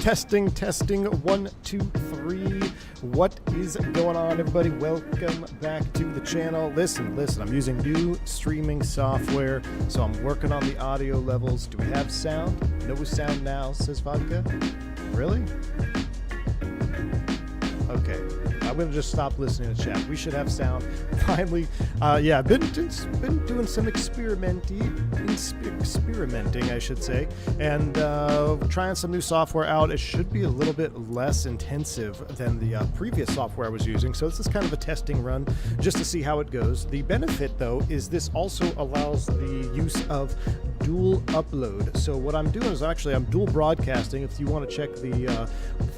Testing, 1, 2, 3. What is going on, everybody? Welcome back to the channel. Listen, I'm using new streaming software, so I'm working on the audio levels. Do we have sound? No sound now, says Vodka. Really? Okay. I'm going to just stop listening to chat. We should have sound. Finally, yeah, I've been doing some experimenting, I should say, and trying some new software out. It should be a little bit less intensive than the previous software I was using, so this is kind of a testing run just to see how it goes. The benefit, though, is this also allows the use of dual upload. So what I'm doing is I'm dual broadcasting. If you want to check the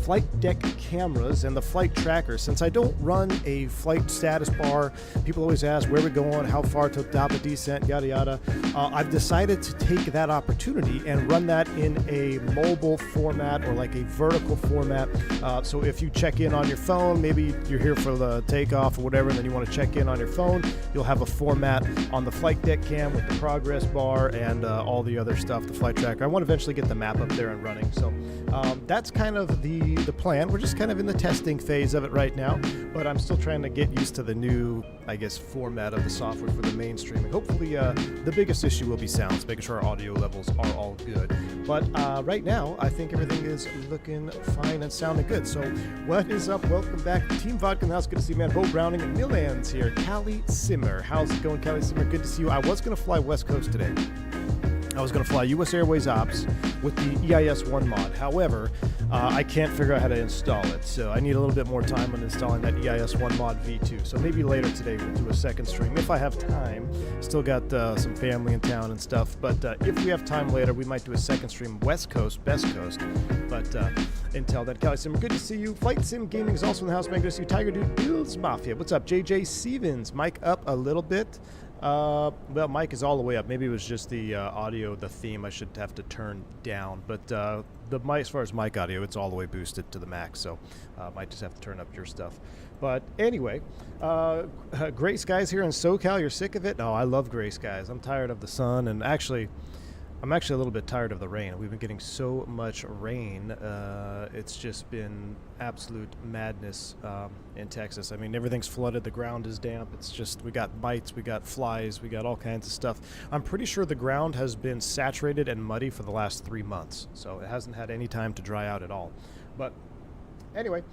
flight deck cameras and the flight tracker, since I don't run a flight status bar, people always ask where we're going, how far to DAPA descent, yada yada. I've decided to take that opportunity and run that in a mobile format or like a vertical format. So if you check in on your phone, maybe you're here for the takeoff or whatever, and then you want to check in on your phone, you'll have a format on the flight deck cam with the progress bar and all the other stuff, the flight tracker. I want to eventually get the map up there and running. So that's kind of the plan. We're just kind of in the testing phase of it right now, but I'm still trying to get used to the new, I guess, format of the software for the mainstreaming. Hopefully the biggest issue will be sounds, making sure our audio levels are all good. But right now, I think everything is looking fine and sounding good. So what is up? Welcome back to Team Vodka in the house. Good to see you, man. Bo Browning and Millan's here. Callie Simmer. How's it going, Callie Simmer? Good to see you. I was going to fly West Coast today. I was going to fly US Airways Ops with the EIS-1 mod. However, I can't figure out how to install it, so I need a little bit more time on installing that EIS-1 mod V2. So maybe later today we'll do a second stream if I have time. Still got some family in town and stuff, but if we have time later, we might do a second stream West Coast, Best Coast. But until then, Callie Sim, good to see you. Flight Sim Gaming is also in the house, man. Good to see you. Tiger Dude Bills Mafia. What's up? JJ Stevens. Mic up a little bit. Well, mic is all the way up. Maybe it was just the audio, the theme I should have to turn down. But the mic, as far as mic audio, it's all the way boosted to the max. So might just have to turn up your stuff. But anyway, gray skies here in SoCal. You're sick of it? No, I love gray skies. I'm tired of the sun, and I'm actually a little bit tired of the rain. We've been getting so much rain. It's just been absolute madness in Texas. I mean, everything's flooded. The ground is damp. It's just, we got bites, we got flies, we got all kinds of stuff. I'm pretty sure the ground has been saturated and muddy for the last 3 months. So it hasn't had any time to dry out at all. But anyway,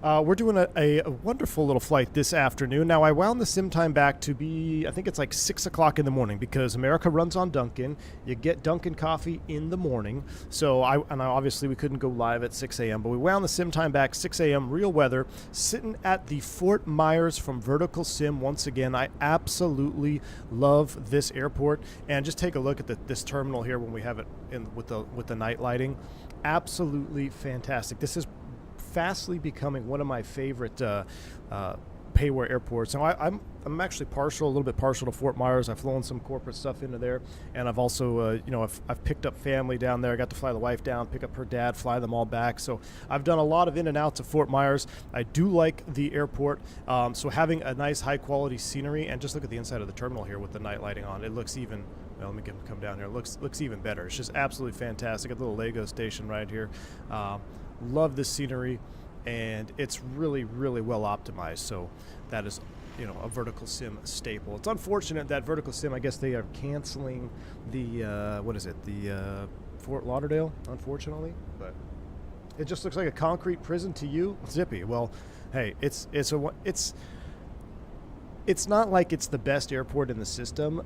we're doing a wonderful little flight this afternoon. Now, I wound the sim time back to be, I think it's like 6 o'clock in the morning, because America runs on Dunkin. You get Dunkin coffee in the morning. So obviously we couldn't go live at 6 a.m., but we wound the sim time back, 6 a.m., real weather, sitting at the Fort Myers from Vertical Sim once again. I absolutely love this airport. And just take a look at this terminal here when we have it in with the night lighting. Absolutely fantastic. This is fastly becoming one of my favorite payware airports. Now, I'm actually a little bit partial to Fort Myers. I've flown some corporate stuff into there, and I've also, I've picked up family down there. I got to fly the wife down, pick up her dad, fly them all back. So I've done a lot of in and outs of Fort Myers. I do like the airport. So having a nice high quality scenery, and just look at the inside of the terminal here with the night lighting on. It looks even. Well, let me come down here. It looks even better. It's just absolutely fantastic. A little Lego station right here. Love this scenery, and it's really, really well optimized. So that is, a Vertical Sim staple. It's unfortunate that Vertical Sim, I guess they are canceling the the Fort Lauderdale, unfortunately. But it just looks like a concrete prison to you. Zippy. Well, hey, it's not like it's the best airport in the system.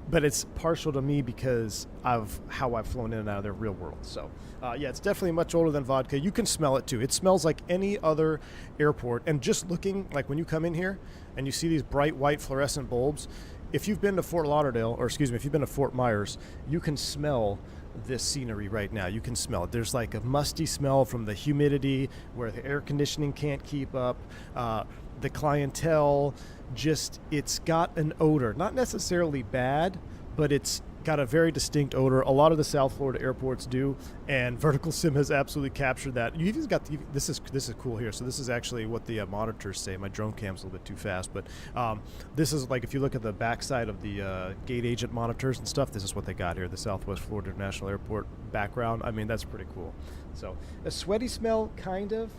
But it's partial to me because of how I've flown in and out of their real world. So, yeah, it's definitely much older than Vodka. You can smell it, too. It smells like any other airport. And just looking, like when you come in here and you see these bright white fluorescent bulbs, if you've been to Fort Lauderdale, or excuse me, if you've been to Fort Myers, you can smell this scenery right now. You can smell it. There's like a musty smell from the humidity where the air conditioning can't keep up. The clientele, it's got an odor, not necessarily bad, but it's got a very distinct odor. A lot of the South Florida airports do, and Vertical Sim has absolutely captured that. You've even got this is cool here. So this is actually what the monitors say. My drone cam's a little bit too fast, but this is like if you look at the backside of the gate agent monitors and stuff. This is what they got here. The Southwest Florida International Airport background. I mean, that's pretty cool. So a sweaty smell, kind of,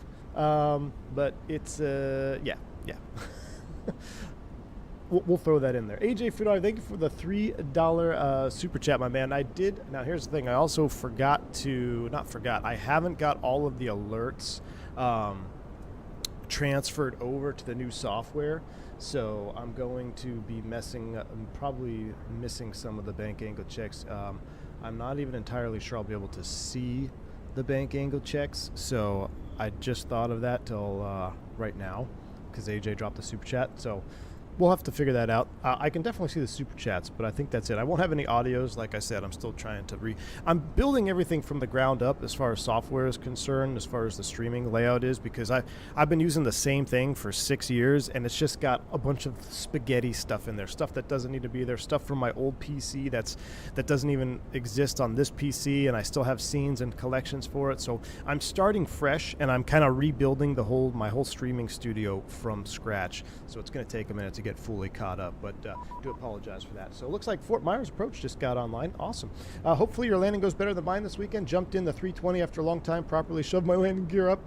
but it's yeah. We'll throw that in there. AJ Fudar, thank you for the $3 super chat, my man. Now here's the thing. I also I haven't got all of the alerts transferred over to the new software. So I'm going to be probably missing some of the bank angle checks. I'm not even entirely sure I'll be able to see the bank angle checks. So I just thought of that till right now because AJ dropped the super chat. So we'll have to figure that out. I can definitely see the super chats, but I think that's it. I won't have any audios. Like I said, I'm still trying to I'm building everything from the ground up as far as software is concerned, as far as the streaming layout is, because I've been using the same thing for 6 years, and it's just got a bunch of spaghetti stuff in there, stuff that doesn't need to be there, stuff from my old PC that doesn't even exist on this PC, and I still have scenes and collections for it. So I'm starting fresh, and I'm kind of rebuilding my whole streaming studio from scratch. So it's going to take a minute to get fully caught up, but do apologize for that. So it looks like Fort Myers approach just got online. Awesome. Hopefully your landing goes better than mine this weekend. Jumped in the 320 after a long time, properly shoved my landing gear up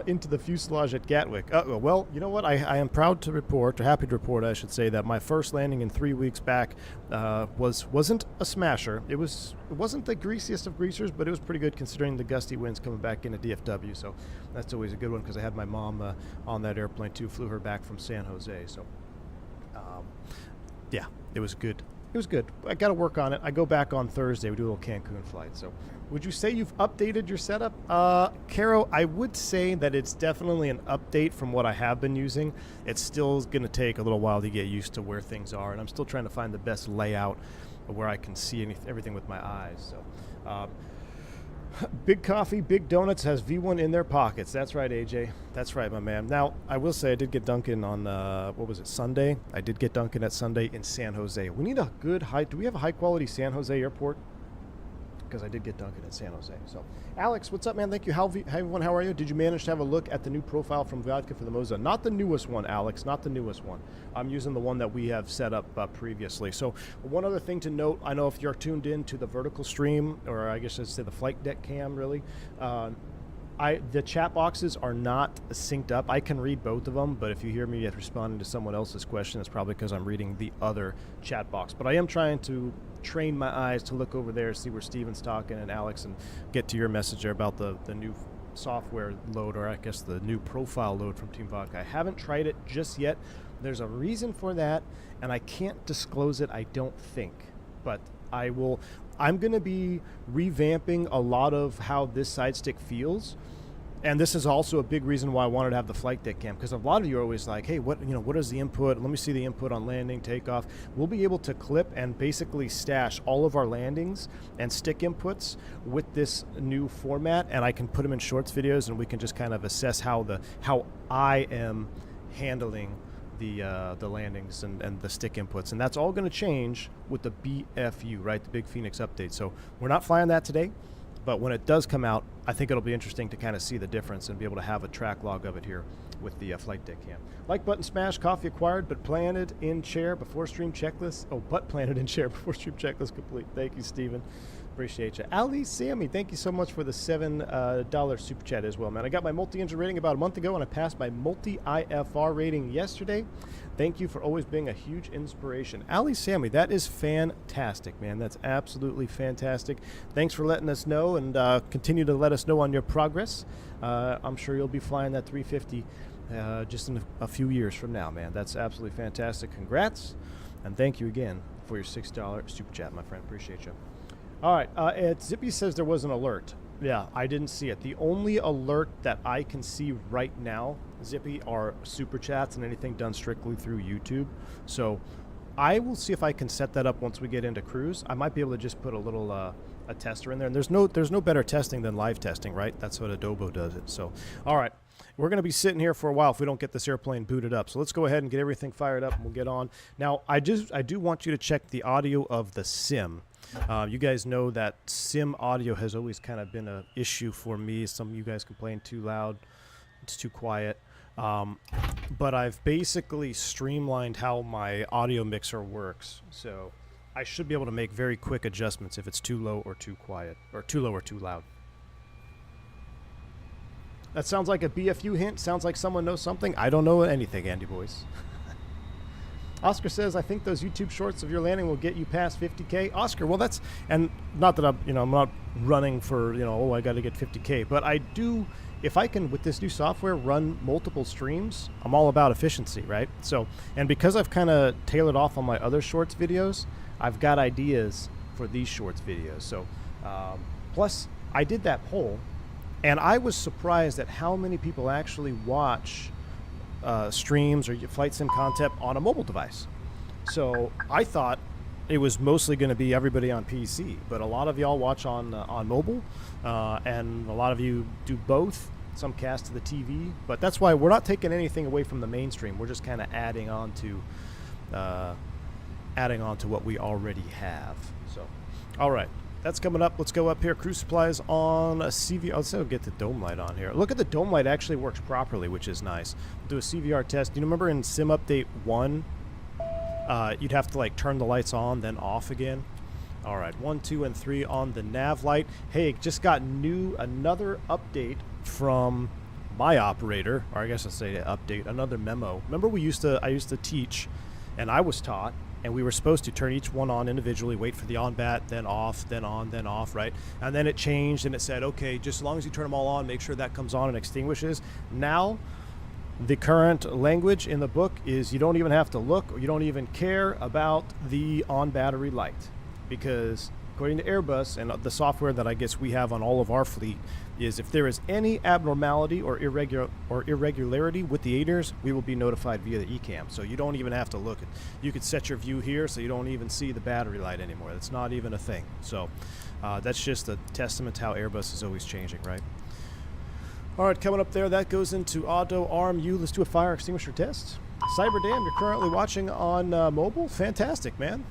into the fuselage at Gatwick. Well, you know what? I am proud to report, or happy to report, I should say, that my first landing in 3 weeks back wasn't a smasher. It wasn't the greasiest of greasers, but it was pretty good considering the gusty winds coming back into DFW. So that's always a good one because I had my mom on that airplane too. Flew her back from San Jose. So yeah, it was good. It was good. I got to work on it. I go back on Thursday. We do a little Cancun flight. So would you say you've updated your setup? Caro, I would say that it's definitely an update from what I have been using. It's still going to take a little while to get used to where things are, and I'm still trying to find the best layout where I can see everything with my eyes. So Big Coffee, Big Donuts has V1 in their pockets. That's right, AJ. That's right, my man. Now, I will say I did get Dunkin on, Sunday? I did get Dunkin at Sunday in San Jose. We need a good do we have a high-quality San Jose airport? Because I did get Dunkin at San Jose. So, Alex, what's up, man? Thank you. How are you? Did you manage to have a look at the new profile from Vodka for the Moza? Not the newest one, Alex. Not the newest one. I'm using the one that we have set up previously. So, one other thing to note, I know if you're tuned in to the vertical stream, or I guess I'd say the flight deck cam, really, the chat boxes are not synced up. I can read both of them, but if you hear me responding to someone else's question, it's probably because I'm reading the other chat box. But I am trying to train my eyes to look over there, see where Steven's talking and Alex, and get to your message there about the new software load, or I guess the new profile load from Team Vodka. I haven't tried it just yet. There's a reason for that, and I can't disclose it, I don't think. But I will. I'm going to be revamping a lot of how this side stick feels. And this is also a big reason why I wanted to have the flight deck cam, because a lot of you are always like, hey, what is the input? Let me see the input on landing, takeoff. We'll be able to clip and basically stash all of our landings and stick inputs with this new format, and I can put them in shorts videos, and we can just kind of assess how I am handling the landings and the stick inputs. And that's all going to change with the BFU, right? The Big Phoenix update. So we're not flying that today. But when it does come out, I think it'll be interesting to kind of see the difference and be able to have a track log of it here with the flight deck cam. Like button smash, coffee acquired, but planted in chair before stream checklist. Oh, but planted in chair before stream checklist complete. Thank you, Steven. Appreciate you. Ali Sammy, thank you so much for the $7 super chat as well, man. I got my multi-engine rating about a month ago, and I passed my multi-IFR rating yesterday. Thank you for always being a huge inspiration. Ali Sammy, that is fantastic, man. That's absolutely fantastic. Thanks for letting us know, and continue to let us know on your progress. I'm sure you'll be flying that 350 just in a few years from now, man. That's absolutely fantastic. Congrats, and thank you again for your $6 super chat, my friend. Appreciate you. All right, Zippy says there was an alert. Yeah, I didn't see it. The only alert that I can see right now, Zippy, are super chats and anything done strictly through YouTube. So I will see if I can set that up once we get into cruise. I might be able to just put a little a tester in there. And there's no better testing than live testing, right? That's what Adobo does it. So, all right. We're going to be sitting here for a while if we don't get this airplane booted up. So let's go ahead and get everything fired up and we'll get on. Now, I do want you to check the audio of the sim. You guys know that sim audio has always kind of been an issue for me. Some of you guys complain too loud, it's too quiet. But I've basically streamlined how my audio mixer works. So I should be able to make very quick adjustments if it's too low or too quiet, or too low or too loud. That sounds like a BFU hint. Sounds like someone knows something. I don't know anything, Andy Boys. Oscar says, I think those YouTube shorts of your landing will get you past 50K. Oscar, well, that's, and not that I'm not running for, oh, I got to get 50K, but I do, if I can, with this new software, run multiple streams, I'm all about efficiency, right? So, and because I've kind of tailored off on my other shorts videos, I've got ideas for these shorts videos. So, plus, I did that poll, and I was surprised at how many people actually watch streams or flight sim content on a mobile device. So I thought it was mostly going to be everybody on PC, but a lot of y'all watch on mobile, and a lot of you do both. Some cast to the TV, but that's why we're not taking anything away from the mainstream. We're just kind of adding on to what we already have. So, all right. That's coming up. Let's go up here. Crew supplies on a CVR. Let's get the dome light on here. Look at the dome light actually works properly, which is nice. We'll do a CVR test. You remember in Sim Update 1, you'd have to like turn the lights on, then off again? All right, 1, 2, and 3 on the nav light. Hey, just got another update from my operator, or I guess I'll say update, another memo. Remember I used to teach, and I was taught, and we were supposed to turn each one on individually, wait for the on-bat, then off, then on, then off, right? And then it changed, and it said, okay, just as long as you turn them all on, make sure that comes on and extinguishes. Now, the current language in the book is you don't even have to look, or you don't even care about the on-battery light. Because according to Airbus and the software that I guess we have on all of our fleet, is if there is any abnormality or irregularity with the aiders, we will be notified via the ECAM. So you don't even have to look. You could set your view here so you don't even see the battery light anymore. That's not even a thing. So that's just a testament to how Airbus is always changing, right? All right, coming up there, that goes into auto RMU. Let's do a fire extinguisher test. Cyberdam, you're currently watching on mobile. Fantastic, man.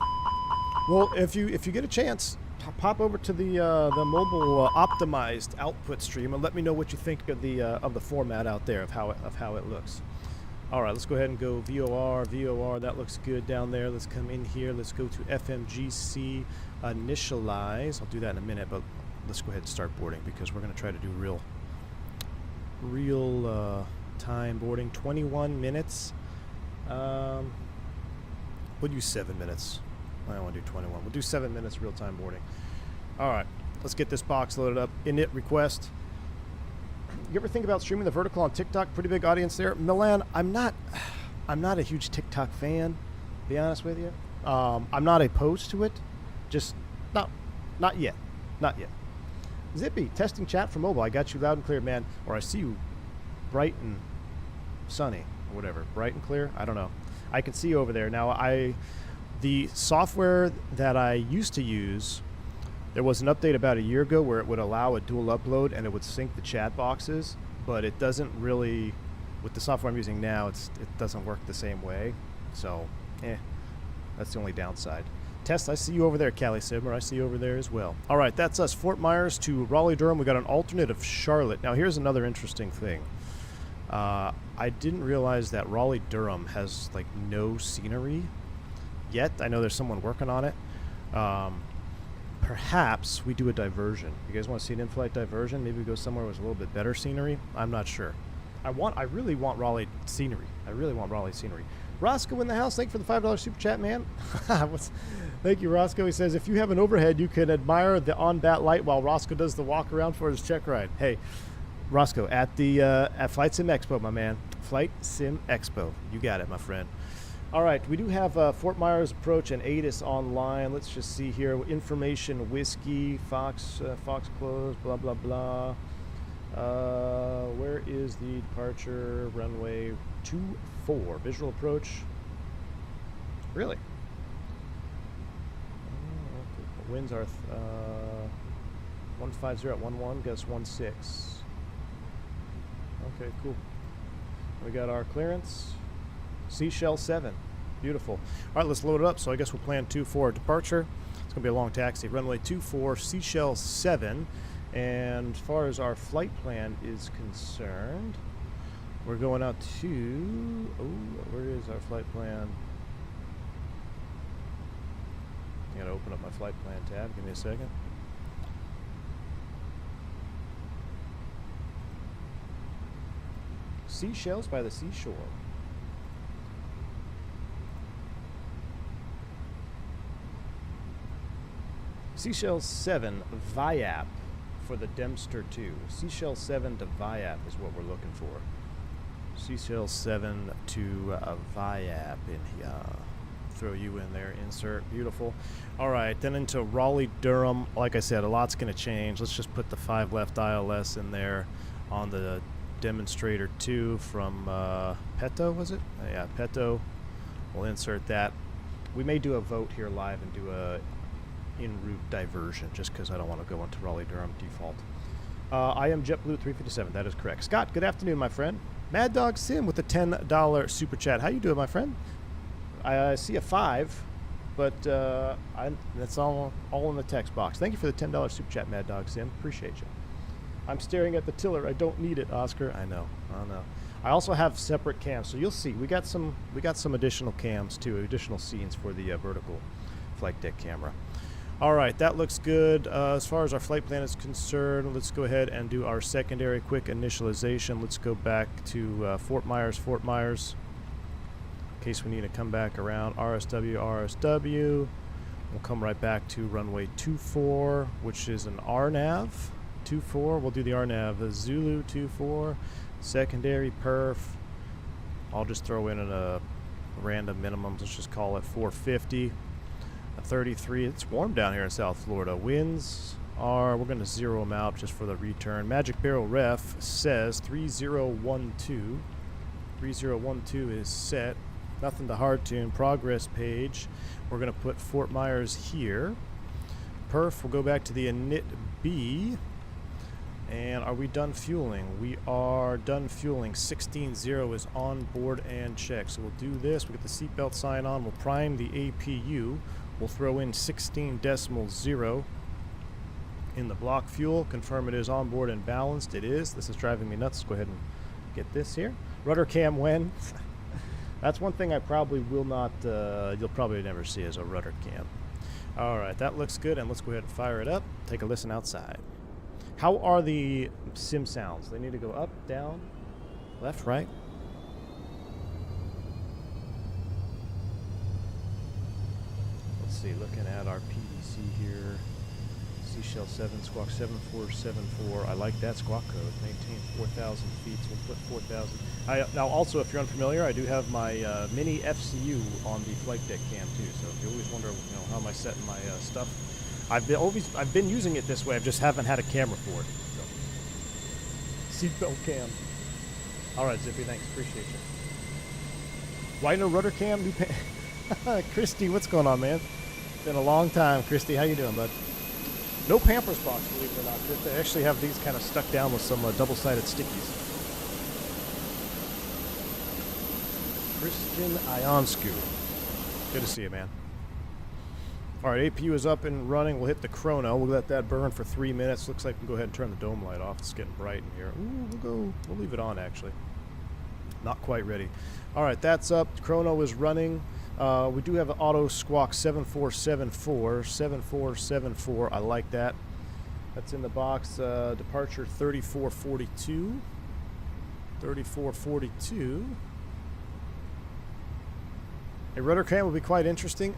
Well, if you get a chance, pop over to the mobile optimized output stream and let me know what you think of the format out there, of how it looks. All right, let's go ahead and go VOR. That looks good down there. Let's come in here. Let's go to FMGC initialize. I'll do that in a minute, but let's go ahead and start boarding because we're going to try to do real time boarding. 21 minutes. We'll use 7 minutes. I don't want to do 21. We'll do 7 minutes real-time boarding. All right, let's get this box loaded up. Init request. You ever think about streaming the vertical on TikTok? Pretty big audience there. Milan, I'm not a huge TikTok fan, to be honest with you. I'm not opposed to it. Just not yet. Not yet. Zippy, testing chat for mobile. I got you loud and clear, man. Or I see you bright and sunny, or whatever. Bright and clear? I don't know. I can see you over there. Now, the software that I used to use, there was an update about a year ago where it would allow a dual upload and it would sync the chat boxes, but it doesn't really, with the software I'm using now, it doesn't work the same way. So, that's the only downside. Test, I see you over there, Callie Simmer. I see you over there as well. All right, that's us. Fort Myers to Raleigh-Durham. We got an alternate of Charlotte. Now, here's another interesting thing. I didn't realize that Raleigh-Durham has, like, no scenery yet. I know there's someone working on it. Perhaps we do a diversion. You guys want to see an in-flight diversion? Maybe we go somewhere with a little bit better scenery? I'm not sure. I really want Raleigh scenery. Roscoe in the house. Thank you for the $5 super chat, man. Thank you, Roscoe. He says, if you have an overhead, you can admire the on-bat light while Roscoe does the walk around for his check ride. Hey, Roscoe, at Flight Sim Expo, my man. Flight Sim Expo. You got it, my friend. All right, we do have Fort Myers approach and ATIS online. Let's just see here. Information, whiskey, Fox closed, blah, blah, blah. Where is the departure? Runway 24. Visual approach. Really? Okay. Winds are 150 at 11, gust 16. Okay, cool. We got our clearance. Seashell 7. Beautiful. All right, let's load it up. So I guess we'll plan 2 for departure. It's going to be a long taxi. Runway 24, Seashell 7. And as far as our flight plan is concerned, we're going out to... Oh, where is our flight plan? I got to open up my flight plan tab. Give me a second. Seashells by the seashore. Seashell 7 VIAP for the Dempster 2. Seashell 7 to VIAP is what we're looking for. Seashell 7 to VIAP in here. Throw you in there, insert. Beautiful. All right, then into Raleigh, Durham. Like I said, a lot's going to change. Let's just put the 5 left ILS in there on the Demonstrator 2 from Petto, was it? Yeah, Petto. We'll insert that. We may do a vote here live and do a en route diversion just because I don't want to go into Raleigh, Durham default. I am JetBlue 357. That is correct. Scott, good afternoon, my friend. Mad Dog Sim with a $10 super chat. How you doing, my friend? I see a 5, but that's all in the text box. Thank you for the $10 super chat, Mad Dog Sim. Appreciate you. I'm staring at the tiller. I don't need it, Oscar. I know. I also have separate cams, so you'll see. We got some additional cams too, additional scenes for the vertical flight deck camera. All right, that looks good. As far as our flight plan is concerned, let's go ahead and do our secondary quick initialization. Let's go back to Fort Myers, in case we need to come back around. RSW. We'll come right back to runway 24, which is an RNAV. 24. We'll do the RNAV. Zulu 24. Secondary perf. I'll just throw in a random minimum. Let's just call it 450. 33. It's warm down here in South Florida. Winds are, we're going to zero them out just for the return. Magic Barrel Ref says 3012. 3012 is set. Nothing to hard tune. Progress page. We're going to put Fort Myers here. Perf, we'll go back to the init B. And are we done fueling? We are done fueling. 16.0 is on board and checked. So we'll do this. We'll get the seatbelt sign on. We'll prime the APU. We'll throw in 16.0 in the block fuel. Confirm it is on board and balanced. It is. This is driving me nuts. Let's go ahead and get this here. Rudder cam when? That's one thing I probably will not, you'll probably never see as a rudder cam. All right, that looks good. And let's go ahead and fire it up. Take a listen outside. How are the sim sounds? They need to go up, down, left, right. Let's see, looking at our PDC here. Seashell 7, squawk 7474. I like that squawk code. Maintain 4,000 feet, so we'll put 4,000. Now, also, if you're unfamiliar, I do have my mini FCU on the flight deck cam, too. So if you always wonder, how am I setting my stuff, I've been using it this way. I just haven't had a camera for it. So. Seatbelt cam. All right, Zippy, thanks. Appreciate you. Why no rudder cam? Christy, what's going on, man? It's been a long time. Christy, how you doing, bud? No Pampers box, believe it or not. They actually have these kind of stuck down with some double-sided stickies. Christian Ionscu. Good to see you, man. All right, APU is up and running. We'll hit the chrono. We'll let that burn for 3 minutes. Looks like we can go ahead and turn the dome light off. It's getting bright in here. Ooh, we'll leave it on, actually. Not quite ready. All right, that's up. Chrono is running. We do have an auto squawk 7474. 7474. I like that. That's in the box. Departure 3442. 3442. A rudder cam will be quite interesting.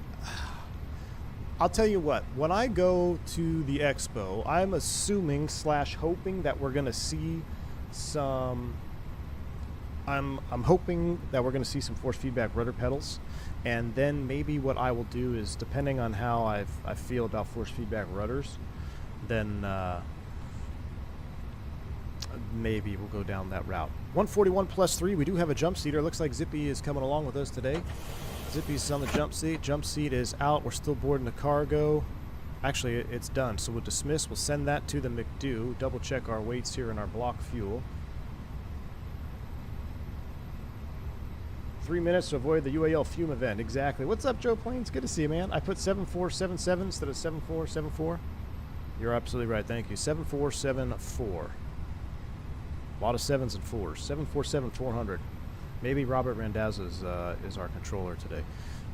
I'll tell you what, when I go to the expo, I'm assuming / hoping that we're going to see some, I'm hoping that we're going to see some force feedback rudder pedals. And then maybe what I will do is, depending on how I feel about force feedback rudders, then maybe we'll go down that route. 141 plus 3, we do have a jump seater. Looks like Zippy is coming along with us today. Zippy's on the jump seat. Jump seat is out. We're still boarding the cargo. Actually, it's done. So we'll dismiss. We'll send that to the McDo. Double check our weights here in our block fuel. 3 minutes to avoid the UAL fume event. Exactly. What's up, Joe Plains? Good to see you, man. I put 7477 instead of 7474. You're absolutely right. Thank you. 7474. A lot of 7s and 4s. 747400. Maybe Robert Randazza is our controller today.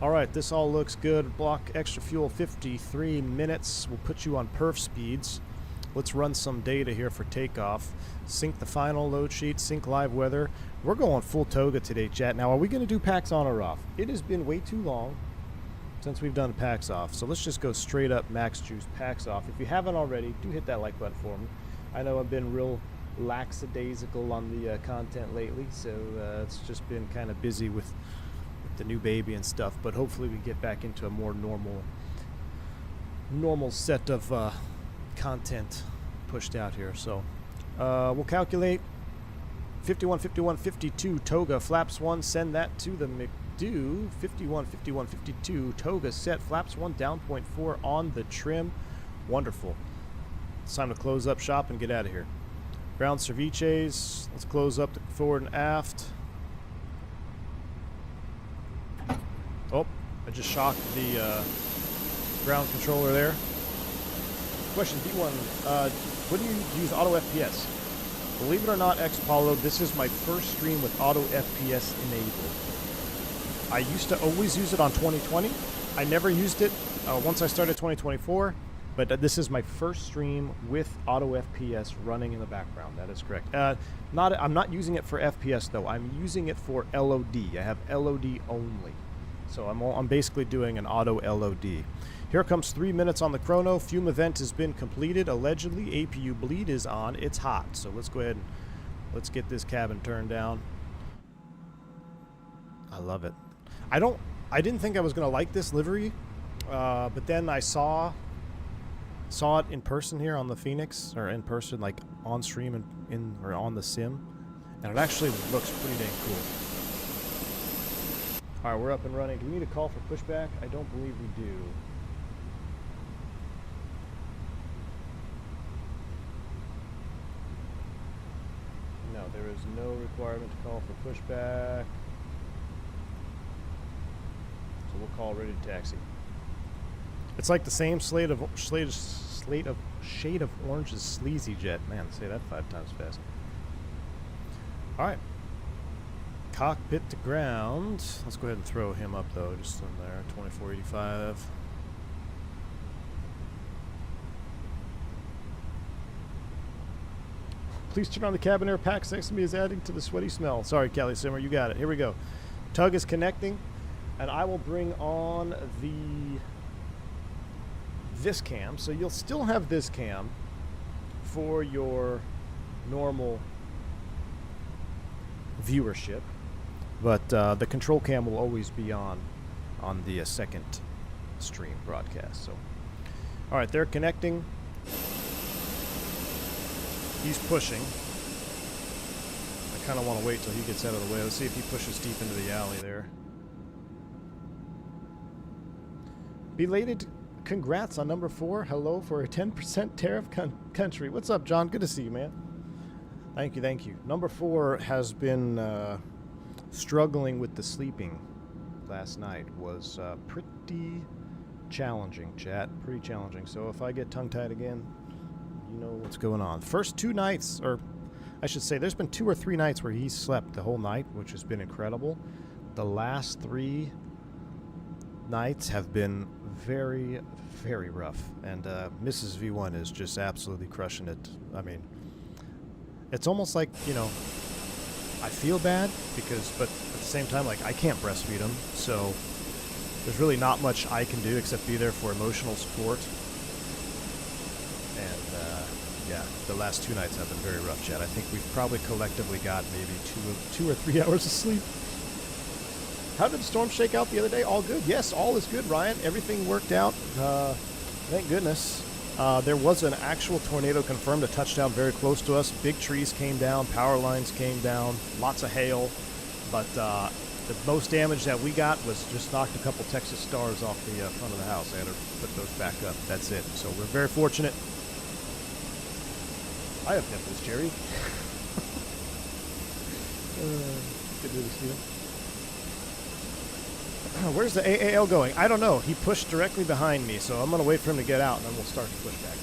All right, this all looks good. Block extra fuel, 53 minutes. We'll put you on perf speeds. Let's run some data here for takeoff. Sync the final load sheet, sync live weather. We're going full Toga today, chat. Now, are we going to do packs on or off? It has been way too long since we've done packs off. So let's just go straight up max juice packs off. If you haven't already, do hit that like button for me. I know I've been real lackadaisical on the content lately, so it's just been kind of busy with the new baby and stuff, but hopefully we get back into a more normal set of content pushed out here. So we'll calculate 51, 51, 52 Toga, flaps 1, send that to the McDo. 51, 51, 52 Toga set, flaps 1, down 0.4 on the trim. Wonderful. It's time to close up shop and get out of here. Ground ceviches. Let's close up the forward and aft. Oh, I just shocked the ground controller there. Question B1, what do you use auto FPS? Believe it or not, X-Paulo, this is my first stream with auto FPS enabled. I used to always use it on 2020. I never used it once I started 2024. But this is my first stream with auto FPS running in the background. That is correct. I'm not using it for FPS though. I'm using it for LOD. I have LOD only. So I'm basically doing an auto LOD. Here comes 3 minutes on the chrono. Fume event has been completed. Allegedly, APU bleed is on. It's hot. So let's go ahead and let's get this cabin turned down. I love it. I didn't think I was gonna like this livery, but then I saw it in person here on the Fenix, or in person, like on stream and or on the sim, and it actually looks pretty dang cool. All right, we're up and running. Do we need a call for pushback? I don't believe we do. No, there is no requirement to call for pushback. So we'll call ready to taxi. It's like the same shade of orange as Sleazy Jet. Man, say that 5 times fast. All right. Cockpit to ground. Let's go ahead and throw him up though, just in there. 2485. Please turn on the cabin air. Pax next to me is adding to the sweaty smell. Sorry, Cali Simmer, you got it. Here we go. Tug is connecting, and I will bring on this cam, so you'll still have this cam for your normal viewership, but the control cam will always be on the second stream broadcast. So, all right, they're connecting. He's pushing. I kind of want to wait till he gets out of the way. Let's see if he pushes deep into the alley there. Belated congrats on number 4. Hello for a 10% tariff country. What's up, John? Good to see you, man. Thank you, thank you. Number 4 has been struggling with the sleeping last night. Was pretty challenging, chat. Pretty challenging. So if I get tongue-tied again, you know what's going on. First 2 nights, or I should say there's been 2 or 3 nights where he slept the whole night, which has been incredible. The last 3 nights have been very, very rough, and Mrs. V1 is just absolutely crushing it. I mean, it's almost like, you know, I feel bad because, but at the same time, like, I can't breastfeed him, so there's really not much I can do except be there for emotional support. And yeah, the last 2 nights have been very rough, Chad. I think we've probably collectively got maybe 2 or 3 hours of sleep. How did the storm shake out the other day? All good. Yes, all is good, Ryan. Everything worked out. Thank goodness. There was an actual tornado confirmed, a touchdown very close to us. Big trees came down, power lines came down, lots of hail. But the most damage that we got was just knocked a couple Texas stars off the front of the house. I had to put those back up. That's it. So we're very fortunate. I have nipples, Jerry. Good to see you. Where's the AAL going? I don't know. He pushed directly behind me, so I'm going to wait for him to get out, and then we'll start the pushback.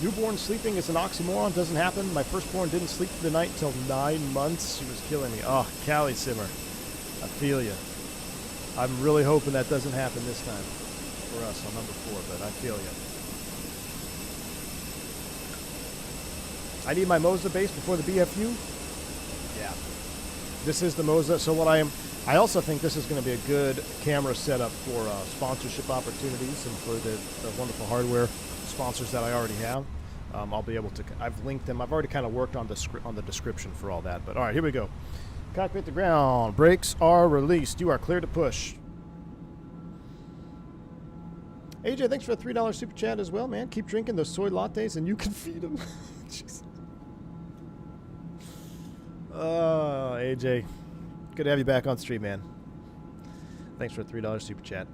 Newborn sleeping is an oxymoron. Doesn't happen. My firstborn didn't sleep through the night until 9 months. She was killing me. Oh, Callie Simmer. I feel you. I'm really hoping that doesn't happen this time for us on number 4, but I feel you. I need my Moza base before the BFU. Yeah. This is the Moza. So what I also think this is going to be a good camera setup for sponsorship opportunities and for the wonderful hardware sponsors that I already have. I'll be able to, I've linked them. I've already kind of worked on the description for all that. But all right, here we go. Cockpit to ground. Brakes are released. You are clear to push. AJ, thanks for a $3 super chat as well, man. Keep drinking those soy lattes and you can feed them. Jeez. Oh, AJ. Good to have you back on stream, man. Thanks for a $3 super chat.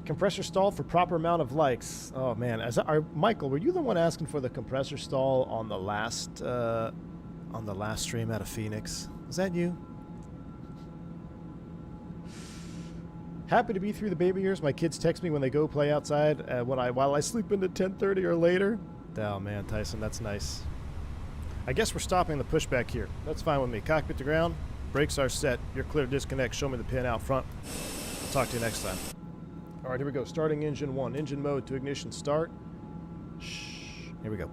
Compressor stall for proper amount of likes. Oh man, Michael, were you the one asking for the compressor stall on the last stream out of Phoenix? Was that you? Happy to be through the baby years. My kids text me when they go play outside while I sleep into 10:30 or later. Oh man, Tyson, that's nice. I guess we're stopping the pushback here. That's fine with me. Cockpit to ground. Brakes are set. You're clear to disconnect. Show me the pin out front. I'll talk to you next time. All right, here we go. Starting engine 1. Engine mode to ignition start. Shh. Here we go.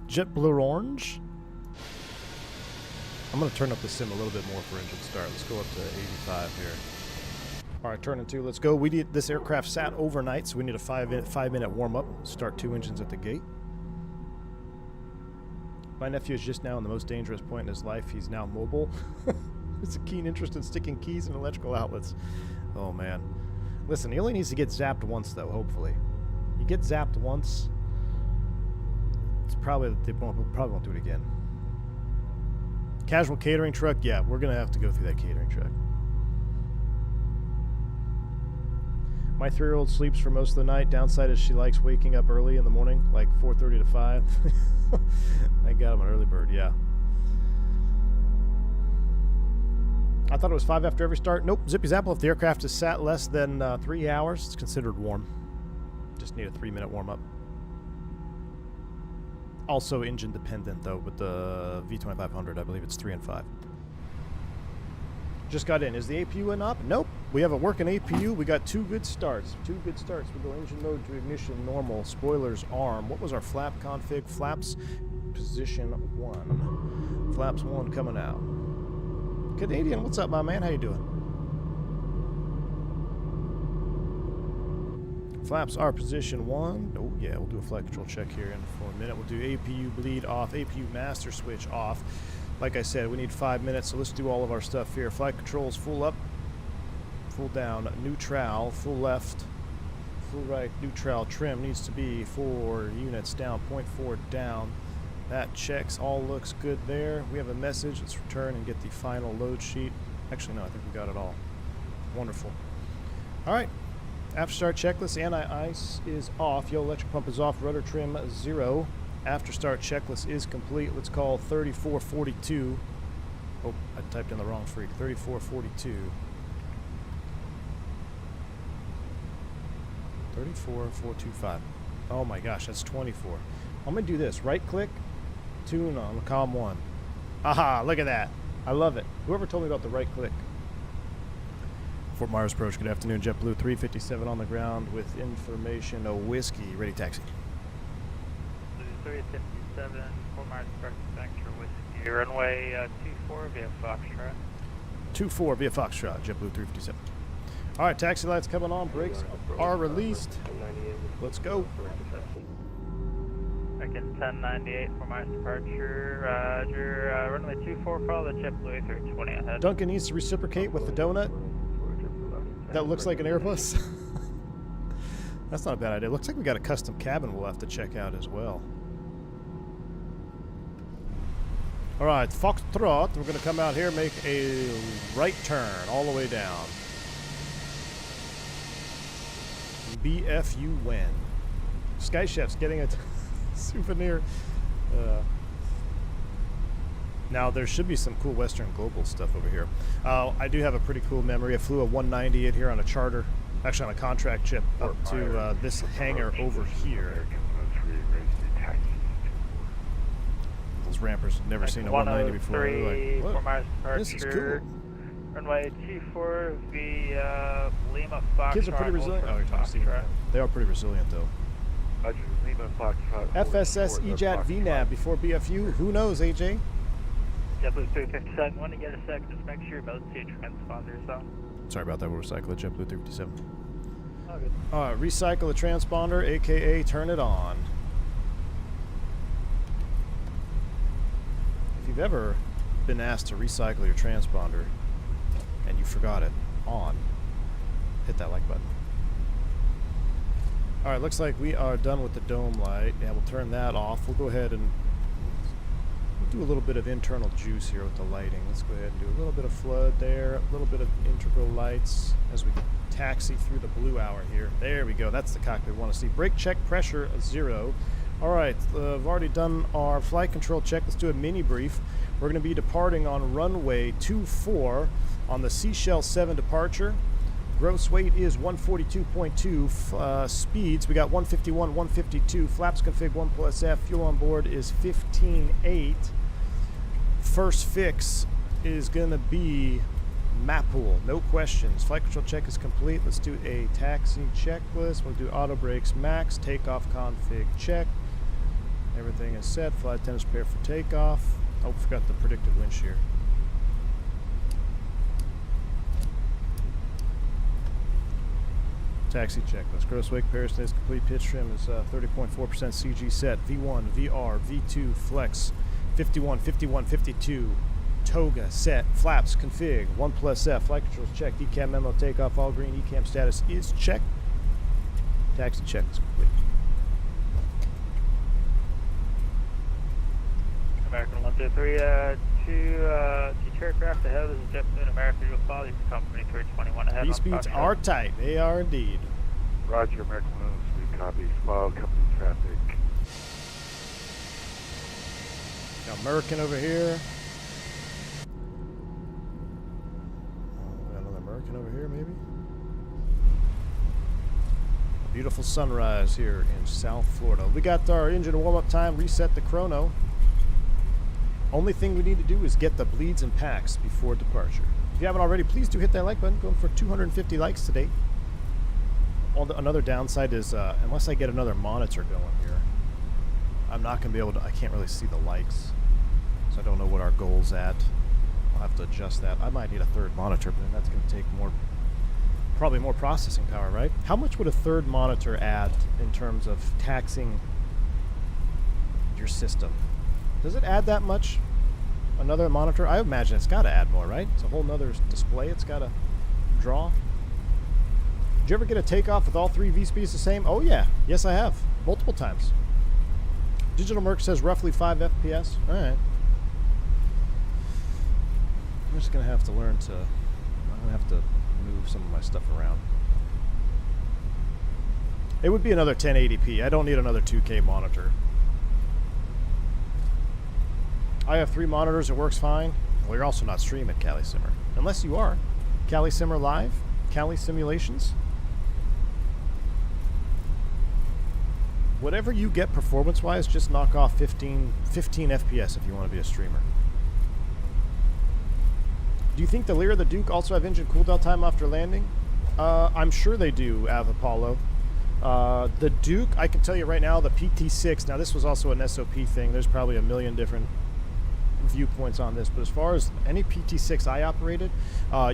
JetBlue orange. I'm going to turn up the sim a little bit more for engine start. Let's go up to 85 here. All right, turning 2. Let's go. This aircraft sat overnight, so we need a 5-minute warm-up. Start 2 engines at the gate. My nephew is just now in the most dangerous point in his life. He's now mobile. It's a keen interest in sticking keys in electrical outlets. Oh, man. Listen, he only needs to get zapped once, though, hopefully. You get zapped once, it's probably probably won't do it again. Casual catering truck, yeah, we're gonna have to go through that catering truck. My 3-year-old sleeps for most of the night. Downside is she likes waking up early in the morning, like 4:30 to 5. I got him an early bird, yeah. I thought it was 5 after every start. Nope, Zippy's Apple. If the aircraft has sat less than 3 hours, it's considered warm. Just need a 3-minute warm-up. Also engine dependent, though, with the V2500. I believe it's 3 and 5. Just got in. Is the APU in up? Nope. We have a working APU. We got 2 good starts. 2 good starts. We go engine mode to ignition normal. Spoilers arm. What was our flap config? Flaps position 1. Flaps 1 coming out. Canadian, what's up, my man? How you doing? Flaps are position 1. Oh, yeah, we'll do a flight control check here for a minute. We'll do APU bleed off, APU master switch off. Like I said, we need 5 minutes, so let's do all of our stuff here. Flight controls full up, full down, neutral, full left, full right, neutral. Trim needs to be 4 units down, 0.4 down. That checks, all looks good there. We have a message. Let's return and get the final load sheet. Actually, no, I think we got it all. Wonderful. All right. After start checklist, anti-ice is off. Yo, electric pump is off. Rudder trim 0. After start checklist is complete. Let's call 3442. Oh, I typed in the wrong freak. 3442. 34425. Oh my gosh, that's 24. I'm gonna do this. Right click, tune on COM 1. Aha, look at that. I love it. Whoever told me about the right click. Fort Myers approach, good afternoon. JetBlue 357 on the ground with information, no whiskey. Ready taxi. 357, 4 miles departure vector whiskey, runway 24 via Foxtrot. 24 via Foxtrot, JetBlue 357. All right, taxi lights coming on, brakes are released. Let's go. American 1098, 4 miles departure, roger, runway 24, follow the JetBlue A320 ahead. Dunkin needs to reciprocate with the donut. That looks like an Airbus. That's not a bad idea. Looks like we got a custom cabin we'll have to check out as well. All right, Foxtrot, we're going to come out here, make a right turn all the way down. BFU win. Sky Chef's getting a souvenir. Now there should be some cool Western Global stuff over here. I do have a pretty cool memory. I flew a 198 here on a charter, actually on a contract trip up to this hangar over here. Those rampers have never seen a 190 before. Like, this is cool. Runway 24 via Lima Foxtrot. Kids are pretty resilient. Oh, you're talking Steve. They are pretty resilient though. FSS EJAT VNAV before BFU. Who knows, AJ? JetBlue 357. When you get a sec, just make sure your mode C transponder is on. Sorry about that. We'll recycle it. JetBlue 357. Oh, good. All right, recycle the transponder, aka turn it on. If you've ever been asked to recycle your transponder and you forgot it on, hit that like button. All right, looks like we are done with the dome light. Yeah, we'll turn that off. We'll go ahead and we'll do a little bit of internal juice here with the lighting. Let's go ahead and do a little bit of flood there, a little bit of integral lights as we taxi through the blue hour here. There we go. That's the cockpit we want to see. Brake check, pressure 0. All right, I've already done our flight control check. Let's do a mini brief. We're going to be departing on runway 24 on the Seashell 7 departure. Gross weight is 142.2. Speeds, we got 151, 152. Flaps config 1 plus F. Fuel on board is 15.8. First fix is going to be Mapool. No questions. Flight control check is complete. Let's do a taxi checklist. We'll do auto brakes max. Takeoff config check. Everything is set. Flight attendants prepare for takeoff. Oh, forgot the predicted wind shear. Taxi checklist. Gross weight comparison is complete. Pitch trim is 30.4% CG set. V1, VR, V2, flex, 51, 51, 52. Toga set. Flaps config 1 plus F. Flight controls check. ECAM memo takeoff all green. ECAM status is checked. Taxi check is complete. American 123, two aircraft ahead. This is JetBlue American. You'll follow your company 321 ahead. These speeds are tight. They are indeed. Roger, American 123, copy. Follow company traffic. Got American over here. Got another American over here, maybe. A beautiful sunrise here in South Florida. We got our engine warm-up time. Reset the chrono. Only thing we need to do is get the bleeds and packs before departure. If you haven't already, please do hit that like button. Going for 250 likes today. Another downside is, unless I get another monitor going here, I'm not going to be able to, I can't really see the likes. So I don't know what our goal's at. I'll have to adjust that. I might need a third monitor, but then that's going to take probably more processing power, right? How much would a third monitor add in terms of taxing your system? Does it add that much? Another monitor? I imagine it's got to add more, right? It's a whole nother display it's got to draw. Did you ever get a takeoff with all 3 V-speeds the same? Oh yeah. Yes, I have. Multiple times. Digital Merc says roughly 5 FPS. All right. I'm just going to have to learn to... I'm going to have to move some of my stuff around. It would be another 1080p. I don't need another 2K monitor. I have 3 monitors, it works fine. Well, you're also not streaming Cali Simmer. Unless you are. Cali Simmer Live? Cali Simulations? Whatever you get performance-wise, just knock off 15 FPS if you want to be a streamer. Do you think the Lear or the Duke also have engine cooldown time after landing? I'm sure they do, Av Apollo. The Duke, I can tell you right now, the PT6, now this was also an SOP thing. There's probably a million different viewpoints on this, but as far as any PT6 I operated,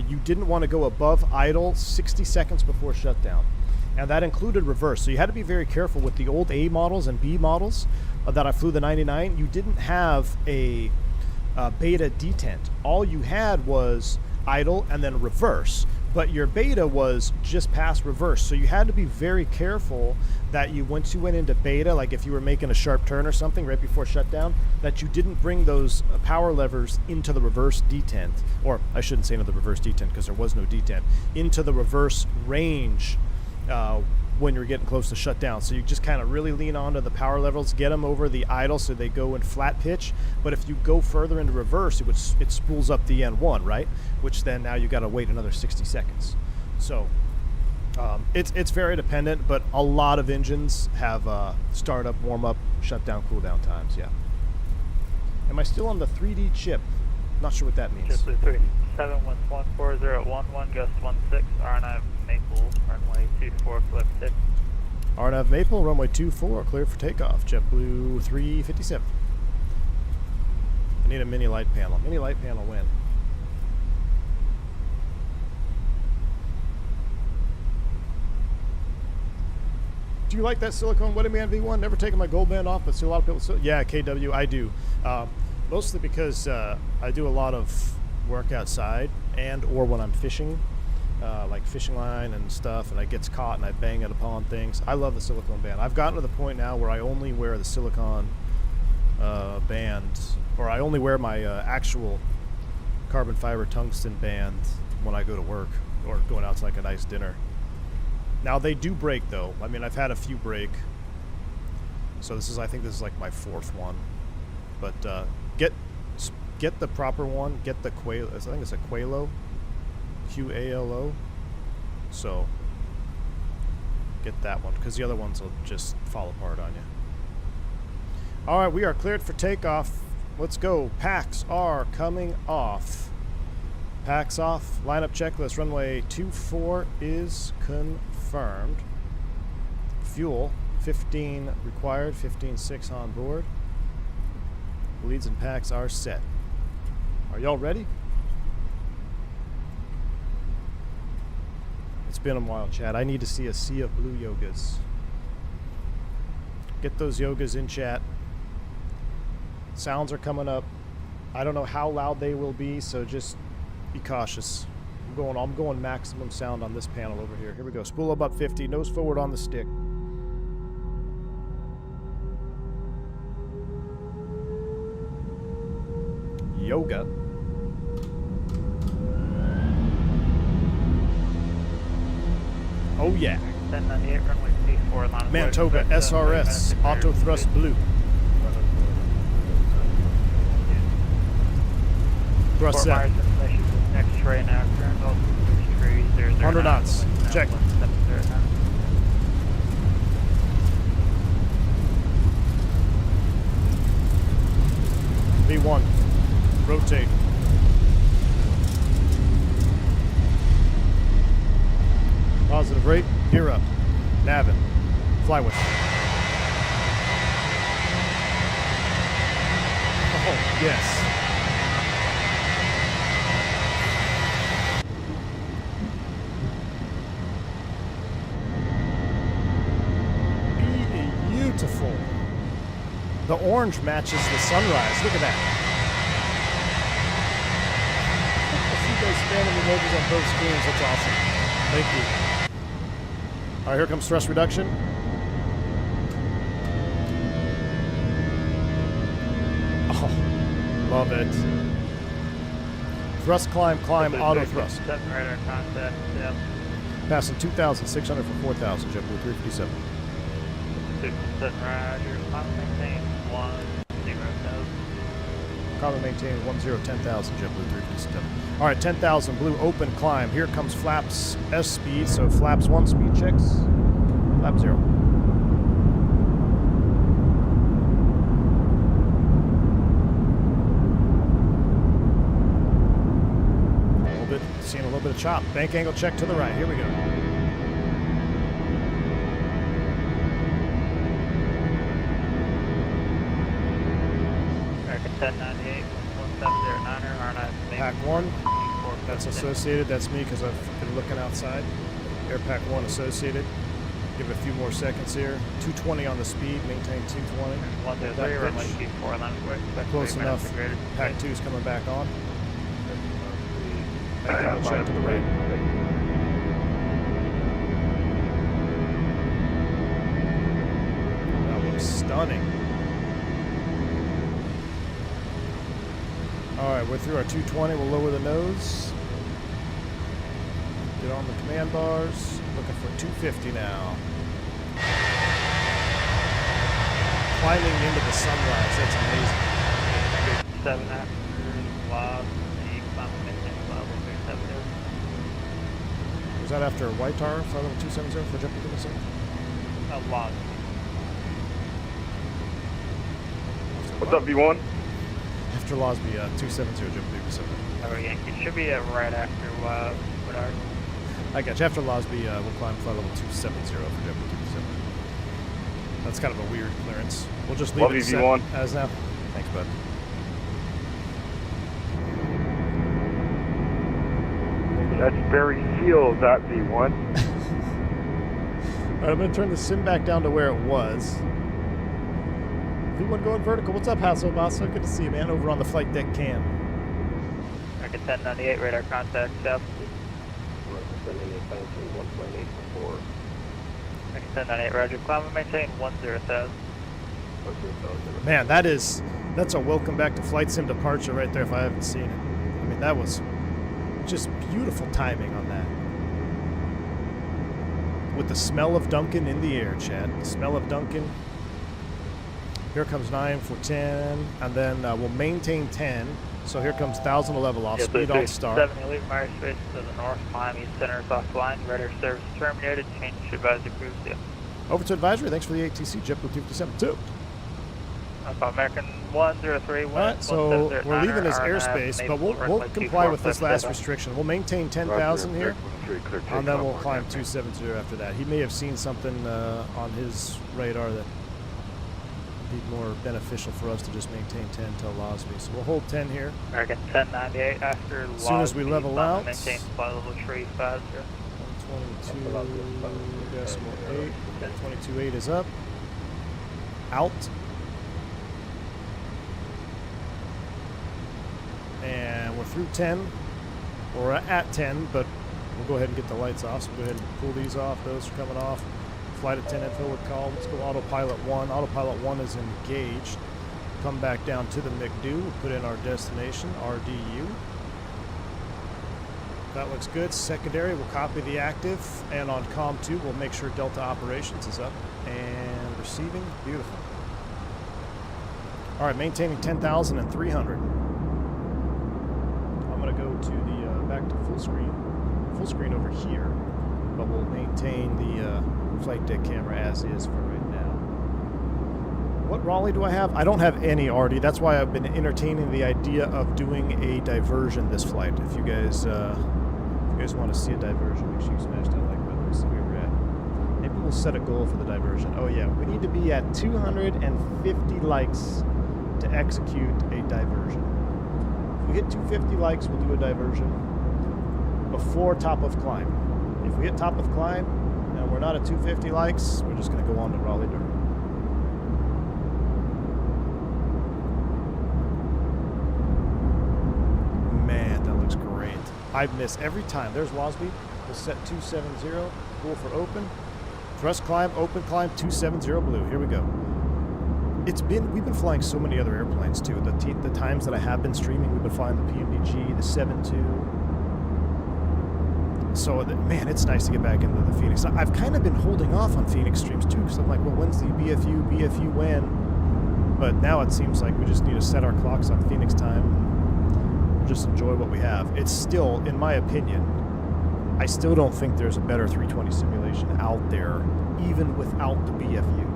you didn't want to go above idle 60 seconds before shutdown. And that included reverse. So you had to be very careful with the old A models and B models that I flew the 99. You didn't have a beta detent. All you had was idle and then reverse. But your beta was just past reverse. So you had to be very careful that you, once you went into beta, like if you were making a sharp turn or something right before shutdown, that you didn't bring those power levers into the reverse detent. Or I shouldn't say into the reverse detent because there was no detent. Into the reverse range when you're getting close to shutdown. So you just kind of really lean onto the power levels, get them over the idle so they go in flat pitch. But if you go further into reverse, it spools up the N1, right? Which then now you got to wait another 60 seconds. So it's very dependent, but a lot of engines have startup, warm up, shutdown, cool down times. Yeah. Am I still on the 3D chip? Not sure what that means. JetBlue 37114011, gust 16, RNAV Maple, runway 24, clear for takeoff. RNAV Maple, runway 24, clear for takeoff. JetBlue 357. I need a mini light panel. Mini light panel when? Do you like that silicone Wedding Man V1? Never taken my gold band off, but see a lot of people. Yeah, KW, I do. Mostly because I do a lot of work outside and or when I'm fishing, like fishing line and stuff, and it gets caught and I bang it upon things. I love the silicone band. I've gotten to the point now where I only wear the silicone band, or I only wear my actual carbon fiber tungsten band when I go to work or going out to like a nice dinner. Now they do break though. I mean, I've had a few break. So I think this is like my fourth one. But get the proper one. Get the Qualo. I think it's a Qualo, QALO. So get that one because the other ones will just fall apart on you. All right, we are cleared for takeoff. Let's go. Packs are coming off. Packs off. Lineup checklist. Runway 24 is confirmed. Fuel 15 required. 15.6 on board. Leads and packs are set. Are y'all ready? It's been a while, chat. I need to see a sea of blue yogas. Get those yogas in chat. Sounds are coming up. I don't know how loud they will be, so just be cautious. I'm going maximum sound on this panel over here. Here we go. Spool up 50. Nose forward on the stick. Yoga. Oh yeah. 1098, runway 24, line of Toga SRS auto thrust blue. Thrust set. X-ray now, turns also 100 knots. Check. V1. Rotate. Positive rate. Gear up. Navin. Fly with. Oh, yes. Beautiful. The orange matches the sunrise. Look at that. I see you guys spamming the emojis on both screens. That's awesome. Thank you. All right, here comes thrust reduction. Oh, love it. Thrust, climb, auto thrust. Radar contact, yep. Passing 2,600 for 4,000, JetBlue 357. 6% Roger, climb maintain 10,000. Climb maintain 10,000, JetBlue 357. All right, 10,000 blue, open climb. Here comes flaps S speed, so flaps 1 speed checks, flap 0. Seeing a little bit of chop. Bank angle check to the right. Here we go. 1098, 1709er, R9. Pack 1, that's associated. That's me because I've been looking outside. Air Pack 1 associated. Give it a few more seconds here. 220 on the speed, maintain 220. 123, runway 24, line quick. Close enough. Pack 2 is coming back on. Back down to the right. That looks stunning. Alright, we're through our 220. We'll lower the nose. Get on the command bars. Looking for 250 now. Climbing into the sunrise. That's amazing. 7 after lob, the climb maintain level 370. Was that after White Tower, flight level 270 for jumping to the sun? Lob. What's up, V1? After Losby, 270 jump to the sun. Oh, Yankee. Should be right after Woodard. I got you. After Losby, we'll climb flight level 270 for jumping to the sun. That's kind of a weird clearance. We'll just leave it set as now. Thanks, bud. That's very sealed, that V1. All right, I'm going to turn the sim back down to where it was. V1 going vertical. What's up, Hasso Basso? Good to see you, man, over on the flight deck cam. American 1098, radar contact south. American 1098, roger. Climb and maintain 10,000. Man, that's a welcome back to flight sim departure right there if I haven't seen it. I mean, that was just beautiful timing on that. With the smell of Dunkin in the air, Chad. The smell of Dunkin. Here comes 9 for 10, and then we'll maintain 10. So here comes 1,000 to level off, speed on start. 70, leave Myers space to the north, climb east center is offline, radar service terminated, change to advisory cruise to. Over to advisory, thanks for the ATC, JetBlue 257-2. American 103, all right, so we're leaving his airspace, but we'll comply with this last restriction. We'll maintain 10,000 here, and then we'll climb 270 after that. He may have seen something on his radar that would be more beneficial for us to just maintain 10 till Losby. So we'll hold 10 here. American 1098 after Losby. As soon as we level out. Maintain flight level 350. 122.8. 22.8 is up. Out. And we're through 10. We're at 10, but we'll go ahead and get the lights off. So we'll go ahead and pull these off. Those are coming off. Flight attendant forward call. Let's go autopilot 1. Autopilot 1 is engaged. Come back down to the McDo. We'll put in our destination, RDU. That looks good. Secondary, we'll copy the active. And on COM 2, we'll make sure Delta Operations is up. And receiving. Beautiful. All right, maintaining 10,300. I'm going to go to the back to full screen over here, but we'll maintain the flight deck camera as is for right now. What Raleigh do I have? I don't have any already. That's why I've been entertaining the idea of doing a diversion this flight. If you guys want to see a diversion, make sure you smash that like button. Let's see where we're at. Maybe we'll set a goal for the diversion. Oh yeah, we need to be at 250 likes to execute a diversion. If we hit 250 likes, we'll do a diversion before top of climb. If we hit top of climb and we're not at 250 likes, we're just going to go on to Raleigh Durham. Man, that looks great. I miss every time. There's Wasby. We'll set 270. Cool for open. Thrust climb, open climb, 270 blue. Here we go. We've been flying so many other airplanes too. The times that I have been streaming, we've been flying the PMDG, the 7-2. So, man, it's nice to get back into the Phoenix. I've kind of been holding off on Phoenix streams too, because I'm like, well, when's the BFU when? But now it seems like we just need to set our clocks on Phoenix time. Just enjoy what we have. It's still, in my opinion, I still don't think there's a better 320 simulation out there, even without the BFU.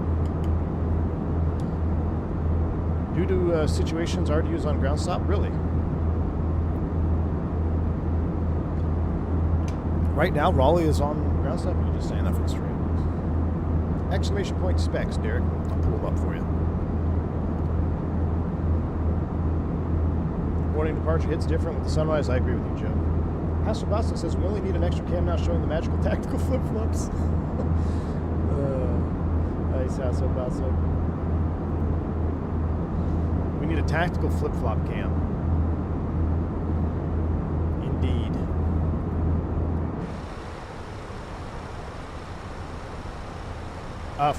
Due to situations RDUs on ground stop? Really? Right now, Raleigh is on ground stop. You're just saying that for the stream. Exclamation point specs, Derek. I'll pull them up for you. Morning departure hits different with the sunrise. I agree with you, Joe. Hasselbasta says we only need an extra cam now showing the magical tactical flip-flops. Nice, Hasselbasta. We need a tactical flip-flop cam. Indeed.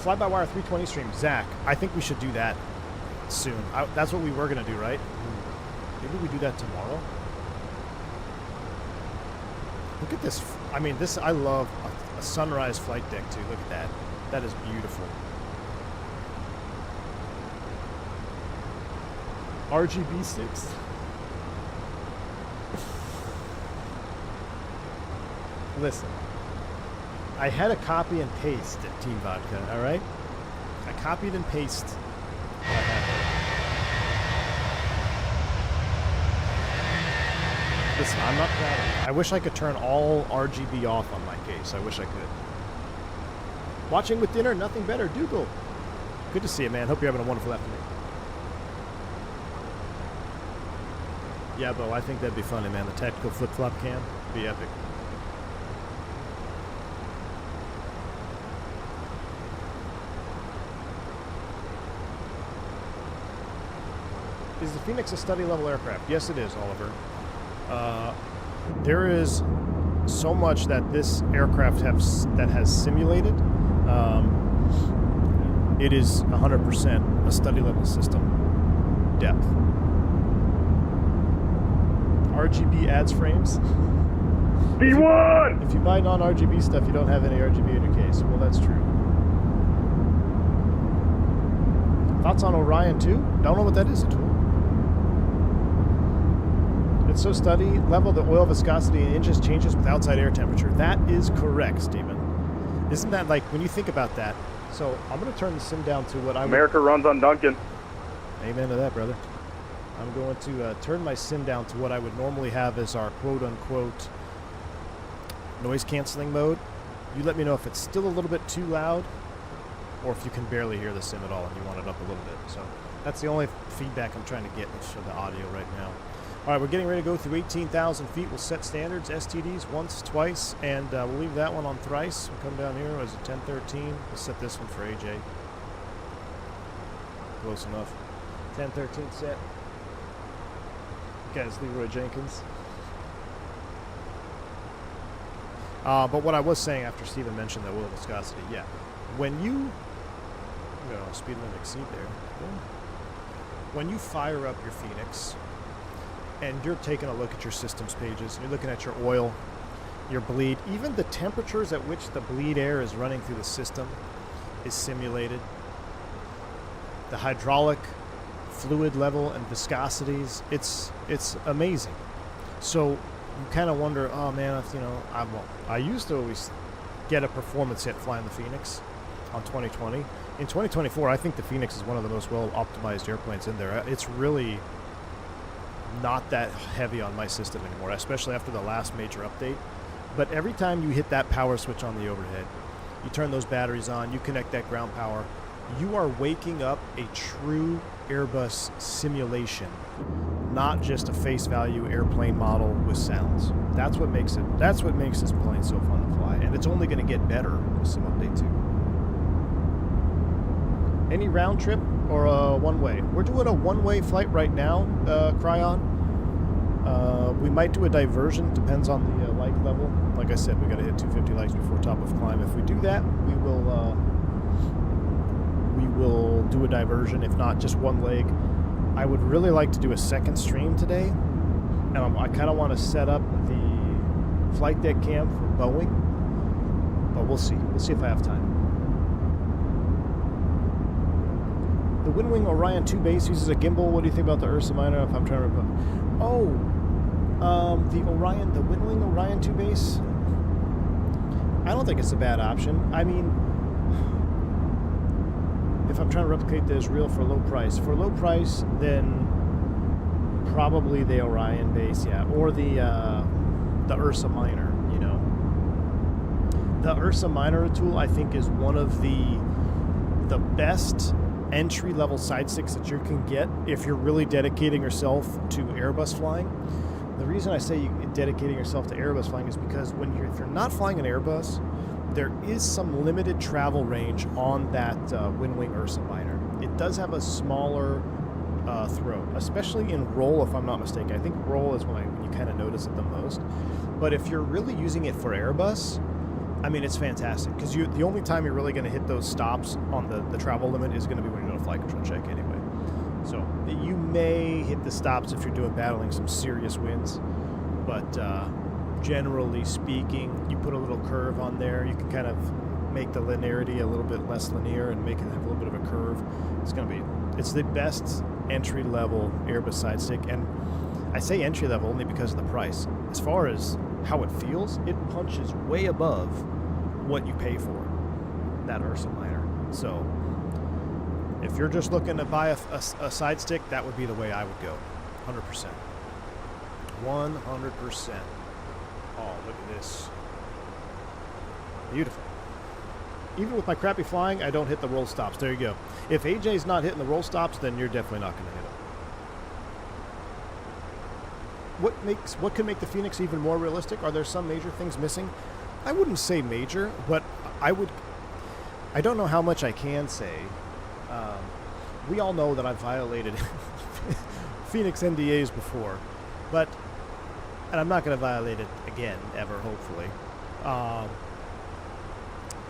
Fly-by-wire 320 stream. Zach, I think we should do that soon. That's what we were going to do, right? Maybe we do that tomorrow. Look at this. I mean, this, I love a sunrise flight deck, too. Look at that. That is beautiful. RGB 6. Listen. I had a copy and paste at Team Vodka, all right? I copied and pasted what I had. Listen, I'm not proud of it. I wish I could turn all RGB off on my case. I wish I could. Watching with dinner, nothing better. Dougal. Good to see you, man. Hope you're having a wonderful afternoon. Yeah, Bo, I think that'd be funny, man. The tactical flip-flop cam would be epic. Is the Phoenix a study-level aircraft? Yes, it is, Oliver. There is so much that this aircraft that has simulated. It is 100% a study-level system. Depth. RGB adds frames. B1! If you buy non-RGB stuff, you don't have any RGB in your case. Well, that's true. Thoughts on Orion 2? Don't know what that is at all. It's so study level that oil viscosity in inches changes with outside air temperature. That is correct, Stephen. Isn't that like, when you think about that? So I'm going to turn the sim down to what I America runs on Dunkin. Amen to that, brother. I'm going to turn my sim down to what I would normally have as our quote-unquote noise canceling mode. You let me know if it's still a little bit too loud or if you can barely hear the sim at all and you want it up a little bit. So that's the only feedback I'm trying to get for the audio right now. All right, we're getting ready to go through 18,000 feet. We'll set standards, STDs once, twice, and we'll leave that one on thrice. We'll come down here. It was a 1013. We'll set this one for AJ. Close enough. 1013 set. Guys, Leroy Jenkins. But what I was saying after Steven mentioned that oil viscosity, yeah. When you, speed limit exceed there. When you fire up your Phoenix and you're taking a look at your systems pages, you're looking at your oil, your bleed, even the temperatures at which the bleed air is running through the system is simulated. The hydraulic fluid level and viscosities, it's amazing. So you kind of wonder, oh man, I used to always get a performance hit flying the Phoenix on 2020. In 2024, I think the Phoenix is one of the most well optimized airplanes in there. It's really not that heavy on my system anymore, especially after the last major update. But every time you hit that power switch on the overhead, you turn those batteries on, you connect that ground power, you are waking up a true Airbus simulation, not just a face value airplane model with sounds. That's what makes this plane so fun to fly, and it's only going to get better with Sim Update 2. Any round trip or a one-way? We're doing a one-way flight right now, Cryon. We might do a diversion, depends on the like level. Like I said, we got to hit 250 likes before top of climb. If we do that, we will do a diversion, if not just one leg. I would really like to do a second stream today, and I kind of want to set up the flight deck cam for Boeing, but we'll see. We'll see if I have time. The Windwing Orion 2 base uses a gimbal. What do you think about the Ursa Minor? If I'm trying to remember. The Windwing Orion 2 base. I don't think it's a bad option. I mean, if I'm trying to replicate the Israel for low price, then probably the Orion base, yeah, or the Ursa Minor. The Ursa Minor tool, I think, is one of the best entry-level side sticks that you can get if you're really dedicating yourself to Airbus flying. The reason I say dedicating yourself to Airbus flying is because if you're not flying an Airbus, there is some limited travel range on that Wing Ursa Minor. It does have a smaller throat, especially in roll, if I'm not mistaken. I think roll is when you kind of notice it the most. But if you're really using it for Airbus, I mean, it's fantastic, because the only time you're really going to hit those stops on the travel limit is going to be when you're doing a flight control check anyway. So you may hit the stops if you're battling some serious winds, but generally speaking, you put a little curve on there, you can kind of make the linearity a little bit less linear and make it have a little bit of a curve. It's the best entry-level Airbus side stick, and I say entry-level only because of the price. As far as how it feels, it punches way above what you pay for that Ursa Minor. So if you're just looking to buy a side stick, that would be the way I would go. 100%. 100%. Oh, look at this. Beautiful. Even with my crappy flying, I don't hit the roll stops. There you go. If AJ's not hitting the roll stops, then you're definitely not going to hit them. What can make the Fenix even more realistic? Are there some major things missing? I wouldn't say major, but I don't know how much I can say. We all know that I've violated Fenix NDAs before, and I'm not going to violate it again, ever, hopefully.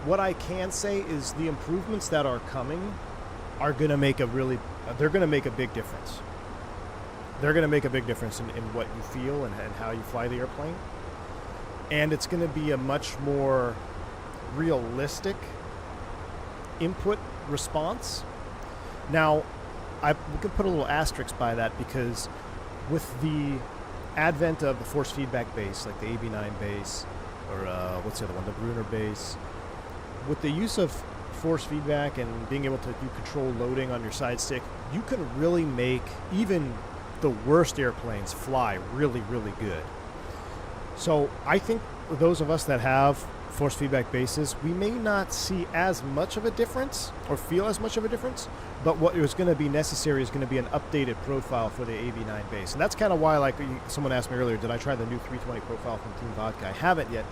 What I can say is the improvements that are coming are going to make they're going to make a big difference. They're going to make a big difference in what you feel and how you fly the airplane. And it's going to be a much more realistic input response. Now, we could put a little asterisk by that, because with the advent of the force feedback base, like the AB9 base, or what's the other one, the Brunner base, with the use of force feedback and being able to do control loading on your side stick, you can really make even the worst airplanes fly really, really good. So I think those of us that have force feedback bases, we may not see as much of a difference or feel as much of a difference, but what is going to be necessary is going to be an updated profile for the AB9 base. And that's kind of why, like someone asked me earlier, did I try the new 320 profile from Team Vodka? I haven't yet,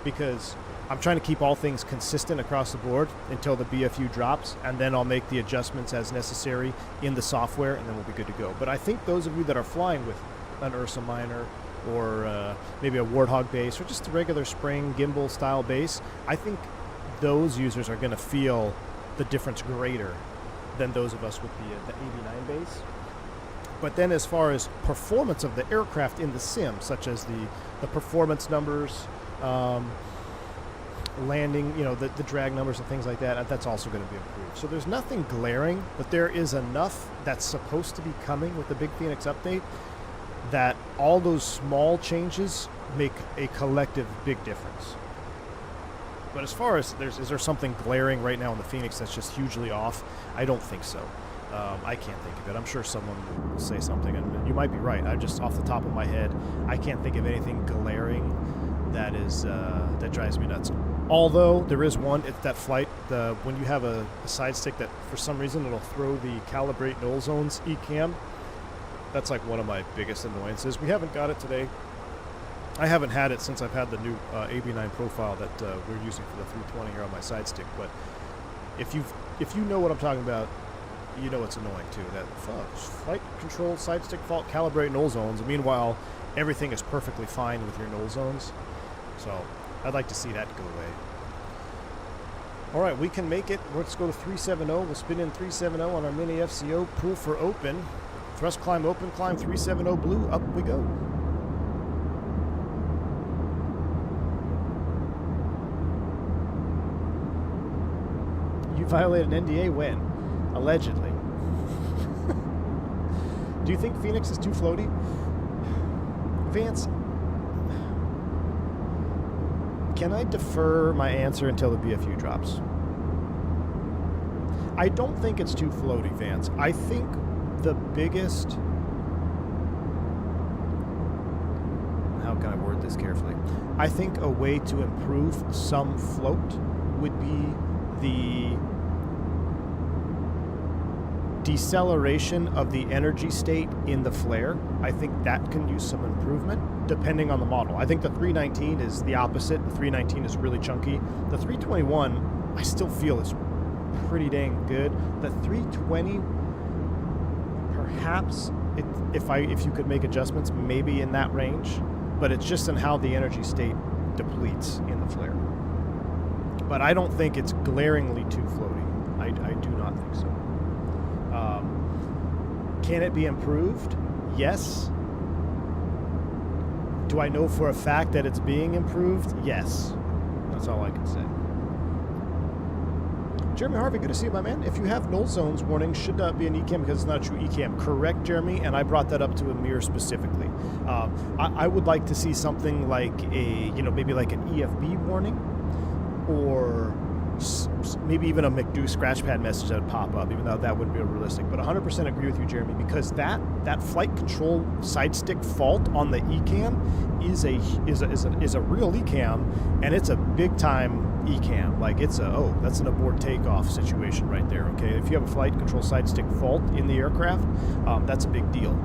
because I'm trying to keep all things consistent across the board until the BFU drops, and then I'll make the adjustments as necessary in the software, and then we'll be good to go. But I think those of you that are flying with an Ursa Minor or maybe a Warthog base or just a regular spring gimbal style base, I think those users are going to feel the difference greater than those of us with the AB9 base. But then as far as performance of the aircraft in the sim, such as the performance numbers, landing, the drag numbers and things like that, that's also going to be improved. So there's nothing glaring, but there is enough that's supposed to be coming with the Big Fenix update that all those small changes make a collective big difference. But as far as is there something glaring right now in the Fenix that's just hugely off? I don't think so. I can't think of it. I'm sure someone will say something, and you might be right. I just, off the top of my head, I can't think of anything glaring that drives me nuts. Although there is one, it's that flight, when you have a side stick that for some reason it'll throw the calibrate null zones ECAM. That's like one of my biggest annoyances. We haven't got it today. I haven't had it since I've had the new AB9 profile that we're using for the 320 here on my side stick. But if you know what I'm talking about, you know it's annoying too. That flight control side stick fault calibrate null zones. And meanwhile, everything is perfectly fine with your null zones. So I'd like to see that go away. All right, we can make it. Let's go to 370. We'll spin in 370 on our mini FCO. Pull for open. Thrust climb, open climb, 370 blue. Up we go. You violated an NDA when? Allegedly. Do you think Fenix is too floaty? Vance, can I defer my answer until the BFU drops? I don't think it's too floaty, Vance. I think the biggest... How can I word this carefully? I think a way to improve some float would be the deceleration of the energy state in the flare. I think that can use some improvement depending on the model. I think the 319 is the opposite. The 319 is really chunky. The 321, I still feel is pretty dang good. The 320, perhaps, if you could make adjustments, maybe in that range, but it's just in how the energy state depletes in the flare. But I don't think it's glaringly too floaty. I do not think so. Can it be improved? Yes. Do I know for a fact that it's being improved? Yes. That's all I can say. Jeremy Harvey, good to see you, my man. If you have null zones warning, should not be an ECAM because it's not a true ECAM. Correct, Jeremy, and I brought that up to Amir specifically. I would like to see something like maybe like an EFB warning, or maybe even a McDo scratch pad message that would pop up, even though that wouldn't be realistic. But 100% agree with you, Jeremy, because that flight control side stick fault on the ECAM is a real ECAM, and it's a big time ECAM. Like that's an abort takeoff situation right there. Okay, if you have a flight control side stick fault in the aircraft, that's a big deal.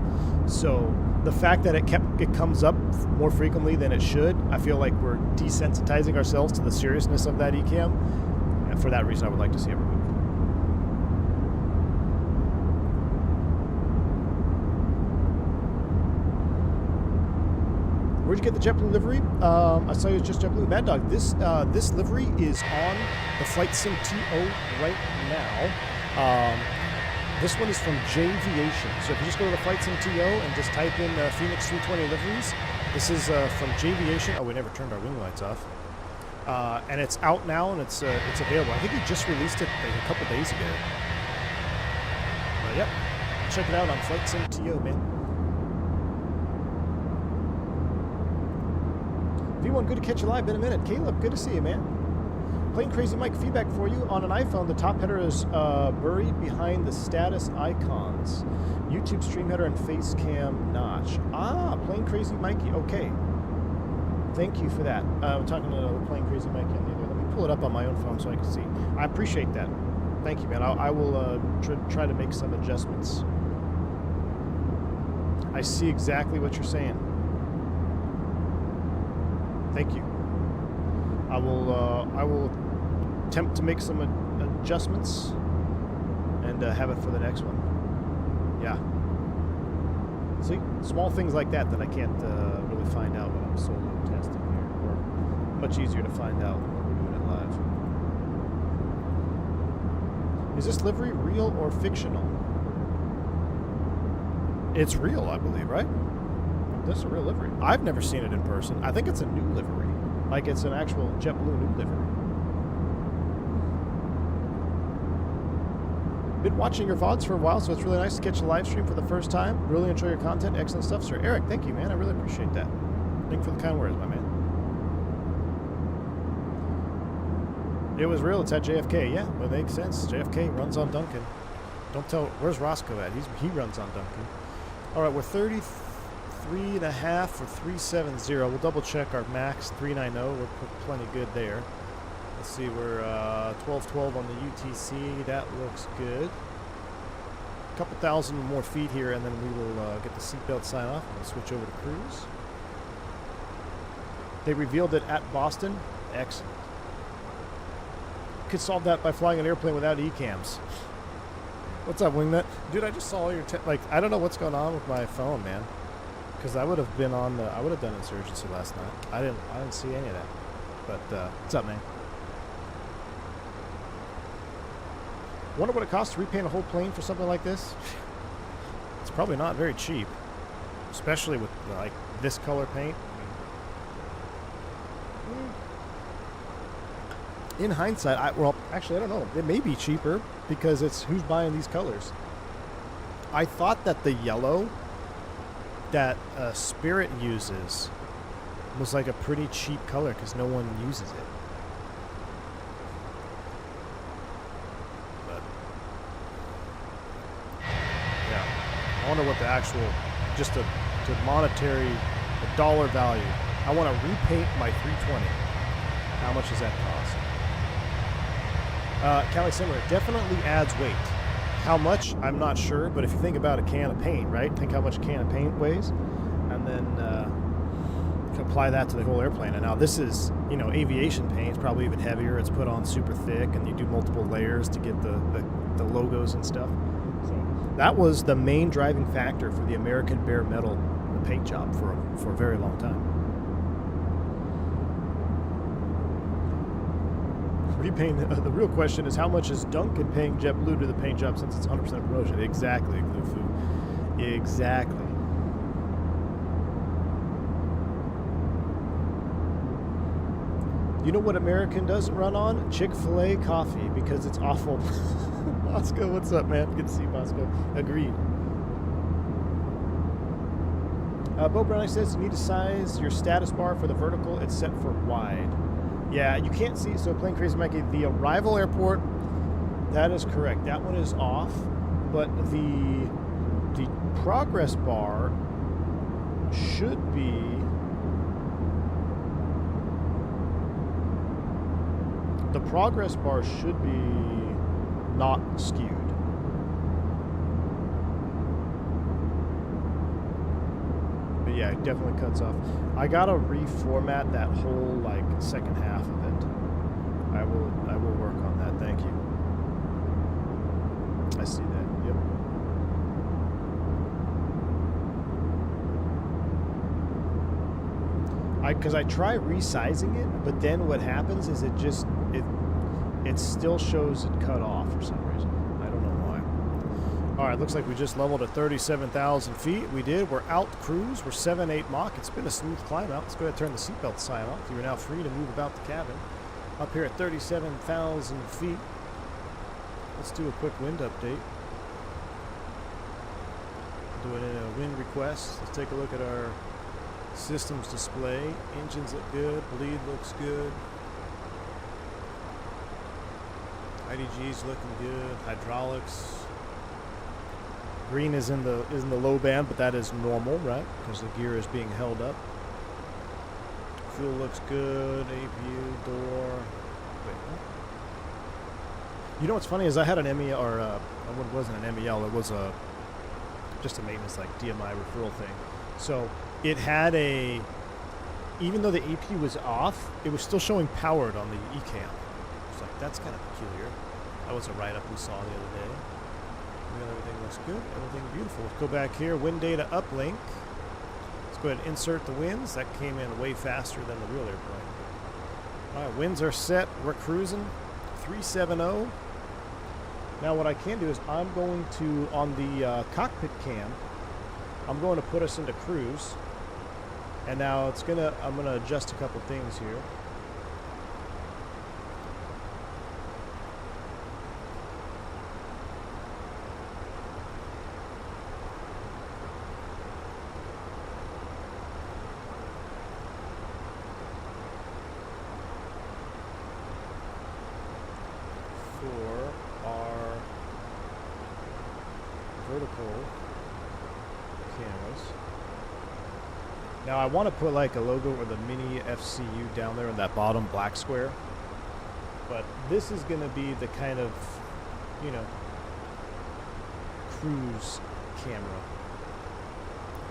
So the fact that it comes up more frequently than it should, I feel like we're desensitizing ourselves to the seriousness of that ECAM, and for that reason, I would like to see it removed. Where'd you get the JetBlue livery? I saw you just JetBlue. Mad Dog, this livery is on the Flight Sim TO right now. This one is from J'Aviation. So if you just go to the Flight Sim TO and just type in Fenix A320 liveries, this is from J'Aviation. Oh, we never turned our wing lights off. And it's out now, and it's available. I think he just released it like a couple days ago. But yep, check it out on Flight Sim TO, man. V1, good to catch you live. Been a minute. Caleb, good to see you, man. Plain Crazy Mike, feedback for you. On an iPhone, the top header is buried behind the status icons. YouTube stream header and face cam notch. Plain Crazy Mikey. Okay. Thank you for that. I'm talking to Plain Crazy Mikey on the other. Let me pull it up on my own phone so I can see. I appreciate that. Thank you, man. I will try to make some adjustments. I see exactly what you're saying. Thank you. I will attempt to make some adjustments and have it for the next one. Yeah. See, small things like that I can't really find out when I'm solo testing here, or much easier to find out when we're doing it live. Is this livery real or fictional? It's real, I believe, right? This is a real livery. I've never seen it in person. I think it's a new livery. Like it's an actual JetBlue new livery. Been watching your VODs for a while, so it's really nice to catch a live stream for the first time. Really enjoy your content. Excellent stuff, sir. Eric, thank you, man. I really appreciate that. Thank you for the kind words, my man. It was real. It's at JFK. Yeah, well, it makes sense. JFK runs on Dunkin. Don't tell. Where's Roscoe at? He runs on Dunkin. All right, we're 33.5 for 370. We'll double check our max 390. We're plenty good there. Let's see, we're 1212 on the UTC. That looks good. A couple thousand more feet here, and then we will get the seatbelt sign off. We'll switch over to cruise. They revealed it at Boston. Excellent. Could solve that by flying an airplane without ECAMs. What's up, Wingnet? Dude, I just saw all your I don't know what's going on with my phone, man. Because I would have been on the, I would have done Insurgency last night. I didn't see any of that. But what's up, man? Wonder what it costs to repaint a whole plane for something like this. It's probably not very cheap, especially with like this color paint. In hindsight, well, actually, I don't know. It may be cheaper because it's who's buying these colors. I thought that the yellow that Spirit uses was like a pretty cheap color because no one uses it. But yeah, I wonder what the actual, just the monetary, the dollar value. I want to repaint my 320. How much does that cost? Cali Simmer, it definitely adds weight. How much? I'm not sure, but if you think about a can of paint, right? Think how much a can of paint weighs, and then apply that to the whole airplane. And now this is, you know, aviation paint. It's probably even heavier. It's put on super thick, and you do multiple layers to get the logos and stuff. So that was the main driving factor for the American bare metal paint job for a very long time. Repaint. The real question is, how much is Dunkin paying JetBlue to the paint job since it's 100% promotion? Exactly, Glufu. Exactly. You know what American doesn't run on? Chick-fil-A coffee, because it's awful. Bosco, what's up, man? Good to see you, Bosco. Agreed. Bo Browning says you need to size your status bar for the vertical. It's set for wide. Yeah, you can't see. So, Plane Crazy Mikey, the arrival airport, that is correct. That one is off, but the progress bar should be. The progress bar should be not skewed. But yeah, it definitely cuts off. I gotta reformat that whole like second half of it. I will work on that. Thank you. I see that. Yep. Because I try resizing it, but then what happens is it still shows it cut off for some reason. I don't know why. All right, looks like we just leveled at 37,000 feet. We did. We're out cruise. We're 7-8 Mach. It's been a smooth climb out. Let's go ahead and turn the seatbelt sign off. You are now free to move about the cabin. Up here at 37,000 feet. Let's do a quick wind update. Doing a wind request. Let's take a look at our systems display. Engines look good. Bleed looks good. IDG's looking good. Hydraulics. Green is in the low band, but that is normal, right? Because the gear is being held up. Fuel looks good. APU, door. Wait, what? You know what's funny is I had an MEL, or it wasn't an MEL. It was just a maintenance like DMI referral thing. So it had even though the AP was off, it was still showing powered on the ECAM. It's like, that's kind of peculiar. That was a write-up we saw the other day. Everything looks good. Everything beautiful. Let's go back here. Wind data uplink. Let's go ahead and insert the winds. That came in way faster than the real airplane. All right, winds are set. We're cruising. 370. Now what I can do is I'm going to, on the cockpit cam, I'm going to put us into cruise. And now I'm gonna adjust a couple things here. For our vertical cameras. Now I want to put like a logo or the mini FCU down there in that bottom black square. But this is going to be the kind of, you know, cruise camera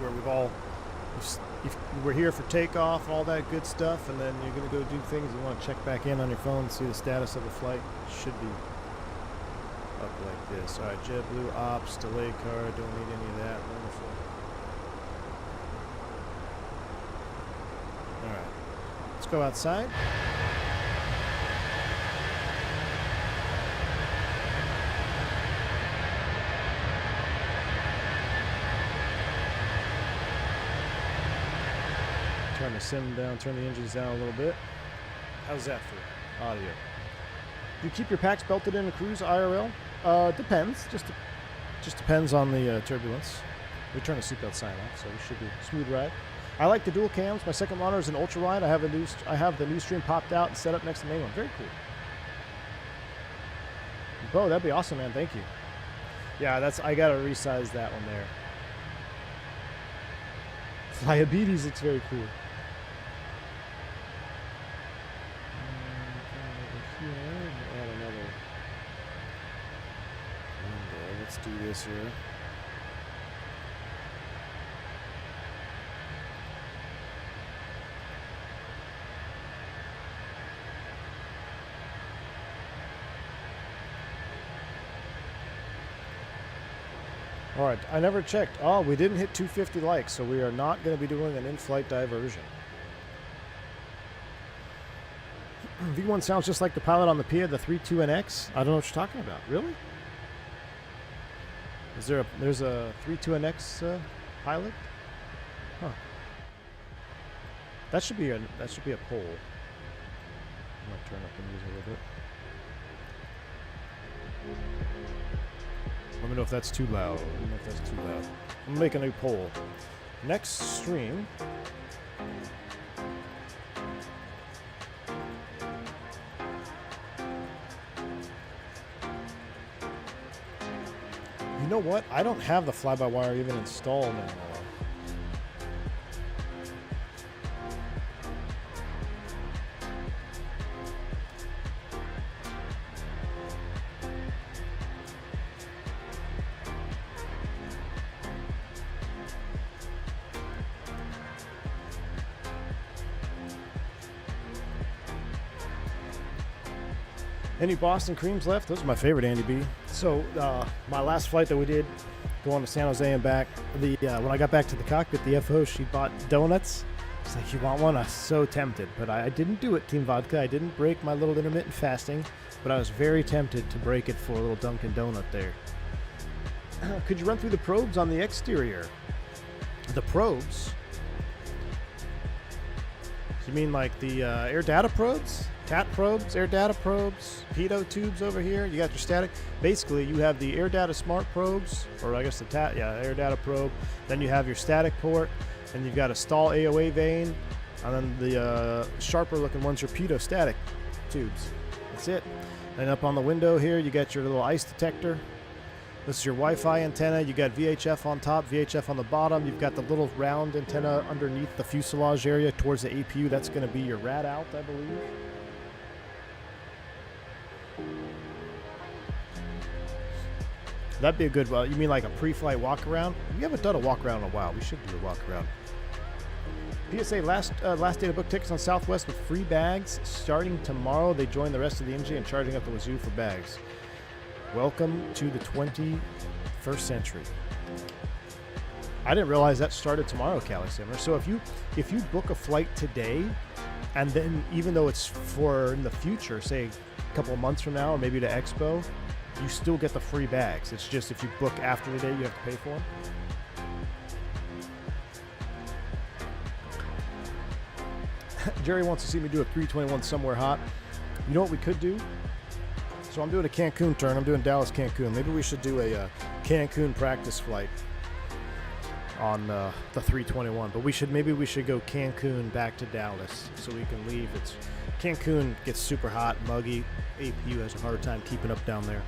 where we're here for takeoff and all that good stuff, and then you're going to go do things. You want to check back in on your phone and see the status of the flight. Should be up like this. All right, JetBlue ops, delay card, don't need any of that. Wonderful. All right, let's go outside. Turn the sim down, turn the engines down a little bit. How's that for audio? Do you keep your packs belted in a cruise IRL? Depends. Just depends on the turbulence. We turn the seatbelt sign off, so we should be a smooth ride. I like the dual cams. My second monitor is an ultra wide. I have the new stream popped out and set up next to the main one. Very cool. Bo, that'd be awesome, man. Thank you. Yeah, I gotta resize that one there. Diabetes looks very cool. let's do this here. All right, I never checked. Oh, we didn't hit 250 likes, so we are not going to be doing an in-flight diversion. V1 sounds just like the pilot on the PIA, the 32NX. I don't know what you're talking about. Really? There's a 32NX pilot? Huh. That should be a poll. I'm gonna turn up the music a little bit. Let me know if that's too loud. I'm gonna make a new poll. Next stream. You know what? I don't have the fly-by-wire even installed anymore. Any Boston creams left? Those are my favorite, Andy B. So my last flight that we did, going to San Jose and back, when I got back to the cockpit, the FO, she bought donuts. She's like, you want one? I was so tempted, but I didn't do it, Team Vodka. I didn't break my little intermittent fasting, but I was very tempted to break it for a little Dunkin' Donut there. Could you run through the probes on the exterior? The probes? You mean like the air data probes? TAT probes, air data probes, pitot tubes over here. You got your static. Basically, you have the air data smart probes, or I guess the TAT, yeah, air data probe. Then you have your static port, and you've got a stall AOA vane, and then the sharper looking ones are pitot static tubes. That's it. And up on the window here, you got your little ice detector. This is your Wi-Fi antenna. You got VHF on top, VHF on the bottom. You've got the little round antenna underneath the fuselage area towards the APU. That's going to be your rad out, I believe. That'd be a good, you mean like a pre-flight walk-around? We haven't done a walk-around in a while. We should do a walk-around. PSA, last day to book tickets on Southwest with free bags. Starting tomorrow, they join the rest of the NG and charging up the wazoo for bags. Welcome to the 21st century. I didn't realize that started tomorrow, Cali Simmer. So if you book a flight today, and then even though it's for in the future, say a couple of months from now, or maybe to Expo, you still get the free bags. It's just if you book after the day, you have to pay for them. Jerry wants to see me do a 321 somewhere hot. You know what we could do? So I'm doing a Cancun turn. I'm doing Dallas, Cancun. Maybe we should do a Cancun practice flight on the 321. But maybe we should go Cancun back to Dallas so we can leave. Cancun gets super hot, muggy. APU has a hard time keeping up down there.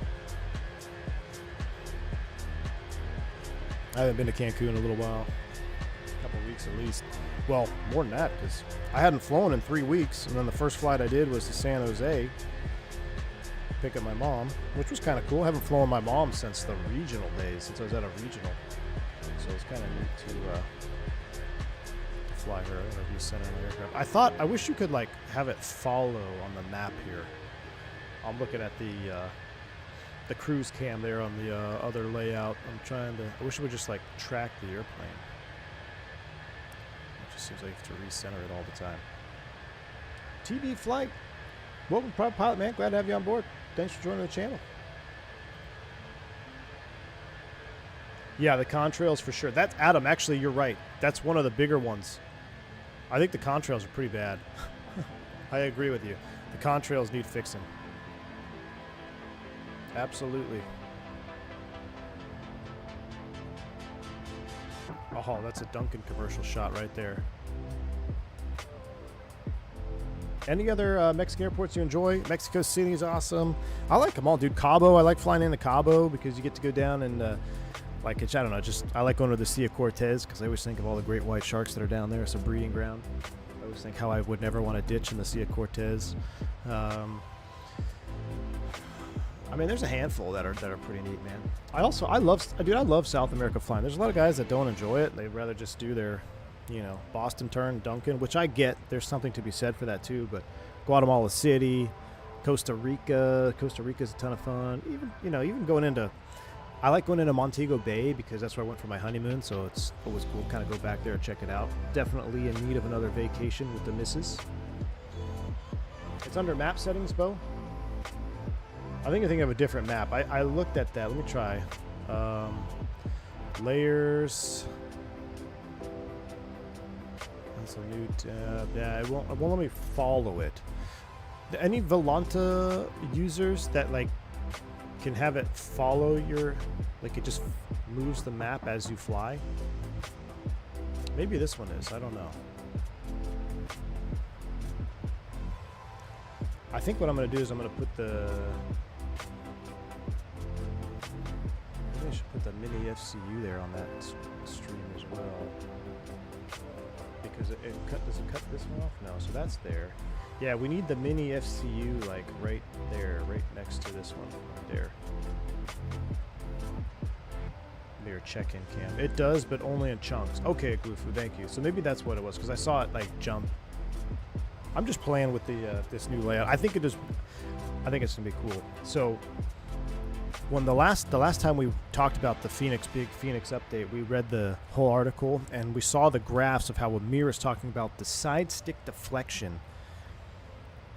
I haven't been to Cancun in a little while. A couple weeks at least. Well, more than that, because I hadn't flown in 3 weeks, and then the first flight I did was to San Jose, pick up my mom, which was kind of cool. I haven't flown my mom since the regional days, since I was at a regional. So it's kind of neat to fly her at a center of the aircraft. I wish you could like have it follow on the map here. I'm looking at the cruise cam there on the other layout. I wish it would just like track the airplane. It just seems like you have to recenter it all the time. TV flight. Welcome, Private Pilot, man. Glad to have you on board. Thanks for joining the channel. Yeah, the contrails for sure. That's Adam. Actually, you're right. That's one of the bigger ones. I think the contrails are pretty bad. I agree with you. The contrails need fixing. Absolutely. Oh, that's a Dunkin commercial shot right there. Any other Mexican airports you enjoy? Mexico City is awesome. I like them all, dude. Cabo, I like flying into Cabo because you get to go down and I don't know, I like going to the Sea of Cortez because I always think of all the great white sharks that are down there. It's a breeding ground. I always think how I would never want to ditch in the Sea of Cortez. I mean, there's a handful that are pretty neat, man. I love South America flying. There's a lot of guys that don't enjoy it. They'd rather just do their, you know, Boston turn, Dunkin, which I get. There's something to be said for that too. But Guatemala City, Costa Rica's a ton of fun. Even going into, I like going into Montego Bay because that's where I went for my honeymoon. So it's always cool to kind of go back there and check it out. Definitely in need of another vacation with the missus. It's under map settings, Bo. I think of a different map. I looked at that. Let me try. Layers. That's a new tab. Yeah, it won't let me follow it. Any Volanta users that like can have it follow your, like it just moves the map as you fly? Maybe this one is. I don't know. I think what I'm going to do is I'm going to put the... Maybe I should put the mini FCU there on that stream as well. Because does it cut this one off? No, so that's there. Yeah, we need the mini FCU like right there, right next to this one, right there. Near check-in cam. It does, but only in chunks. Okay, Goofoo, thank you. So maybe that's what it was, because I saw it like jump. I'm just playing with the this new layout. I think it's gonna be cool. So when the last time we talked about the big Fenix update, we read the whole article and we saw the graphs of how Amir is talking about the side stick deflection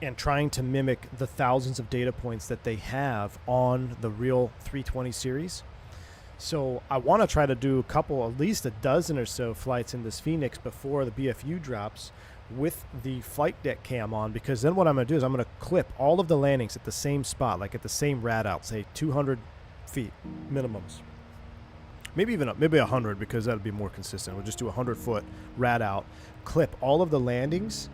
and trying to mimic the thousands of data points that they have on the real 320 series. So I want to try to do a couple, at least a dozen or so flights in this Fenix before the BFU drops with the flight deck cam on, because then what I'm going to do is I'm going to clip all of the landings at the same spot, like at the same rad out, say 200 feet minimums. Maybe 100, because that would be more consistent. We'll just do a 100-foot rad out, clip all of the landings,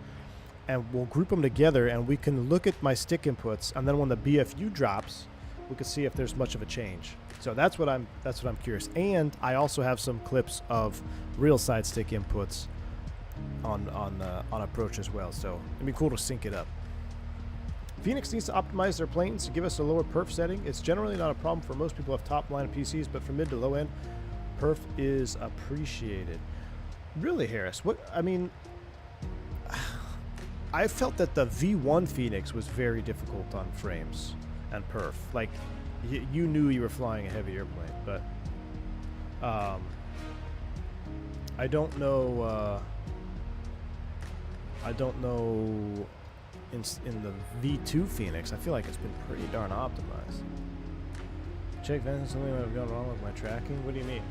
and we'll group them together, and we can look at my stick inputs, and then when the BFU drops, we can see if there's much of a change. So that's what I'm curious. And I also have some clips of real side stick inputs on approach as well. So it'd be cool to sync it up. Fenix needs to optimize their planes to give us a lower perf setting. It's generally not a problem for most people who have top line of PCs, but for mid to low end, perf is appreciated. Really, Harris? What I mean, I felt that the V1 Fenix was very difficult on frames and perf. Like, you knew you were flying a heavy airplane, but I don't know. In the V2 Fenix, I feel like it's been pretty darn optimized. Check Venice, something might have gone wrong with my tracking. What do you mean?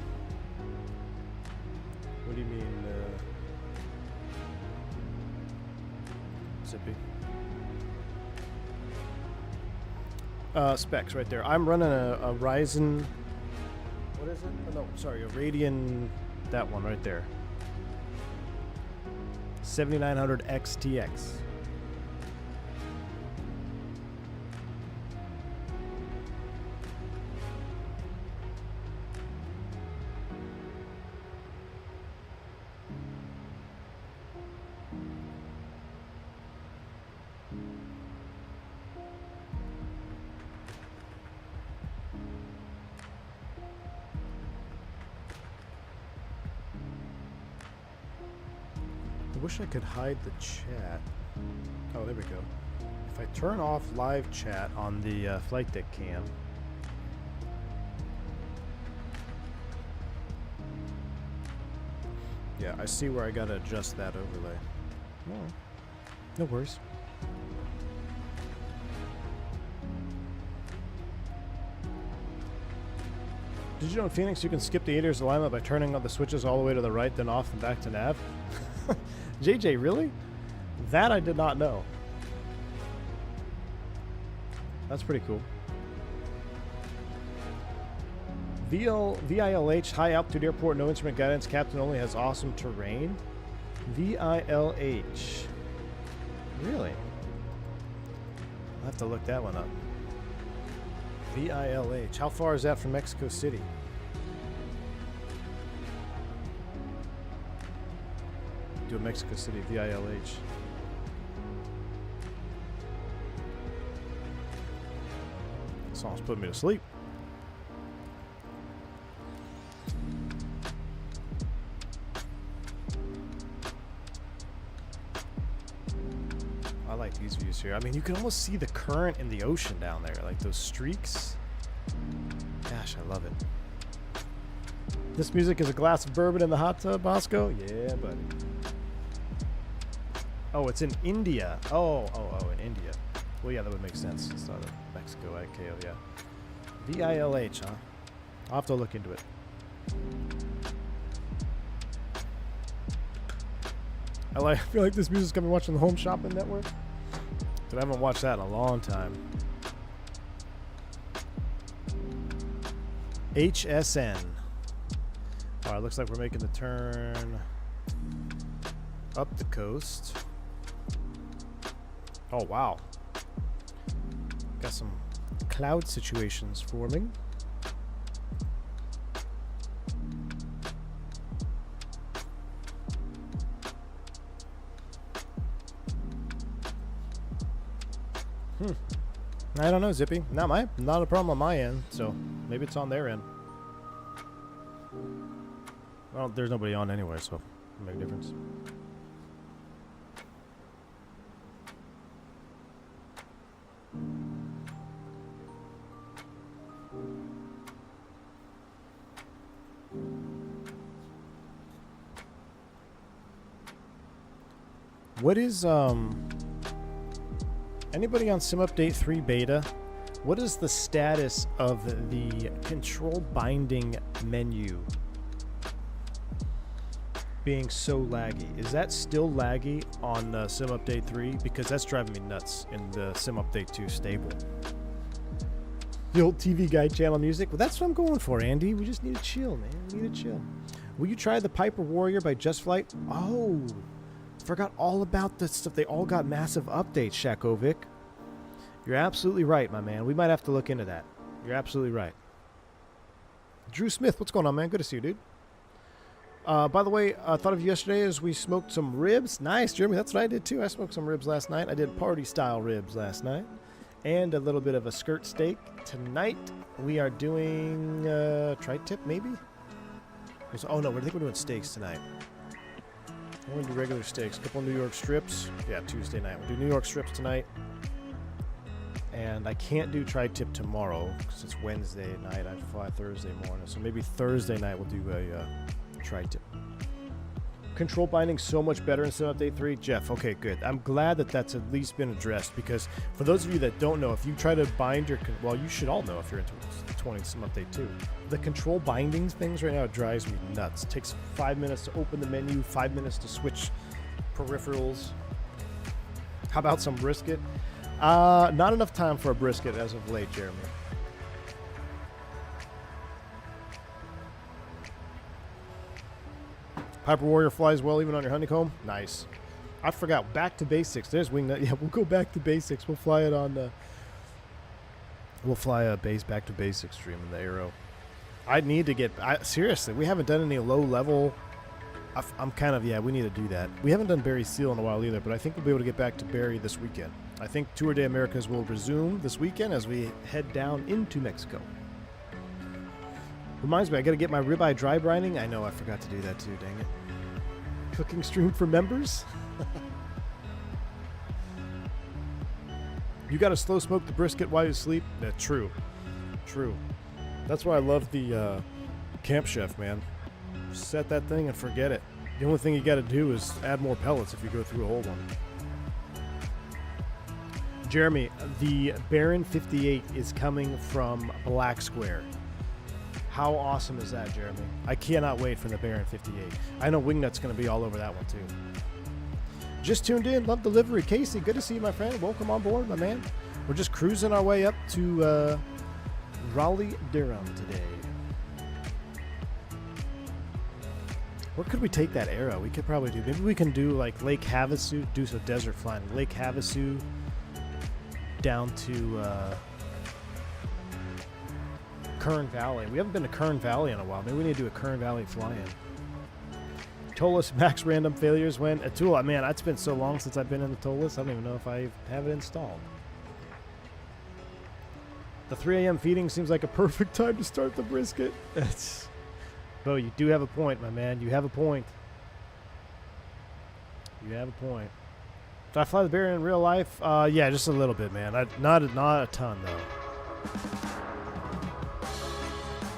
What do you mean, Zippy? Specs right there. I'm running a Ryzen. What is it? Oh, no, sorry, a Radeon. That one right there. 7900 XTX. I wish I could hide the chat. Oh, there we go. If I turn off live chat on the flight deck cam, yeah, I see where I gotta adjust that overlay. No worries. Did you know in Phoenix you can skip the ADIRS alignment by turning on the switches all the way to the right, then off and back to nav? JJ, really? That I did not know. That's pretty cool. VILH, high altitude airport, no instrument guidance, captain only, has awesome terrain. VILH. Really? I'll have to look that one up. VILH. How far is that from Mexico City? Do a Mexico City VILH. Song's putting me to sleep. I like these views here. I mean, you can almost see the current in the ocean down there, like those streaks. Gosh, I love it. This music is a glass of bourbon in the hot tub, Bosco? Yeah, buddy. Oh, it's in India. Oh, in India. Well, yeah, that would make sense. It's not a Mexico, IKO, yeah. VILH, huh? I'll have to look into it. I feel like this music's coming watching the Home Shopping Network. But I haven't watched that in a long time. HSN. Alright, looks like we're making the turn up the coast. Oh, wow. Got some cloud situations forming. I don't know, Zippy. Not a problem on my end, so maybe it's on their end. Well, there's nobody on anyway, so it'll make a difference. What is anybody on Sim Update 3 beta? What is the status of the control binding menu being so laggy? Is that still laggy on Sim Update 3? Because that's driving me nuts in the Sim Update 2 stable. The old TV Guide channel music. Well, that's what I'm going for, Andy. We just need to chill, man. We need to chill. Will you try the Piper Warrior by Just Flight? Oh, forgot all about this stuff. They all got massive updates, Shakovic. You're absolutely right, my man. We might have to look into that. You're absolutely right. Drew Smith, what's going on, man? Good to see you, dude. By the way, I thought of you yesterday as we smoked some ribs. Nice, Jeremy. That's what I did, too. I smoked some ribs last night. I did party-style ribs last night. And a little bit of a skirt steak. Tonight, we are doing tri-tip, maybe? Oh, no, I think we're doing steaks tonight. We're going to do regular steaks. A couple New York strips. Yeah, Tuesday night. We'll do New York strips tonight. And I can't do tri-tip tomorrow because it's Wednesday night. I fly Thursday morning. So maybe Thursday night we'll do a tri-tip. Control binding so much better in Sim Update 3. Jeff, okay, good. I'm glad that that's at least been addressed because for those of you that don't know, if you try to bind your... Well, you should all know if you're into 20 Sim Update 2. The control binding things right now, it drives me nuts. It takes 5 minutes to open the menu, 5 minutes to switch peripherals. How about some brisket? Not enough time for a brisket as of late, Jeremy. Piper Warrior flies well even on your honeycomb. Nice. I forgot. Back to basics. There's wingnut. Yeah, we'll go back to basics. We'll fly it on. We'll fly a base back to basics stream in the Aero. I need to get. Seriously, we haven't done any low level. I'm kind of we need to do that. We haven't done Barry Seal in a while either, but I think we'll be able to get back to Barry this weekend. I think Tour de Americas will resume this weekend as we head down into Mexico. Reminds me, I got to get my ribeye dry brining. I know, I forgot to do that too, dang it. Cooking stream for members? You got to slow smoke the brisket while you sleep? Yeah, true. True. That's why I love the Camp Chef, man. Set that thing and forget it. The only thing you got to do is add more pellets if you go through a whole one. Jeremy, the Baron 58 is coming from Black Square. How awesome is that, Jeremy? I cannot wait for the Baron 58. I know Wingnut's going to be all over that one, too. Just tuned in. Love the livery. Casey, good to see you, my friend. Welcome on board, my man. We're just cruising our way up to Raleigh, Durham today. Where could we take that Aero? We could probably do... Maybe we can do, like, Lake Havasu. Do some desert flying. Lake Havasu down to... Kern Valley. We haven't been to Kern Valley in a while. Maybe we need to do a Kern Valley fly-in. Tolus Max Random Failures when Atula. Man, it's been so long since I've been in the Tolus. I don't even know if I have it installed. The 3 a.m. feeding seems like a perfect time to start the brisket. Bo, you do have a point, my man. You have a point. You have a point. Did I fly the Baron in real life? Yeah, just a little bit, man. Not a ton, though.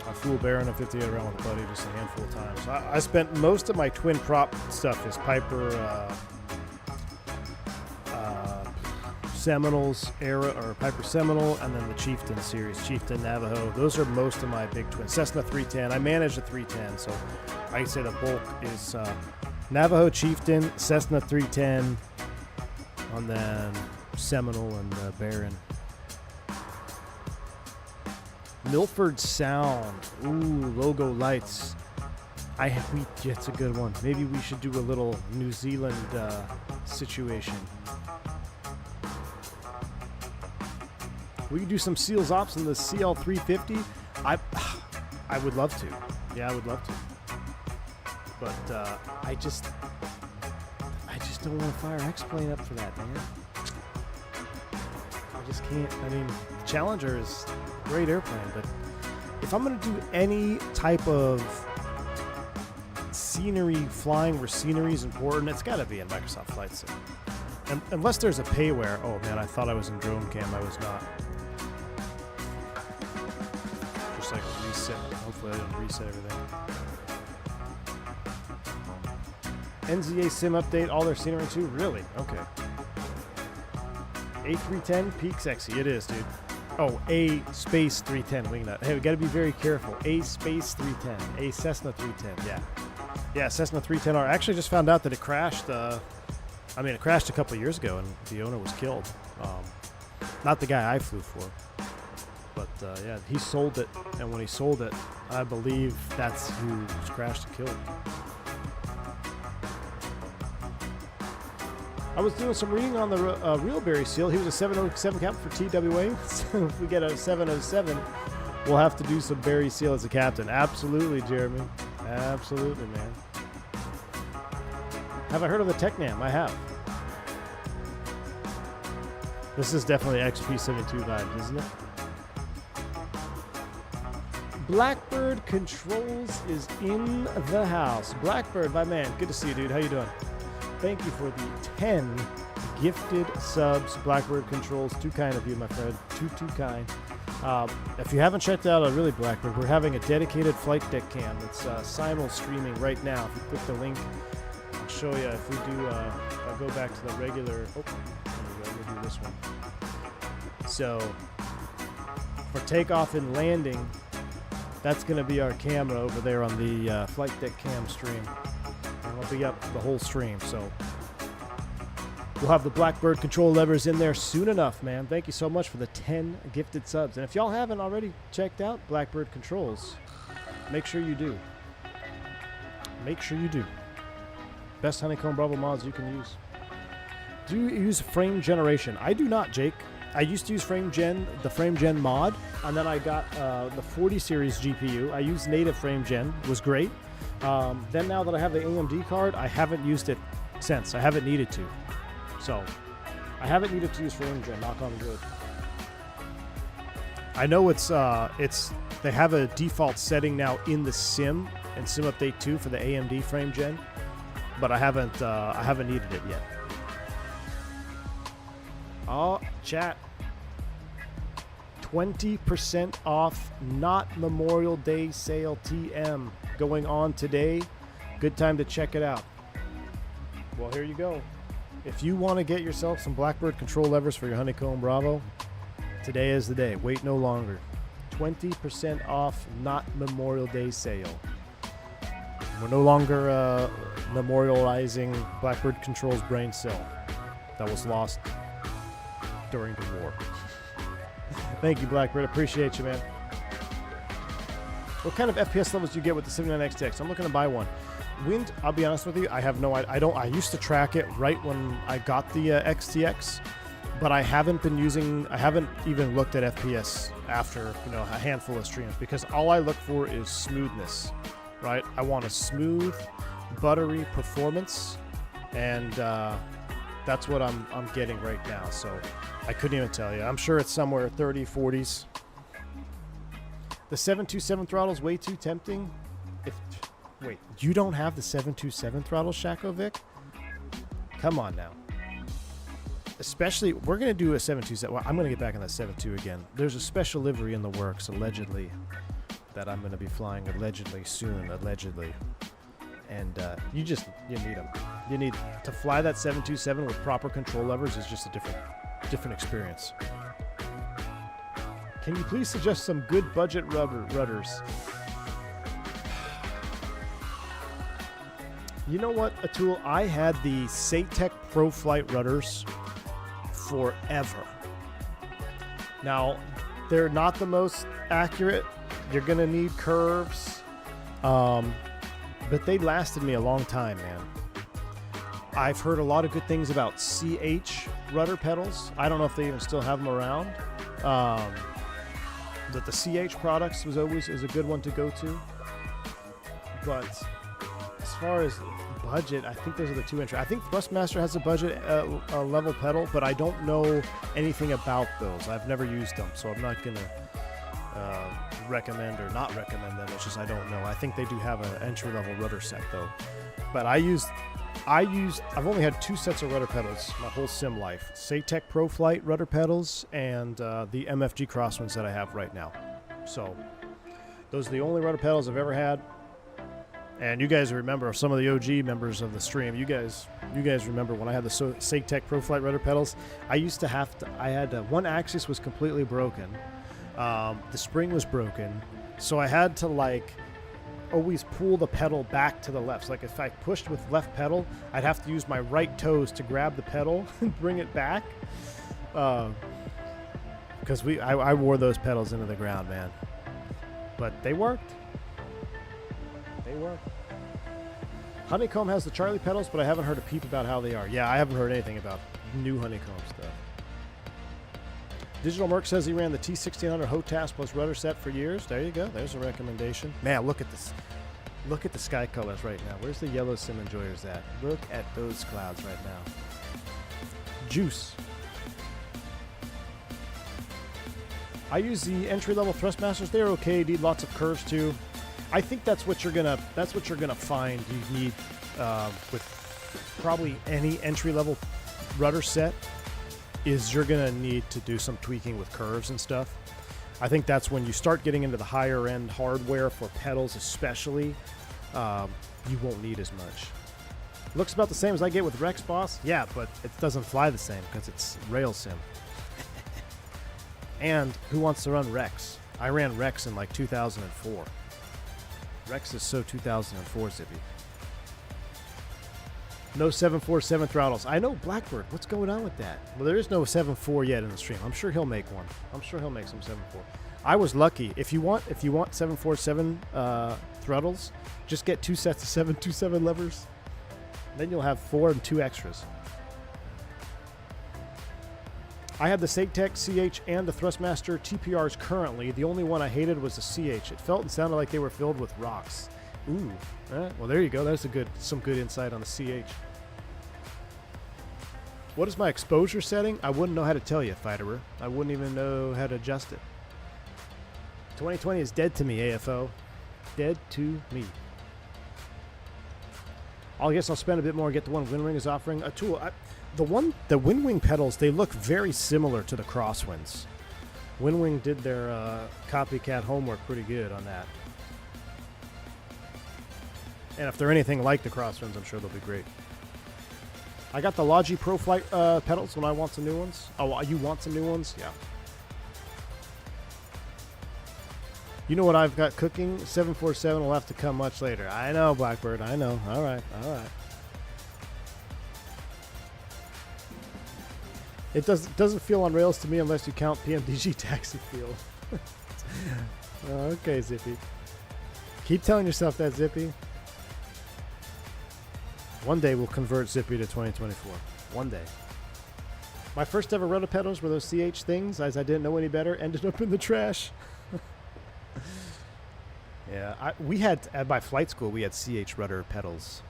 I flew a Baron at 58 around with a buddy just a handful of times. I spent most of my twin prop stuff is Piper Seminoles era, or Piper Seminole, and then the Chieftain series, Chieftain, Navajo. Those are most of my big twins. Cessna 310. I manage a 310, so I'd say the bulk is Navajo, Chieftain, Cessna 310, and then Seminole and Baron. Milford Sound. Ooh, logo lights. It's a good one. Maybe we should do a little New Zealand situation. We could do some SEALs ops in the CL350. I would love to. Yeah, I would love to. But I just don't want to fire X-Plane up for that, man. I just can't. I mean, the Challenger is a great airplane, but if I'm going to do any type of scenery flying where scenery is important, it's got to be in Microsoft Flight Sim. And unless there's a payware. Oh man, I thought I was in drone cam. I was not. Just like a reset. Hopefully I didn't reset everything. NZA sim update, all their scenery too? Really? Okay. A310 peak sexy. It is, dude. Oh, A space 310 wingnut. Hey, we got to be very careful. A space 310. A Cessna 310. Yeah. Yeah, Cessna 310R. I actually just found out that it crashed. It crashed a couple years ago, and the owner was killed. Not the guy I flew for. But, yeah, he sold it. And when he sold it, I believe that's who was crashed and killed. I was doing some reading on the Reelberry seal. He was a 707 captain for TWA. So if we get a 707, we'll have to do some Berry seal as a captain. Absolutely, Jeremy. Absolutely, man. Have I heard of the Technam? I have. This is definitely XP72 vibes, isn't it? Blackbird Controls is in the house. Blackbird, my man. Good to see you, dude. How you doing? Thank you for the 10 gifted subs. Blackbird Controls. Too kind of you, my friend. Too kind. If you haven't checked out really Blackbird, we're having a dedicated flight deck cam. It's simul streaming right now. If you click the link, I'll show you. If we do, if I go back to the regular. Oh, there we go. We'll do this one. So for takeoff and landing, that's going to be our camera over there on the flight deck cam stream. And it'll be up the whole stream, so we'll have the Blackbird control levers in there soon enough, man. Thank you so much for the 10 gifted subs. And if y'all haven't already checked out Blackbird Controls, make sure you do. Make sure you do. Best Honeycomb Bravo mods you can use. Do you use frame generation? I do not, Jake. I used to use the frame gen mod, and then I got the 40 series GPU. I used native frame gen, was great. Then now that I have the AMD card, I haven't used it since. I haven't needed to. So, I haven't needed to use frame gen, knock on wood. I know they have a default setting now in the sim, in Sim Update 2 for the AMD frame gen, but I haven't needed it yet. Oh, chat. 20% off Not Memorial Day sale TM going on today. Good time to check it out. Well, here you go. If you want to get yourself some Blackbird control levers for your Honeycomb Bravo, today is the day. Wait no longer. 20% off Not Memorial Day sale. We're no longer memorializing Blackbird Control's brain cell that was lost during the war. Thank you, Blackbird. Appreciate you, man. What kind of FPS levels do you get with the 79XTX? I'm looking to buy one. Wind, I'll be honest with you, I have no idea. I used to track it right when I got the XTX, but I haven't even looked at FPS after, a handful of streams, because all I look for is smoothness, right? I want a smooth, buttery performance, and that's what I'm getting right now. So I couldn't even tell you. I'm sure it's somewhere 30, 40s, The 727 throttle is way too tempting. Wait, you don't have the 727 throttle, Shakovic? Come on now. Especially, we're going to do a 727. Well, I'm going to get back on that 72 again. There's a special livery in the works, allegedly, that I'm going to be flying allegedly soon, allegedly. And you need them. You need to fly that 727 with proper control levers is just a different experience. Can you please suggest some good budget rudders? You know what, Atul? I had the Throttletek Pro Flight rudders forever. Now, they're not the most accurate. You're going to need curves. But they lasted me a long time, man. I've heard a lot of good things about CH rudder pedals. I don't know if they even still have them around. But the CH products is a good one to go to. But as far as budget, I think those are the two entries. I think Thrustmaster has a budget level pedal, but I don't know anything about those. I've never used them, so I'm not gonna recommend or not recommend them. It's just I don't know. I think they do have an entry level rudder set though. But I've only had 2 sets of rudder pedals my whole sim life. Throttletek Pro Flight rudder pedals and the MFG crosswinds that I have right now. So those are the only rudder pedals I've ever had. And you guys remember, some of the OG members of the stream, you guys remember when I had the Throttletek Pro Flight rudder pedals, I had one axis was completely broken. The spring was broken. So I had to always pull the pedal back to the left. So if I pushed with left pedal, I'd have to use my right toes to grab the pedal and bring it back. Because I wore those pedals into the ground, man. But they worked. They worked. Honeycomb has the Charlie pedals, but I haven't heard a peep about how they are. Yeah, I haven't heard anything about new Honeycomb stuff. Digital Merc says he ran the T1600 HOTAS plus rudder set for years. There you go. There's a recommendation. Man, look at this. Look at the sky colors right now. Where's the yellow sim enjoyers at? Look at those clouds right now. Juice. I use the entry-level Thrustmasters. They're okay. Need lots of curves too. I think that's what you're gonna find you need with probably any entry-level rudder set. Is you're going to need to do some tweaking with curves and stuff. I think that's when you start getting into the higher end hardware for pedals especially, you won't need as much. Looks about the same as I get with Rex Boss. Yeah, but it doesn't fly the same because it's rail sim. And who wants to run Rex? I ran Rex in 2004. Rex is so 2004 zippy. No 747 throttles. I know Blackbird. What's going on with that? Well, there is no 7.4 yet in the stream. I'm sure he'll make one. I'm sure he'll make some 7.4. I was lucky. If you want 747 throttles, just get 2 sets of 727 levers. Then you'll have 4 and 2 extras. I have the Throttletek CH and the Thrustmaster TPRs currently. The only one I hated was the CH. It felt and sounded like they were filled with rocks. Ooh. Well, there you go. That's some good insight on the CH. What is my exposure setting? I wouldn't know how to tell you, Fighterer. I wouldn't even know how to adjust it. 2020 is dead to me, AFO. Dead to me. I guess I'll spend a bit more and get the one Windwing is offering. A tool. The Windwing pedals, they look very similar to the Crosswinds. Windwing did their copycat homework pretty good on that. And if they're anything like the Crosswinds, I'm sure they'll be great. I got the Logi Pro Flight pedals when I want some new ones. Oh, you want some new ones? Yeah. You know what I've got cooking? 747 will have to come much later. I know, Blackbird. I know. All right. All right. It doesn't feel on rails to me unless you count PMDG taxi fuel. Okay, Zippy. Keep telling yourself that, Zippy. One day we'll convert Zippy to 2024. One day. My first ever rudder pedals were those CH things, as I didn't know any better, ended up in the trash. Yeah, we had, at my flight school, we had CH rudder pedals.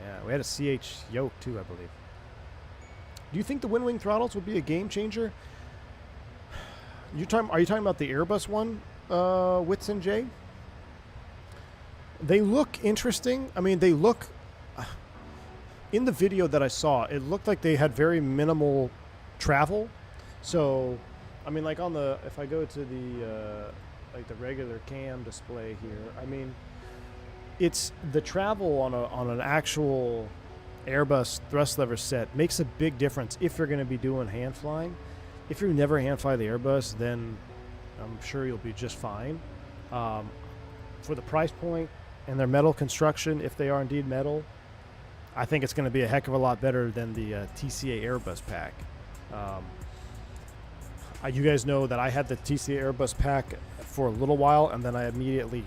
Yeah, we had a CH yoke too, I believe. Do you think the Windwing throttles would be a game changer? Are you talking about the Airbus one? Whitson J. They look interesting. I mean, they look... in the video that I saw, it looked like they had very minimal travel. So, I mean, like on the... if I go to the, like the regular cam display here, I mean, it's the travel on an actual Airbus thrust lever set makes a big difference if you're going to be doing hand flying. If you never hand fly the Airbus, then I'm sure you'll be just fine. For the price point and their metal construction, if they are indeed metal, I think it's going to be a heck of a lot better than the TCA Airbus pack. You guys know that I had the TCA Airbus pack for a little while, and then I immediately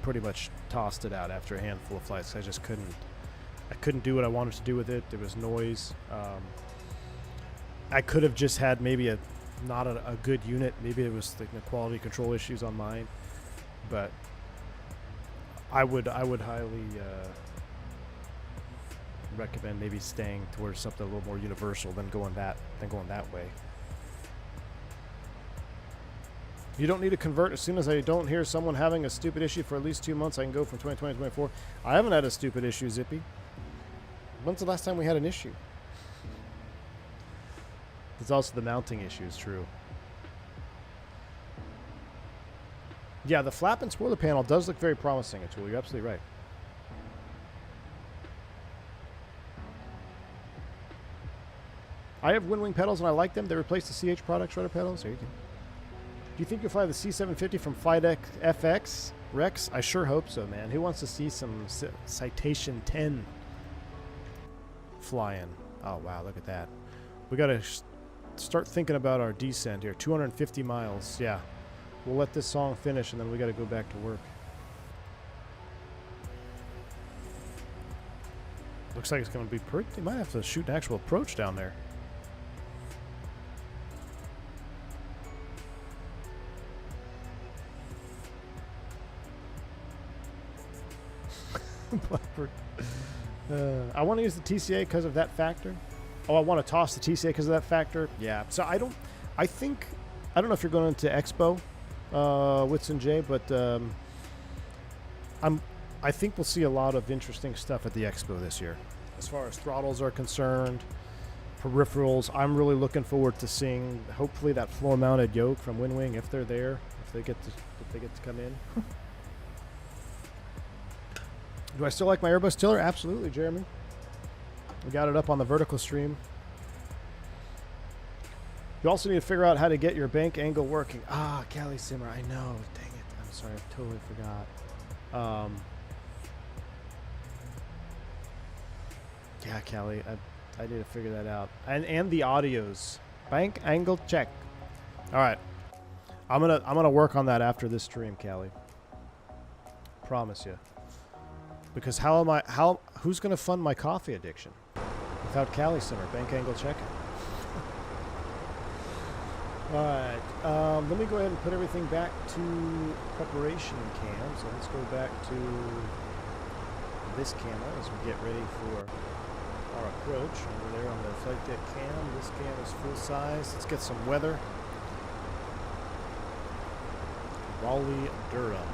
pretty much tossed it out after a handful of flights. I just couldn't do what I wanted to do with it. There was noise. I could have just had maybe not a good unit. Maybe it was the quality control issues on mine, but I would highly recommend maybe staying towards something a little more universal than going that way. You don't need to convert. As soon as I don't hear someone having a stupid issue for at least 2 months, I can go from 2020 to 24. I haven't had a stupid issue, Zippy. When's the last time we had an issue? There's also the mounting issues, true. Yeah, the flap and spoiler panel does look very promising, Atul. You're absolutely right. I have wind wing pedals and I like them. They replace the CH product rudder pedals. There you go. Do you think you'll fly the C750 from Flightdeck FX? Rex? I sure hope so, man. Who wants to see some Citation 10 flying? Oh, wow, look at that. We got to start thinking about our descent here. 250 miles. Yeah. We'll let this song finish and then we got to go back to work. Looks like it's going to be pretty... They might have to shoot an actual approach down there. Blackbird. I want to use the TCA because of that factor. Oh, I want to toss the TCA because of that factor. Yeah. So I don't know if you're going into Expo, Whitson J, but I think we'll see a lot of interesting stuff at the Expo this year. As far as throttles are concerned, peripherals, I'm really looking forward to seeing hopefully that floor mounted yoke from Windwing if they're there, if they get to come in. Do I still like my Airbus tiller? Absolutely, Jeremy. We got it up on the vertical stream. You also need to figure out how to get your bank angle working. Ah, Callie Simmer, I know. Dang it. I'm sorry, I totally forgot. Yeah, Callie, I need to figure that out. And the audios. Bank angle check. All right. I'm gonna work on that after this stream, Callie. Promise you. Because who's going to fund my coffee addiction without Callie Simmer, bank angle checking? All right, let me go ahead and put everything back to preparation cam. So let's go back to this camera as we get ready for our approach. Over there on the flight deck cam, this cam is full size. Let's get some weather. Raleigh, Durham.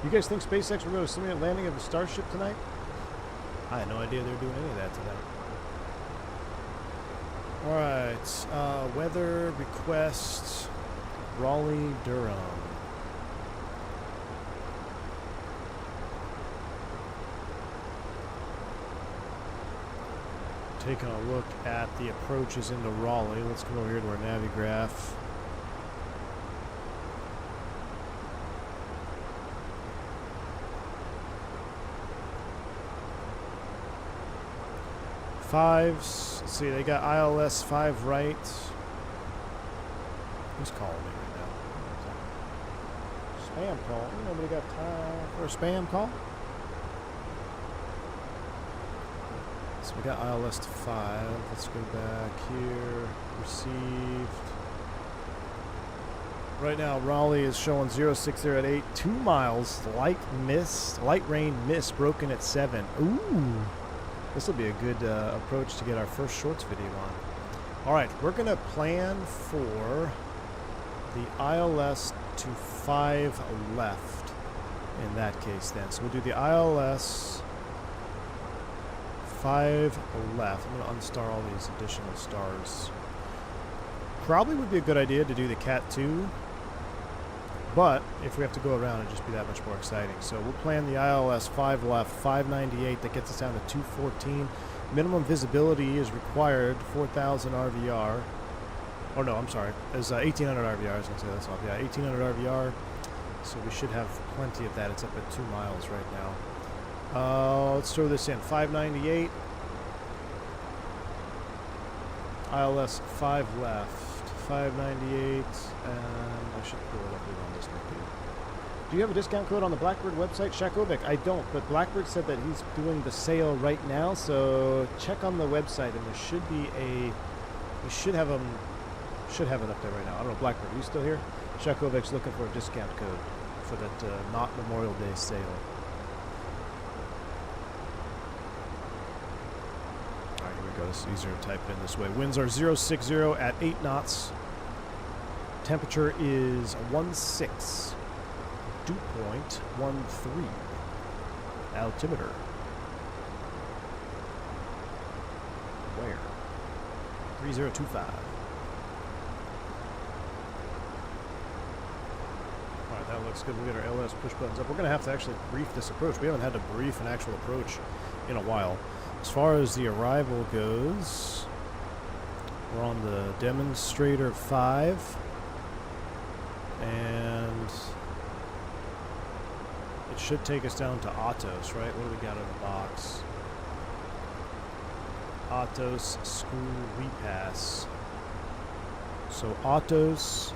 You guys think SpaceX will go to simulate landing of a Starship tonight? I had no idea they were doing any of that tonight. Alright, weather request, Raleigh, Durham. Taking a look at the approaches into Raleigh. Let's come over here to our Navigraph. Fives. Let's see, they got ILS 5 right. Who's calling me right now? Spam call. Nobody got time for a spam call? So we got ILS to 5. Let's go back here. Received. Right now, Raleigh is showing 060 at 8. 2 miles. Light rain mist broken at 7. Ooh. This will be a good approach to get our first shorts video on. All right, we're going to plan for the ILS to 5 left in that case then. So we'll do the ILS 5 left. I'm going to unstar all these additional stars. Probably would be a good idea to do the Cat 2, but if we have to go around, it'd just be that much more exciting. So we'll plan the ILS 5 left, 598. That gets us down to 214. Minimum visibility is required, 4,000 RVR. Oh no, I'm sorry. It's 1,800 RVR. I was going to say that's off. Yeah, 1,800 RVR. So we should have plenty of that. It's up at 2 miles right now. Let's throw this in. 598. ILS 5 left. 598. And I should pull it up here on this one. Do you have a discount code on the Blackbird website, Shakovic? I don't, but Blackbird said that he's doing the sale right now, so check on the website, and there should be a... We should have them... Should have it up there right now. I don't know, Blackbird, are you still here? Shakovic's looking for a discount code for that not Memorial Day sale. Alright, here we go. It's easier to type it in this way. Winds are 060 at 8 knots. Temperature is 16. Dew point 13. Altimeter. Where? 3025. Alright, that looks good. We'll get our LS push buttons up. We're going to have to actually brief this approach. We haven't had to brief an actual approach in a while. As far as the arrival goes, we're on the Demonstrator 5. And it should take us down to Atos, right? What do we got in the box? Atos School Repass. So Atos,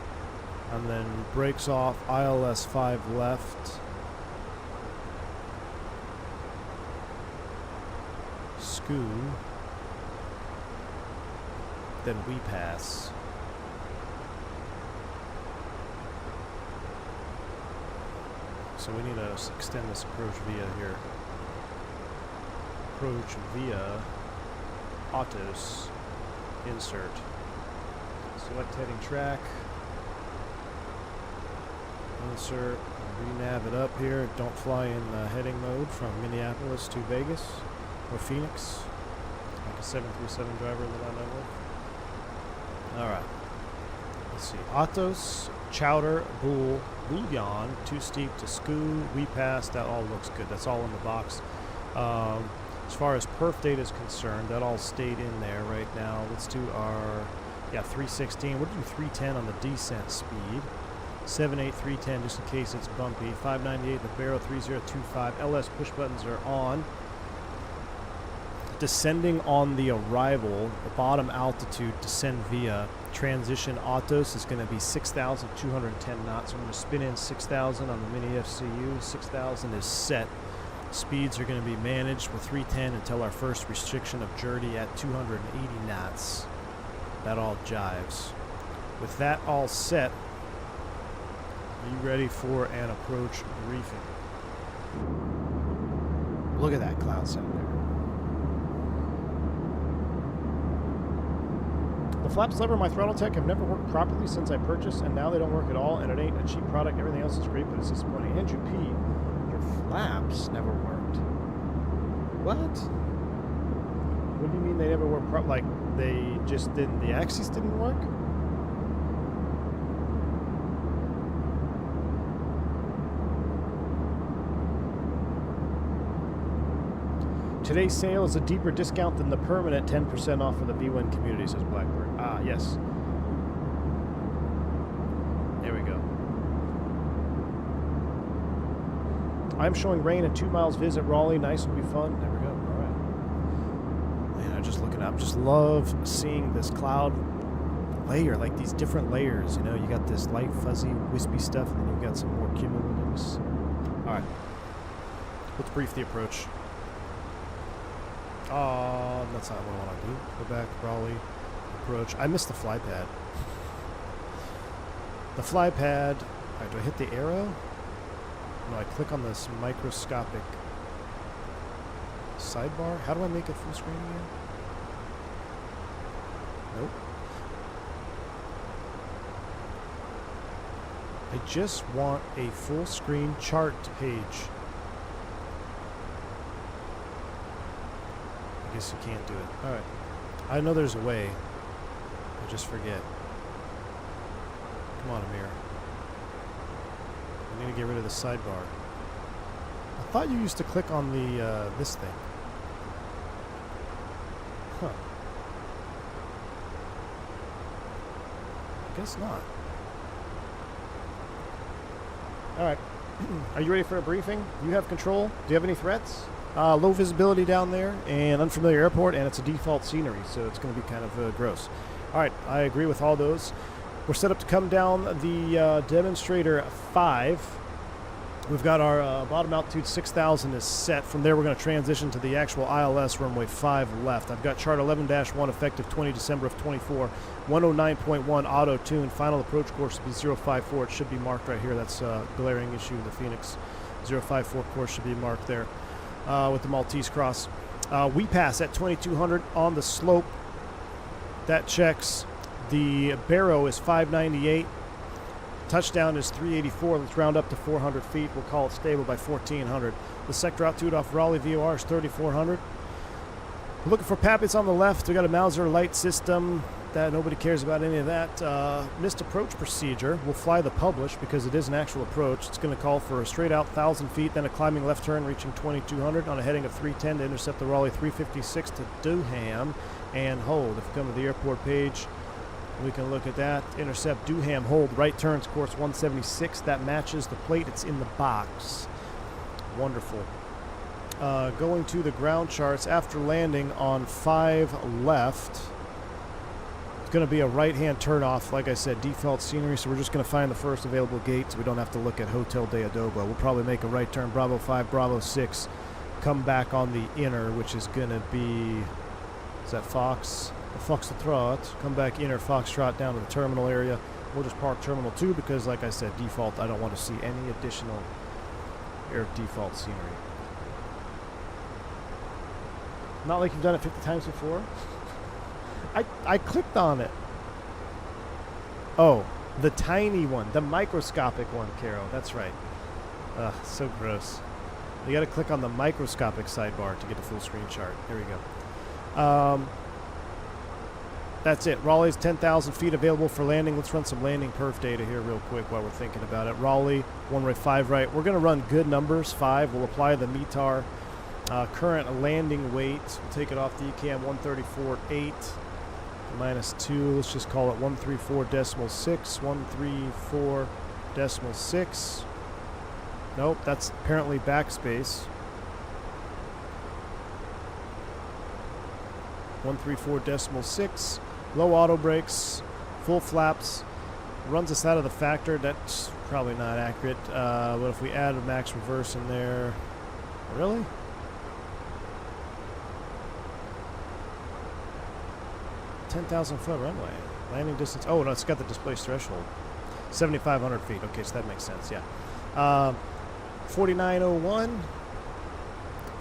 and then breaks off ILS 5 left. School. Then we pass. So we need to extend this approach via here. Approach via Atos. Insert. Select heading track. Insert. Renav it up here. Don't fly in heading mode from Minneapolis to Vegas or Phoenix. Like a 737 driver that I know of. Alright. Let's see. Atos, Chowder, Bull, Bouillon, Too Steep to Skoo, We Pass. That all looks good. That's all in the box. As far as perf data is concerned, that all stayed in there right now. Let's do our, 316. We'll do 310 on the descent speed. 78, 310 just in case it's bumpy. 598 the barrel, 3025. LS push buttons are on. Descending on the arrival, the bottom altitude, descend via transition Atos is going to be 6,210 knots. So I'm going to spin in 6,000 on the mini FCU. 6,000 is set. Speeds are going to be managed with 310 until our first restriction of journey at 280 knots. That all jives. With that all set, are you ready for an approach briefing? Look at that cloud set there. The flaps lever, my Throttletek, have never worked properly since I purchased, and now they don't work at all, and it ain't a cheap product. Everything else is great, but it's disappointing. Andrew P., your flaps never worked. What? What do you mean they never worked like, they just didn't, the axis didn't work? Today's sale is a deeper discount than the permanent 10% off for the B1 community, says Blackbird. Ah, yes. There we go. I'm showing rain at 2 miles visit Raleigh. Nice, will be fun. There we go. All right. Man, I'm just looking up. Just love seeing this cloud layer, like these different layers. You know, you got this light, fuzzy, wispy stuff, and then you've got some more cumulatives. All right. Let's brief the approach. That's not what I want to do. Go back, Raleigh, approach. I missed the fly pad. The fly pad. Alright, do I hit the arrow? No, I click on this microscopic sidebar. How do I make it full screen again? Nope. I just want a full screen chart page. I guess you can't do it. All right. I know there's a way. I just forget. Come on, Amir. I need to get rid of the sidebar. I thought you used to click on the this thing. Huh. I guess not. All right. Are you ready for a briefing? You have control. Do you have any threats? Low visibility down there and unfamiliar airport, and it's a default scenery, so it's going to be kind of gross. All right, I agree with all those. We're set up to come down the demonstrator 5. We've got our bottom altitude 6,000 is set. From there, we're going to transition to the actual ILS runway 5 left. I've got chart 11-1 effective 20 December of 24, 109.1 auto tune. Final approach course will be 054. It should be marked right here. That's a glaring issue. The Fenix 054 course should be marked there with the Maltese cross. We pass at 2200 on the slope. That checks. The Barrow is 598. Touchdown is 384. Let's round up to 400 feet. We'll call it stable by 1400. The sector altitude off Raleigh VOR is 3400. We're looking for Pappets on the left. We got a Mauser light system. That nobody cares about any of that. Missed approach procedure. We'll fly the publish because it is an actual approach. It's going to call for a straight out 1,000 feet, then a climbing left turn reaching 2200 on a heading of 310 to intercept the Raleigh 356 to Durham and hold. If you come to the airport page, we can look at that. Intercept Durham, hold. Right turns course 176. That matches the plate. It's in the box. Wonderful. Going to the ground charts after landing on 5 left. Going to be a right-hand turnoff, like I said, default scenery, so we're just going to find the first available gate so we don't have to look at Hotel de Adobo. We'll probably make a right turn, Bravo 5, Bravo 6, come back on the inner, which is going to be, is that Fox? Foxtrot, come back inner Foxtrot down to the terminal area. We'll just park Terminal 2 because, like I said, default, I don't want to see any additional air default scenery. Not like you've done it 50 times before. I clicked on it. Oh, the tiny one, the microscopic one, Caro. That's right. Ugh, so gross. You got to click on the microscopic sidebar to get the full screen chart. Here we go. That's it. Raleigh's 10,000 feet available for landing. Let's run some landing perf data here real quick while we're thinking about it. Raleigh, runway 5 right. We're going to run good numbers, 5. We'll apply the METAR. Current landing weight. We'll take it off the ECAM 134.8. Minus 2, let's just call it 134.6, 134.6. Nope, that's apparently backspace. 134.6. Low auto brakes, full flaps, runs us out of the factor. That's probably not accurate. But if we add a max reverse in there, really? 10,000 foot runway. Landing distance. Oh, no, it's got the displaced threshold. 7,500 feet. Okay, so that makes sense, yeah. 4901.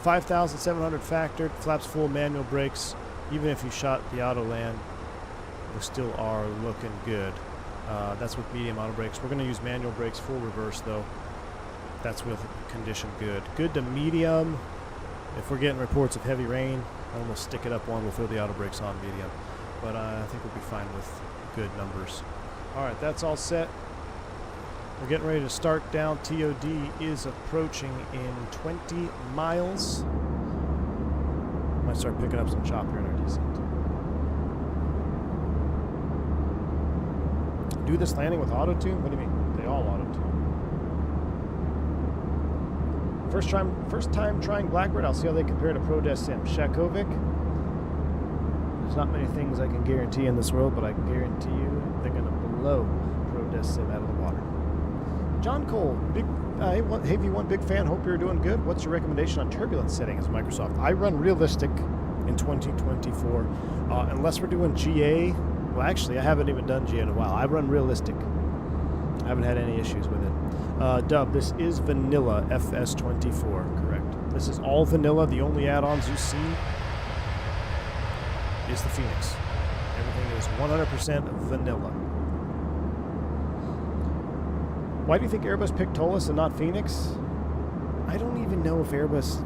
5,700 factored. Flaps full, manual brakes. Even if you shot the auto land, we still are looking good. That's with medium auto brakes. We're going to use manual brakes, full reverse, though. That's with condition good. Good to medium. If we're getting reports of heavy rain, then we'll stick it up one. We'll throw the auto brakes on medium. But I think we'll be fine with good numbers. All right, that's all set. We're getting ready to start down. TOD is approaching in 20 miles. Might start picking up some chop here in our descent. Do this landing with auto-tune? What do you mean? They all auto-tune. First time trying Blackbird. I'll see how they compare to Pro Sim. Shakovic. There's not many things I can guarantee in this world, but I can guarantee you they're going to blow Pro Sim out of the water. John Cole, big hey V1, big fan. Hope you're doing good. What's your recommendation on turbulence settings, Microsoft? I run realistic in 2024, unless we're doing GA. Well, actually, I haven't even done GA in a while. I run realistic. I haven't had any issues with it. Dub, this is vanilla FS24, correct? This is all vanilla. The only add-ons you see is the Fenix. Everything is 100% vanilla. Why do you think Airbus picked Tolis and not Fenix? I don't even know if Airbus...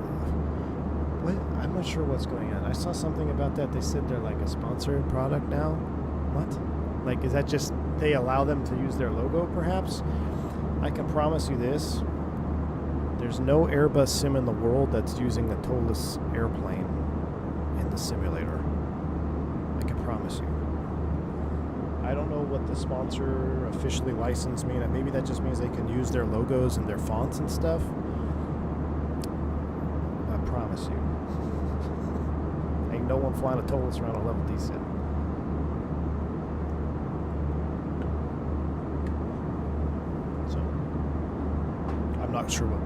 What? I'm not sure what's going on. I saw something about that. They said they're like a sponsored product now. What? Like, is that just they allow them to use their logo, perhaps? I can promise you this. There's no Airbus sim in the world that's using the Tolis airplane in the simulator. I can promise you. I don't know what the sponsor officially licensed mean. Maybe that just means they can use their logos and their fonts and stuff. I promise you. Ain't no one flying a Tolis around a level D sim. So, I'm not sure what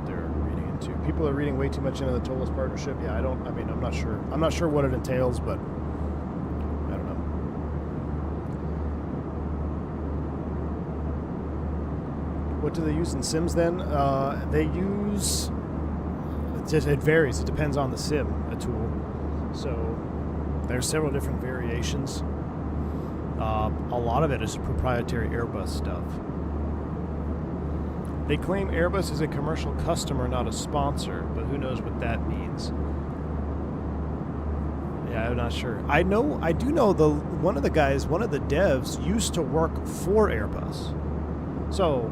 they're reading into. People are reading way too much into the Tolis partnership. Yeah, I'm not sure. I'm not sure what it entails, but I don't know. What do they use in sims then? They use... It varies. It depends on the sim, a tool. So there's several different variations. A lot of it is proprietary Airbus stuff. They claim Airbus is a commercial customer, not a sponsor, but who knows what that means. Yeah, I'm not sure. I do know one of the devs used to work for Airbus. So,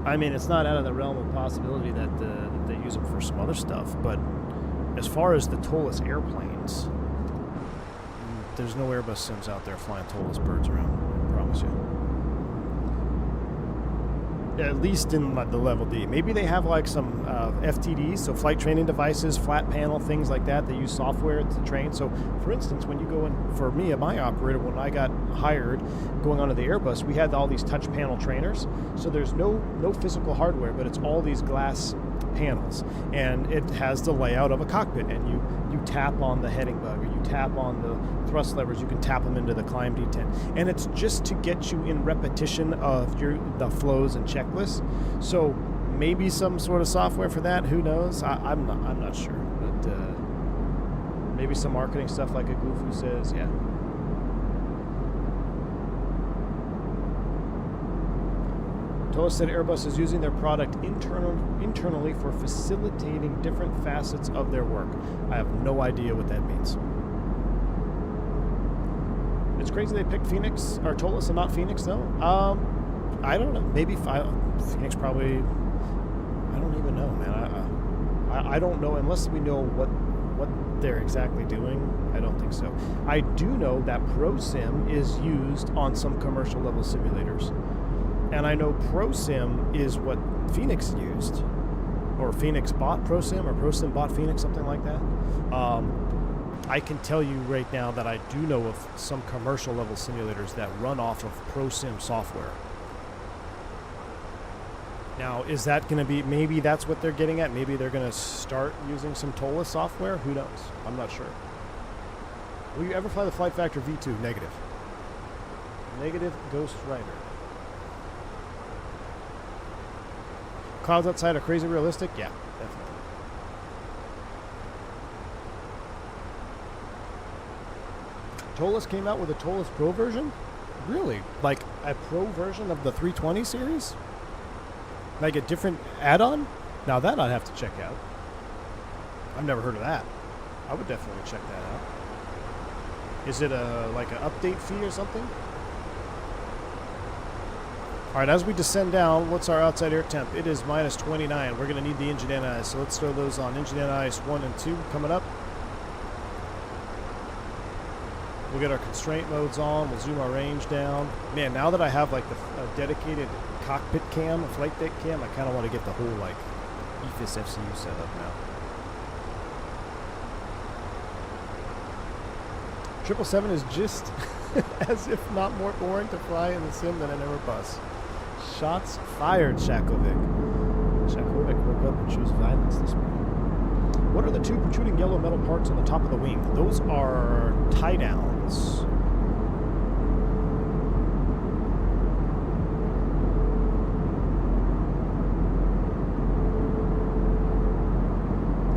I mean, it's not out of the realm of possibility that they use them for some other stuff, but as far as the Tolis airplanes, there's no Airbus sims out there flying Tolis birds around, I promise you. At least in the level D. Maybe they have like some FTDs, so flight training devices, flat panel, things like that. They use software to train. So, for instance, when you go in, for me, my operator, when I got hired going onto the Airbus, we had all these touch panel trainers. So there's no physical hardware, but it's all these glass panels, and it has the layout of a cockpit, and you tap on the heading bug, or you tap on the thrust levers, you can tap them into the climb detent, and it's just to get you in repetition of the flows and checklists. So maybe some sort of software for that, who knows? I'm not sure, but maybe some marketing stuff like a Goofy says, yeah. Tolis said Airbus is using their product internally for facilitating different facets of their work. I have no idea what that means. It's crazy they picked Fenix or Tolis and not Fenix, though. I don't know. Maybe Fenix probably. I don't even know, man. I don't know unless we know what they're exactly doing. I don't think so. I do know that ProSim is used on some commercial level simulators. And I know ProSim is what Fenix used, or Fenix bought ProSim, or ProSim bought Fenix, something like that. I can tell you right now that I do know of some commercial level simulators that run off of ProSim software. Now, is that going to be, maybe that's what they're getting at? Maybe they're going to start using some Tolis software? Who knows? I'm not sure. Will you ever fly the Flight Factor V2? Negative. Negative Ghost Rider. Clouds outside are crazy realistic? Yeah, definitely. Tolis came out with a Tolis Pro version? Really? Like a Pro version of the 320 series? Like a different add-on? Now that I'd have to check out. I've never heard of that. I would definitely check that out. Is it like an update fee or something? All right, as we descend down, what's our outside air temp? It is minus 29. We're going to need the engine anti-ice, so let's throw those on. Engine anti-ice 1 and 2 coming up. We'll get our constraint modes on. We'll zoom our range down. Man, now that I have like a dedicated cockpit cam, a flight deck cam, I kind of want to get the whole like EFIS FCU set up now. 777 is just as if not more boring to fly in the sim than an Airbus. Shots fired, Shakovic. Shakovic woke up and chose violence this morning. What are the two protruding yellow metal parts on the top of the wing? Those are tie-downs.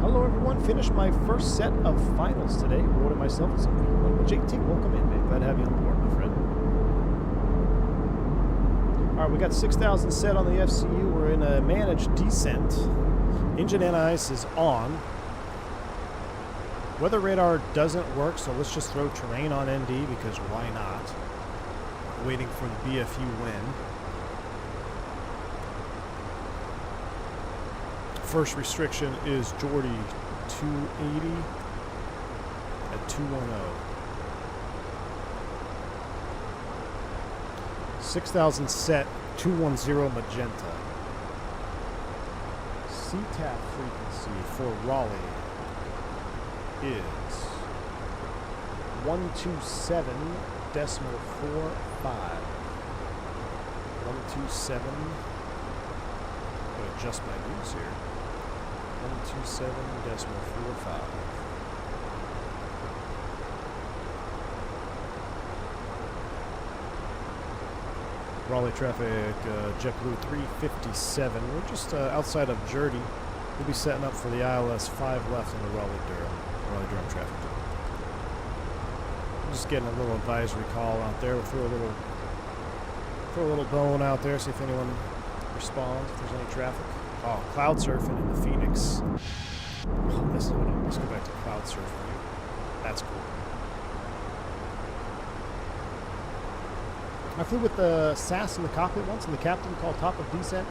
Hello everyone, finished my first set of finals today. Awarded myself some V1. JT, welcome in, man. Glad to have you on board, my friend. All right, we got 6,000 set on the FCU. We're in a managed descent. Engine anti-ice is on. Weather radar doesn't work, so let's just throw terrain on ND because why not? Waiting for the BFU wind. First restriction is Jordy 280 at 210. 6,000 set, 210 magenta. CTAP frequency for Raleigh is 127.45. 127. I'm going to adjust my news here. 127.45. Raleigh traffic, JetBlue 357. We're just outside of Jordy. We'll be setting up for the ILS 5 left in the Raleigh-Durham traffic. Just getting a little advisory call out there. We'll throw a little bone out there, see if anyone responds, if there's any traffic. Oh, cloud surfing in the Phoenix. Oh, let's go back to cloud surfing. That's cool. I flew with the SAS in the cockpit once, and the captain called top of descent.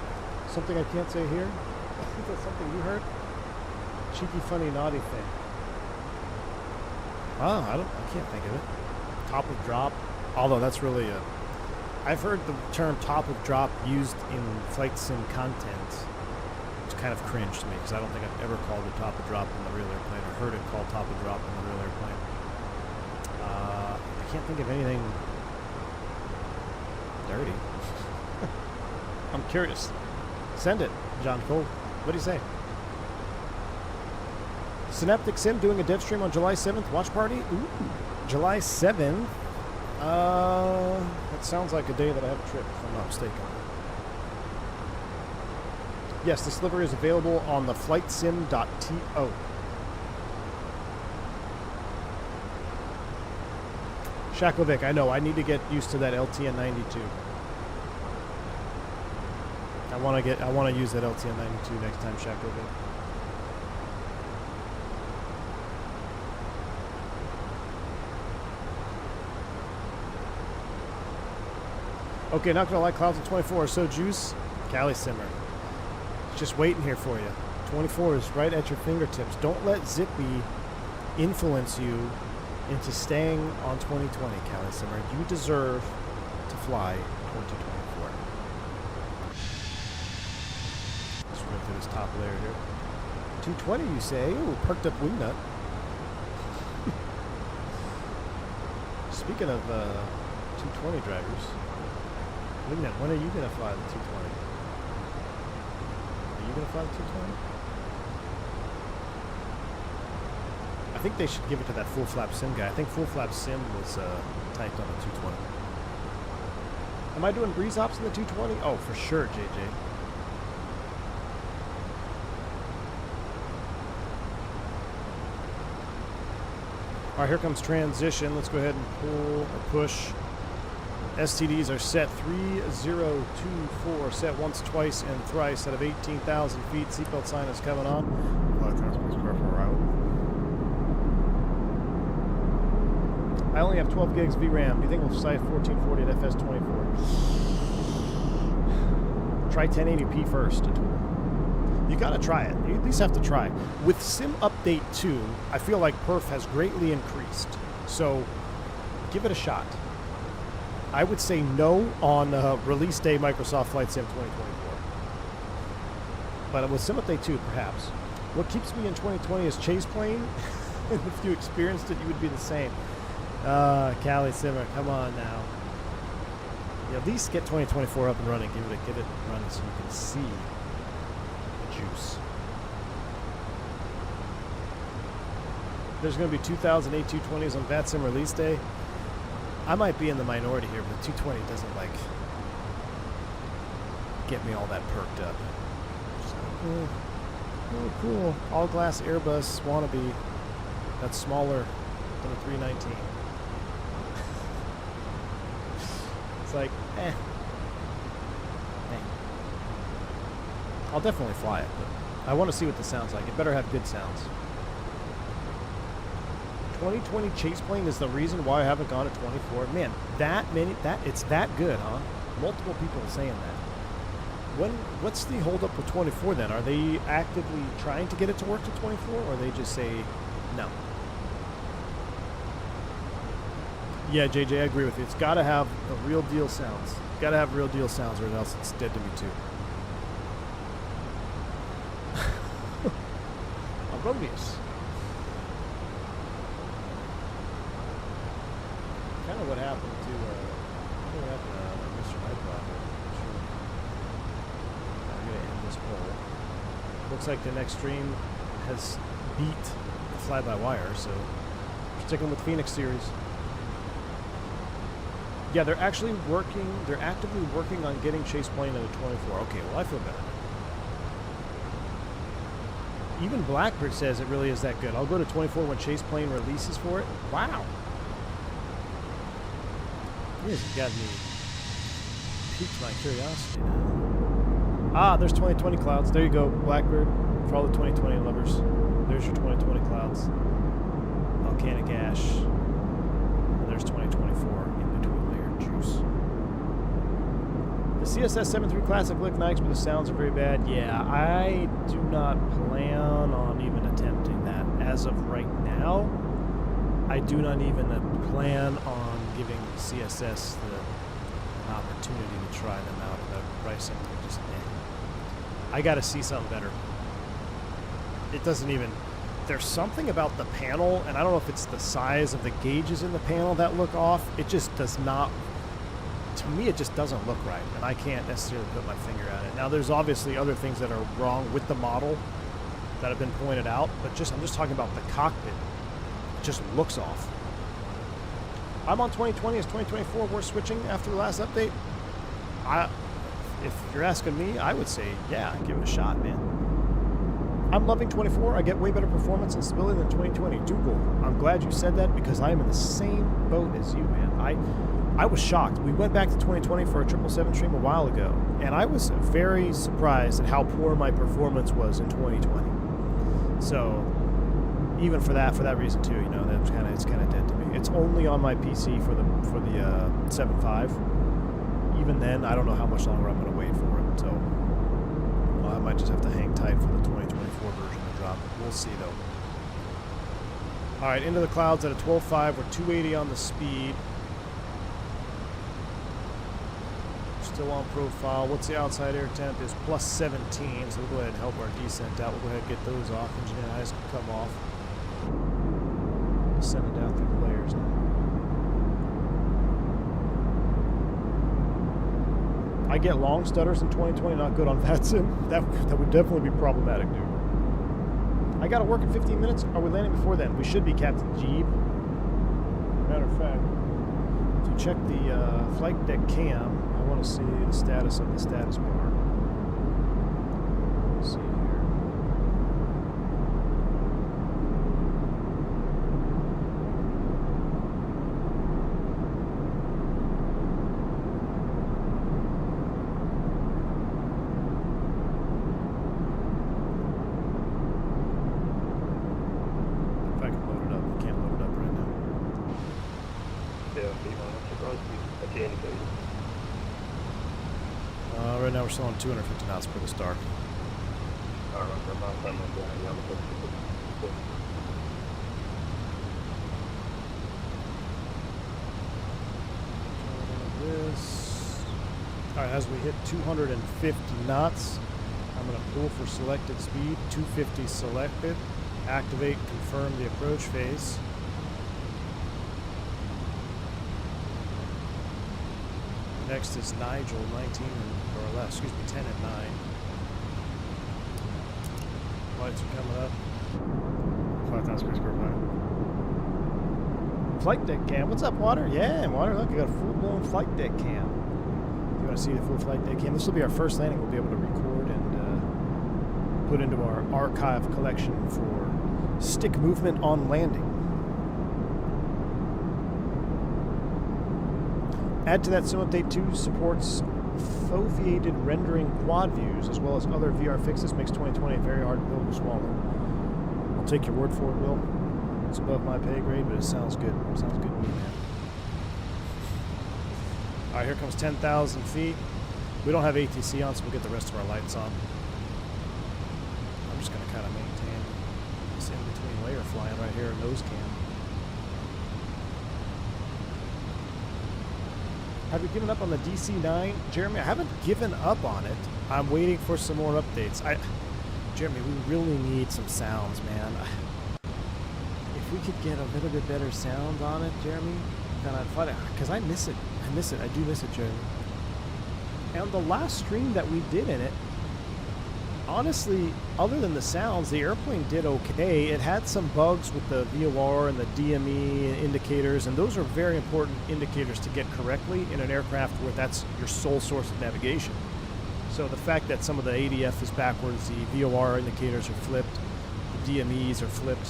Something I can't say here. I think that's something you heard. Cheeky, funny, naughty thing. Oh, I can't think of it. Top of drop. Although that's really a... I've heard the term top of drop used in flight sim content. It's kind of cringe to me because I don't think I've ever called it top of drop in the real airplane or heard it called top of drop in the real airplane. I can't think of anything dirty. I'm curious. Send it, John Cole. What do you say? Synaptic Sim doing a dev stream on July 7th. Watch party? Ooh. July 7th? That sounds like a day that I have a trip, if I'm not mistaken. Yes, this livery is available on the flightsim.to. Shakovic, I know. I need to get used to that LTN 92. I want to use that LTN 92 next time, Shakovic. Okay, not gonna lie, clouds at 24 are so juice. Cali Simmer. Just waiting here for you. 24 is right at your fingertips. Don't let Zippy influence you into staying on 2020, Cali Simmer. You deserve to fly 2024. Let's go through this top layer here. 220, you say? Ooh, perked up wingnut. Speaking of 220 drivers, wingnut, when are you going to fly the 220? Are you going to fly the 220? I think they should give it to that full flap sim guy. I think full flap sim was typed on the 220. Am I doing breeze hops in the 220? Oh, for sure, JJ. All right, here comes transition. Let's go ahead and pull or push. STDs are set 3024, set once, twice, and thrice out of 18,000 feet. Seatbelt sign is coming on. I only have 12 gigs VRAM. Do you think we'll fly 1440 at FS24? Try 1080p first. You gotta try it. You at least have to try. With Sim Update 2, I feel like perf has greatly increased. So give it a shot. I would say no on release day Microsoft Flight Sim 2024. But with Sim Update 2, perhaps. What keeps me in 2020 is chase plane. If you experienced it, you would be the same. Cali Simmer, come on now. Yeah, at least get 2024 up and running. Get it running so you can see the juice. There's going to be 2,000 A220s on VATSIM release day. I might be in the minority here, but 220 doesn't like get me all that perked up. So, oh, cool. All glass Airbus wannabe. That's smaller than a 319. It's like, eh. I'll definitely fly it, but I want to see what this sounds like. It better have good sounds. 2020 chase plane is the reason why I haven't gone to 24. Man, it's that good, huh? Multiple people are saying that. What's the holdup with 24 then? Are they actively trying to get it to work to 24, or they just say no? Yeah, JJ, I agree with you. It's got to have the real deal sounds. Got to have real deal sounds, or else it's dead to me too. Erroneous. Kind of what happened to Mr. Nightcrawler. I'm going to end this poll. Looks like the next stream has beat the fly-by-wire, so we're sticking with Phoenix series. Yeah, they're actually working, they're actively working on getting chase plane at a 24. Okay, well, I feel better. Even Blackbird says it really is that good. I'll go to 24 when chase plane releases for it. Wow. This has got me piqued my curiosity now. Ah, there's 2020 clouds. There you go, Blackbird. For all the 2020 lovers, there's your 2020 clouds. Volcanic ash. And there's 2024 in between layered juice. The CSS 7.3 Classic look nice, but the sounds are very bad. Yeah, I do not plan on even attempting that as of right now. I do not even plan on giving CSS the opportunity to try them out at that pricing. Just, I got to see something better. It doesn't even. There's something about the panel, and I don't know if it's the size of the gauges in the panel that look off. It just does not. To me, it just doesn't look right, and I can't necessarily put my finger at it. Now, there's obviously other things that are wrong with the model that have been pointed out, but I'm just talking about the cockpit. It just looks off. I'm on 2020. Is 2024 worth switching after the last update? If you're asking me, I would say, yeah, give it a shot, man. I'm loving 24. I get way better performance and stability than 2020. Dougal, I'm glad you said that because I am in the same boat as you, man. I was shocked. We went back to 2020 for a 777 stream a while ago, and I was very surprised at how poor my performance was in 2020. So, even for that reason too, you know, it's kind of dead to me. It's only on my PC for the 7.5. Even then, I don't know how much longer I'm going to wait for it. So, I might just have to hang tight for the 2024 version to drop. We'll see though. All right, into the clouds at a 12.5. We're 280 on the speed. Still on profile. What's the outside air temp? Is plus 17, so we'll go ahead and help our descent out. We'll go ahead and get those off. Engine eyes can come off. Send it down through the layers now. I get long stutters in 2020, not good on VATSIM. That would definitely be problematic, dude. I got to work in 15 minutes. Are we landing before then? We should be, Captain Jeeb. Matter of fact, if you check the flight deck cam, I want to see the status of the status bar. Let's see here. If I can load it up, I can't load it up right now. Right now we're still on 250 knots per the start. Alright, as we hit 250 knots, I'm going to pull for selected speed, 250 selected, activate, confirm the approach phase. Next is Nigel, 19 or less, excuse me, 10 and 9. Lights are coming up. 5,000 space per flight deck cam. What's up, Water? Yeah, Water, look, I got a full-blown flight deck cam. If you want to see the full flight deck cam, this will be our first landing. We'll be able to record and put into our archive collection for stick movement on landing. Add to that, Sim Update 2 supports foveated rendering quad views, as well as other VR fixes, makes 2020 very hard to build or swallow. I'll take your word for it, Will. It's above my pay grade, but it sounds good. It sounds good to me, man. All right, here comes 10,000 feet. We don't have ATC on, so we'll get the rest of our lights on. I'm just going to kind of maintain this in-between layer flying right here, nose cam. Have you given up on the DC-9? Jeremy, I haven't given up on it. I'm waiting for some more updates. Jeremy, we really need some sounds, man. If we could get a little bit better sound on it, Jeremy, then I'd find it. Because I miss it. I miss it. I do miss it, Jeremy. And the last stream that we did in it, honestly, other than the sounds, the airplane did okay. It had some bugs with the VOR and the DME indicators, and those are very important indicators to get correctly in an aircraft where that's your sole source of navigation. So the fact that some of the ADF is backwards, the VOR indicators are flipped, the DMEs are flipped.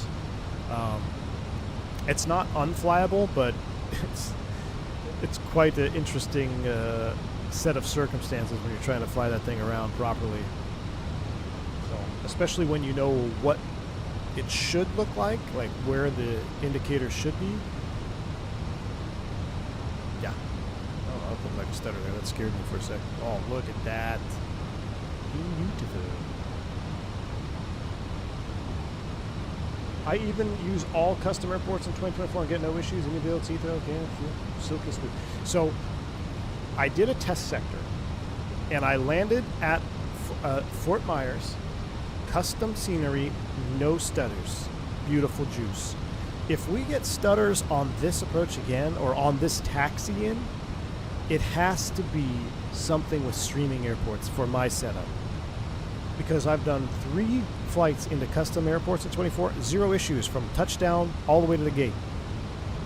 It's not unflyable, but it's quite an interesting set of circumstances when you're trying to fly that thing around properly. So, especially when you know what it should look like where the indicators should be. Yeah. Oh, I put like a stutter there. That scared me for a second. Oh, look at that. Beautiful. I even use all custom airports in 2024 and get no issues. Any builds, Heathrow, okay, silky smooth. So I did a test sector, and I landed at Fort Myers, custom scenery, no stutters, beautiful juice. If we get stutters on this approach again, or on this taxi in, it has to be something with streaming airports for my setup. Because I've done 3 flights into custom airports at 24, 0 issues from touchdown all the way to the gate.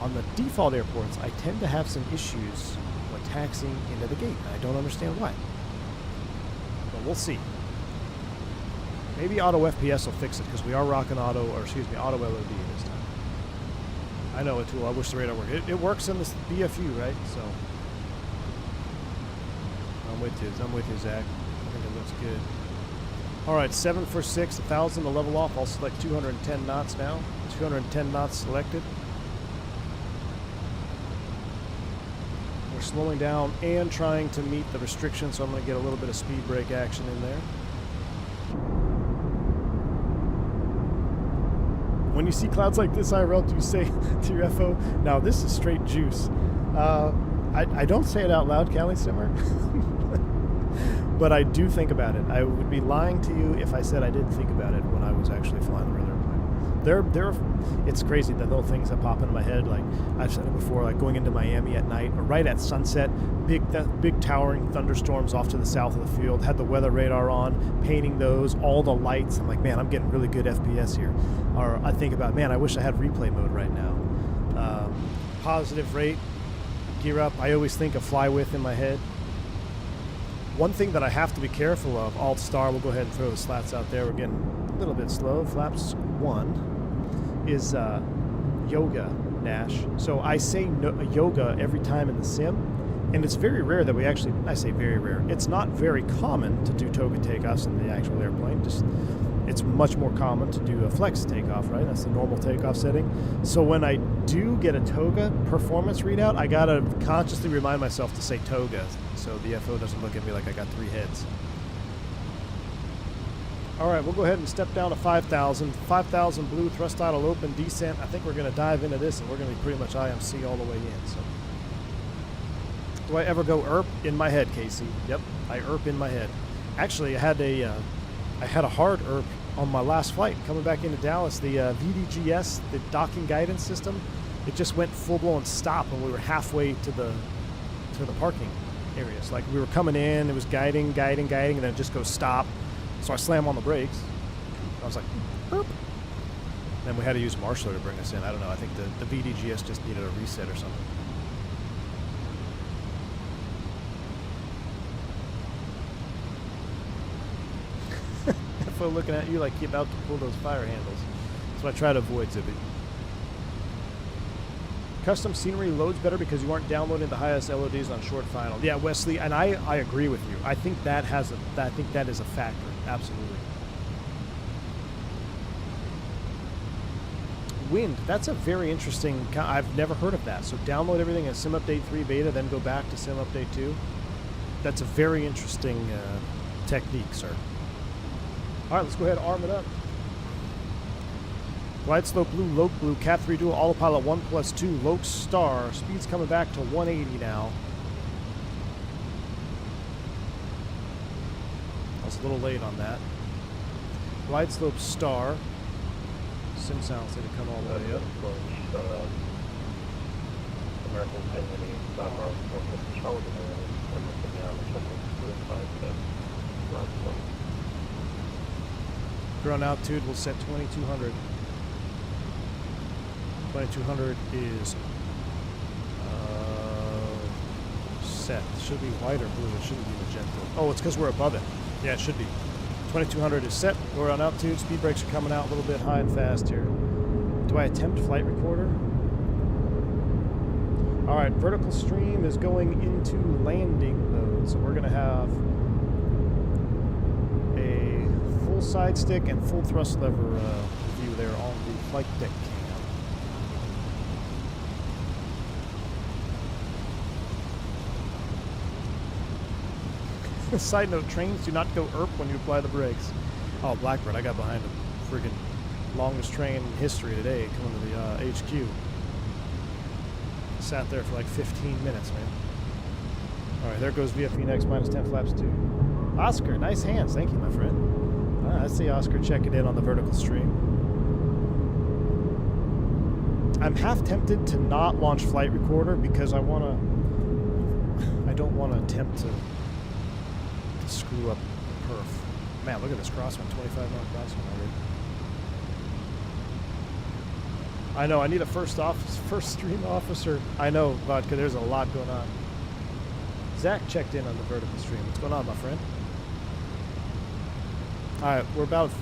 On the default airports, I tend to have some issues when taxiing into the gate. I don't understand why. But we'll see. Maybe Auto FPS will fix it, because we are rocking Auto LOD this time. I know it too. I wish the radar worked. It works in this BFU, right? So I'm with you, Zach. I think it looks good. All right, 746, 1,000 to level off. I'll select 210 knots now. 210 knots selected. We're slowing down and trying to meet the restrictions, so I'm going to get a little bit of speed brake action in there. When you see clouds like this, IRL, do you say to your FO, now this is straight juice? I don't say it out loud, Callie Simmer. But I do think about it. I would be lying to you if I said I didn't think about it when I was actually flying the airplane. It's crazy, the little things that pop into my head. Like I've said it before, like going into Miami at night or right at sunset, big towering thunderstorms off to the south of the field, had the weather radar on, painting those, all the lights. I'm like, man, I'm getting really good FPS here. Or I think about, man, I wish I had replay mode right now. Positive rate, gear up. I always think of fly width in my head. One thing that I have to be careful of, Alt Star, we'll go ahead and throw the slats out there. We're getting a little bit slow. Flaps 1 is yoga, Nash. So I say yoga every time in the sim, and it's very rare that we actually, I say very rare, it's not very common to do Toga takeoffs in the actual airplane. It's much more common to do a flex takeoff, right? That's the normal takeoff setting. So when I do get a Toga performance readout, I gotta consciously remind myself to say Toga, so the FO doesn't look at me like I got 3 heads. All right, we'll go ahead and step down to 5,000. 5,000 blue, thrust idle open, descent. I think we're gonna dive into this, and we're gonna be pretty much IMC all the way in, so. Do I ever go ERP? In my head, Casey. Yep, I ERP in my head. Actually, I had a hard ERP on my last flight coming back into Dallas. The VDGS, the docking guidance system, it just went full-blown stop when we were halfway to the parking areas. Like we were coming in, it was guiding, and then it just goes stop. So I slam on the brakes. I was like, boop. Then we had to use Marshaller to bring us in. I don't know. I think the VDGS just needed a reset or something. FO looking at you like you're about to pull those fire handles. So I try to avoid Zippy. custom scenery loads better because you aren't downloading the highest LODs on short final. Yeah, Wesley, and I agree with you. I think that is a factor. Absolutely. Wind, that's a very interesting, I've never heard of that. So download everything as Sim Update 3 beta, then go back to Sim Update 2. That's a very interesting technique, sir. All right, let's go ahead and arm it up. Glide slope blue, Loke blue, Cat 3 dual, autopilot 1+2, Loke star. Speed's coming back to 180 now. I was a little late on that. Glide slope star. Sim sounds like to come all the way up. Ground altitude will set 2200. 2200 is set. It should be white or blue. It shouldn't be magenta. Oh, it's because we're above it. Yeah, it should be. 2200 is set. We're on altitude. Speed brakes are coming out a little bit high and fast here. Do I attempt flight recorder? All right, vertical stream is going into landing mode. So we're going to have a full side stick and full thrust lever view there on the flight deck cam. Side note, trains do not go ERP when you apply the brakes. Oh, Blackbird, I got behind a friggin' longest train in history today coming to the HQ. Sat there for like 15 minutes, man. All right, there goes VFE next, minus 10 flaps 2. Oscar, nice hands. Thank you, my friend. I see Oscar checking in on the vertical stream. I'm half tempted to not launch flight recorder because I don't want to attempt to screw up perf. Man, look at this crosswind, 25 knot crosswind already. I know, I need a first stream officer. I know, Vodka, there's a lot going on. Zach checked in on the vertical stream. What's going on, my friend? All right, we're about,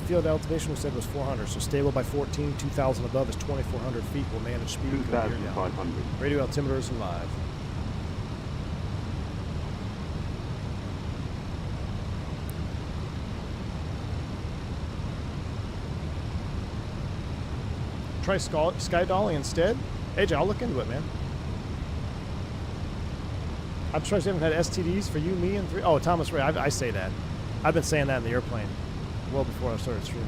field elevation we said was 400, so stable by 14, 2,000 above is 2,400 feet. We'll manage speed. 2,500. Radio altimeters and live. Try sky dolly instead. AJ, I'll look into it, man. I'm surprised you haven't had STDs for you, me, and 3. Oh, Thomas Ray, I say that. I've been saying that in the airplane well before I started streaming.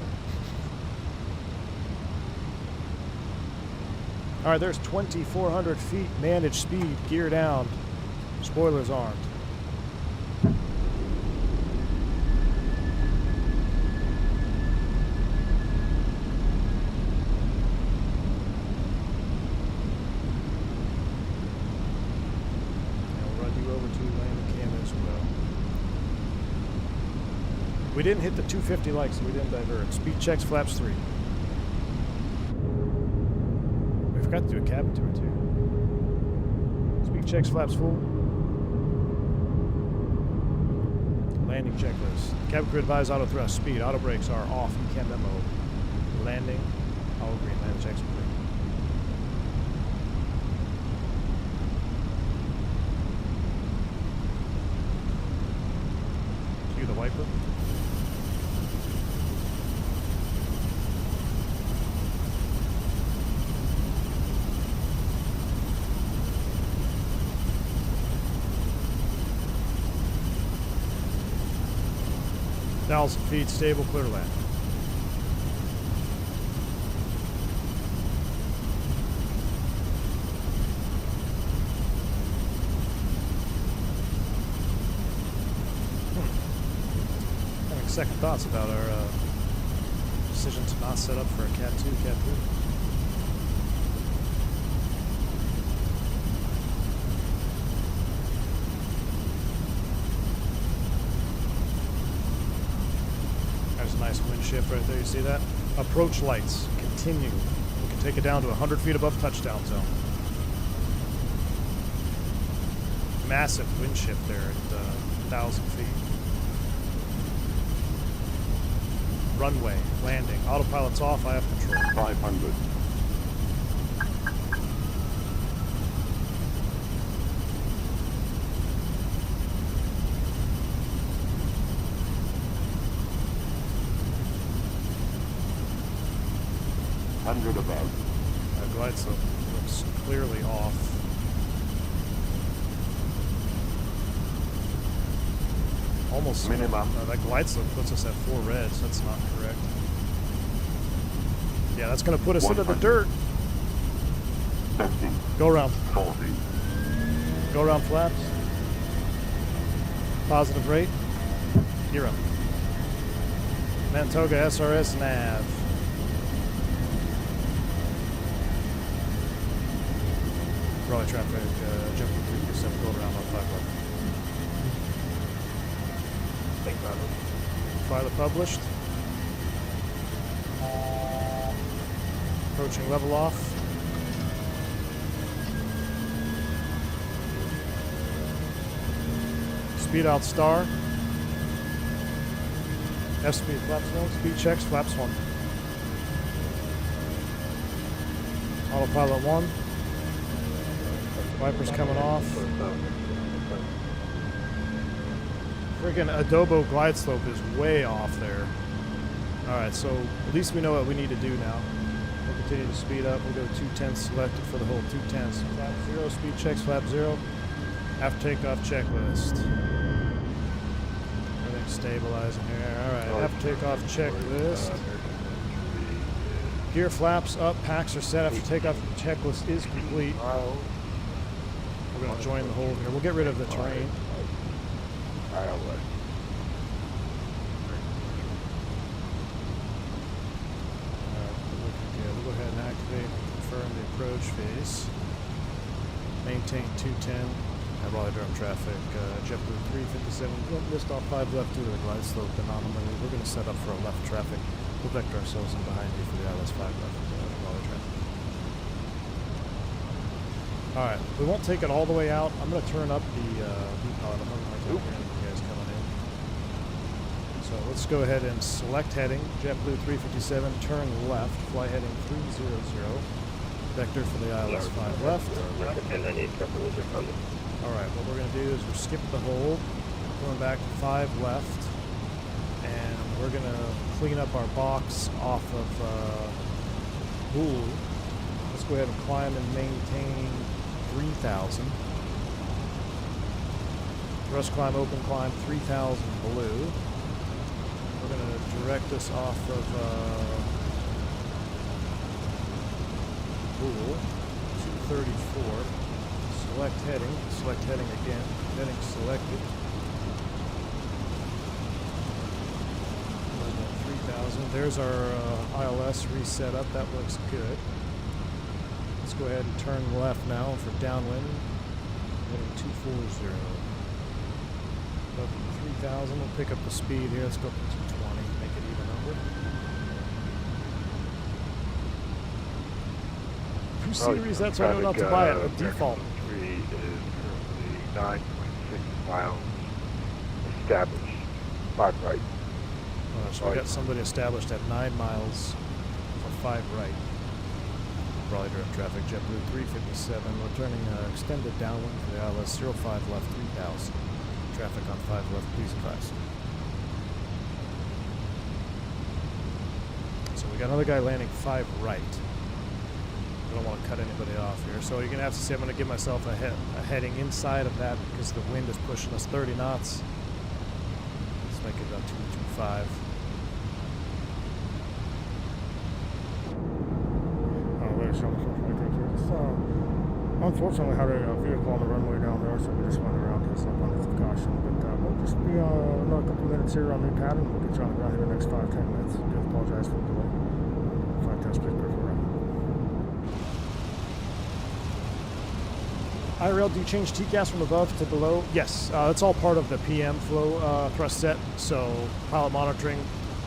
All right, there's 2,400 feet, managed speed, gear down, spoilers armed. We didn't hit the 250 likes, so we didn't divert. Speed checks, flaps 3. We forgot to do a cabin tour, too. Speed checks, flaps full. Landing checklist. Cabin crew advise auto thrust. Speed. Auto brakes are off. ECAM memo. Landing. All green. Landing checks complete. You the wiper? Thousand feet, stable, clear to land. Having second thoughts about our decision to not set up for a Cat 2, Cat 3. Nice wind shift right there, you see that? Approach lights, continue. We can take it down to 100 feet above touchdown zone. Massive wind shift there at 1,000 feet. Runway, landing, autopilot's off, I have control. 500. 100 above. That glide slope looks clearly off. Almost Minimum. that glide slope puts us at 4 reds. That's not correct. Yeah, that's going to put us into the 100. dirt. 50. Go around. 40. Go around flaps. Positive rate. Hero. Toga SRS nav. Raleigh traffic, jump 337, go around on 5 left. Think about it. Pilot published. Approaching level off. Speed out star. F speed flaps 1. Speed checks flaps 1. Autopilot 1. Wipers coming off. Friggin' Adobo glide slope is way off there. Alright, so at least we know what we need to do now. We'll continue to speed up. We'll go 210 selected for the whole 210s. Flap 0, speed checks, flap 0. After takeoff checklist. Everything's stabilizing here. Alright, after takeoff checklist. Gear flaps up, packs are set. After takeoff checklist is complete. We're going to join the hold here. We'll get rid of the terrain. We'll go ahead and activate and confirm the approach phase. Maintain 210 at Raleigh Durham traffic. JetBlue 357. We'll list off 5 left due to the glide slope anomaly. We're going to set up for a left traffic. We'll vector ourselves in behind you for the ILS 5 left Raleigh traffic. Alright, we won't take it all the way out. I'm going to turn up the VPOD. I'm having a hard time hearing you guys coming in. So let's go ahead and select heading. JetBlue 357, turn left. Fly heading 300. Vector for the ILS 5 left. Alright, what we're going to do is we're skipping the hold. Going back to 5 left. And we're going to clean up our box off of Bool. Let's go ahead and climb and maintain 3,000. Thrust climb, open climb, 3,000 blue. We're going to direct us off of Bool, 234. Select heading again, heading selected. 3,000. There's our ILS reset up, that looks good. Let's go ahead and turn left now for downwind. Heading 240. Up to 3,000. We'll pick up the speed here. Let's go up to 220. Make it even number. Series, that's why I know not to buy it. A default. 3 is currently 9.6 miles established. 5 right. So we got somebody established at 9 miles for 5 right. Raleigh Durham traffic, JetBlue 357, returning extended downwind for the ILS 05 left 3000. Traffic on 5 left, please advise. So we got another guy landing 5 right. I don't want to cut anybody off here. So you're going to have to see, I'm going to give myself a heading inside of that because the wind is pushing us 30 knots. Let's make it about 225. Unfortunately, had a vehicle on the runway down there, so we just went around to stop on this caution. But we'll just be another couple minutes here on new pattern. We'll get you on the ground here in the next 5-10 minutes. I do apologize for the delay. 5-10 space perfect round. IRL, do you change TCAS from above to below? Yes, it's all part of the PM flow thrust set. So pilot monitoring,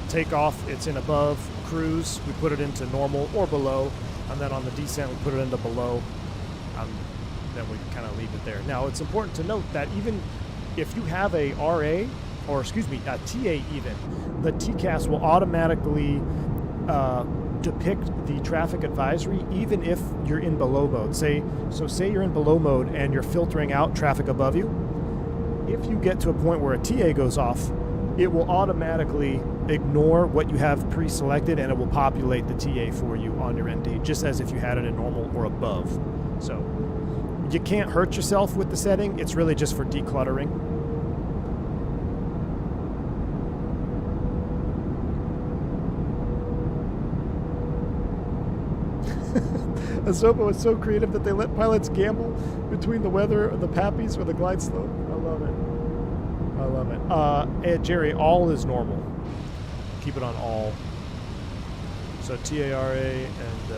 takeoff, it's in above. Cruise, we put it into normal or below. And then on the descent, we put it into below. Then we kind of leave it there. Now, it's important to note that even if you have a RA, or excuse me, a TA even, the TCAS will automatically depict the traffic advisory even if you're in below mode. Say you're in below mode and you're filtering out traffic above you. If you get to a point where a TA goes off, it will automatically ignore what you have pre-selected, and it will populate the TA for you on your ND, just as if you had it in normal or above. So you can't hurt yourself with the setting. It's really just for decluttering. Azopa was so creative that they let pilots gamble between the weather, the pappies, or the glide slope. I love it. I love it. Jerry, all is normal. Keep it on all. So TARA and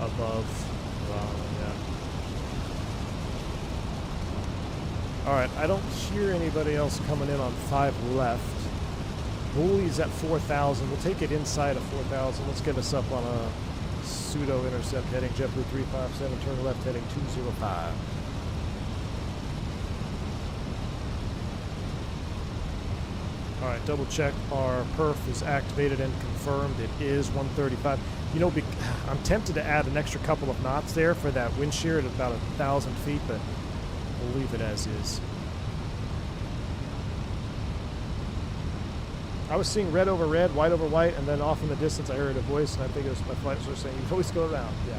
above. Yeah. All right, I don't hear anybody else coming in on 5 left. Bully's at 4,000. We'll take it inside of 4,000. Let's get us up on a pseudo intercept heading JetBlue 357, turn left heading 205. All right, double check our perf is activated and confirmed. It is 135. You know, I'm tempted to add an extra couple of knots there for that wind shear at about 1,000 feet, but we'll leave it as is. I was seeing red over red, white over white, and then off in the distance I heard a voice, and I think it was my flight instructor saying, "You always go around." Yeah.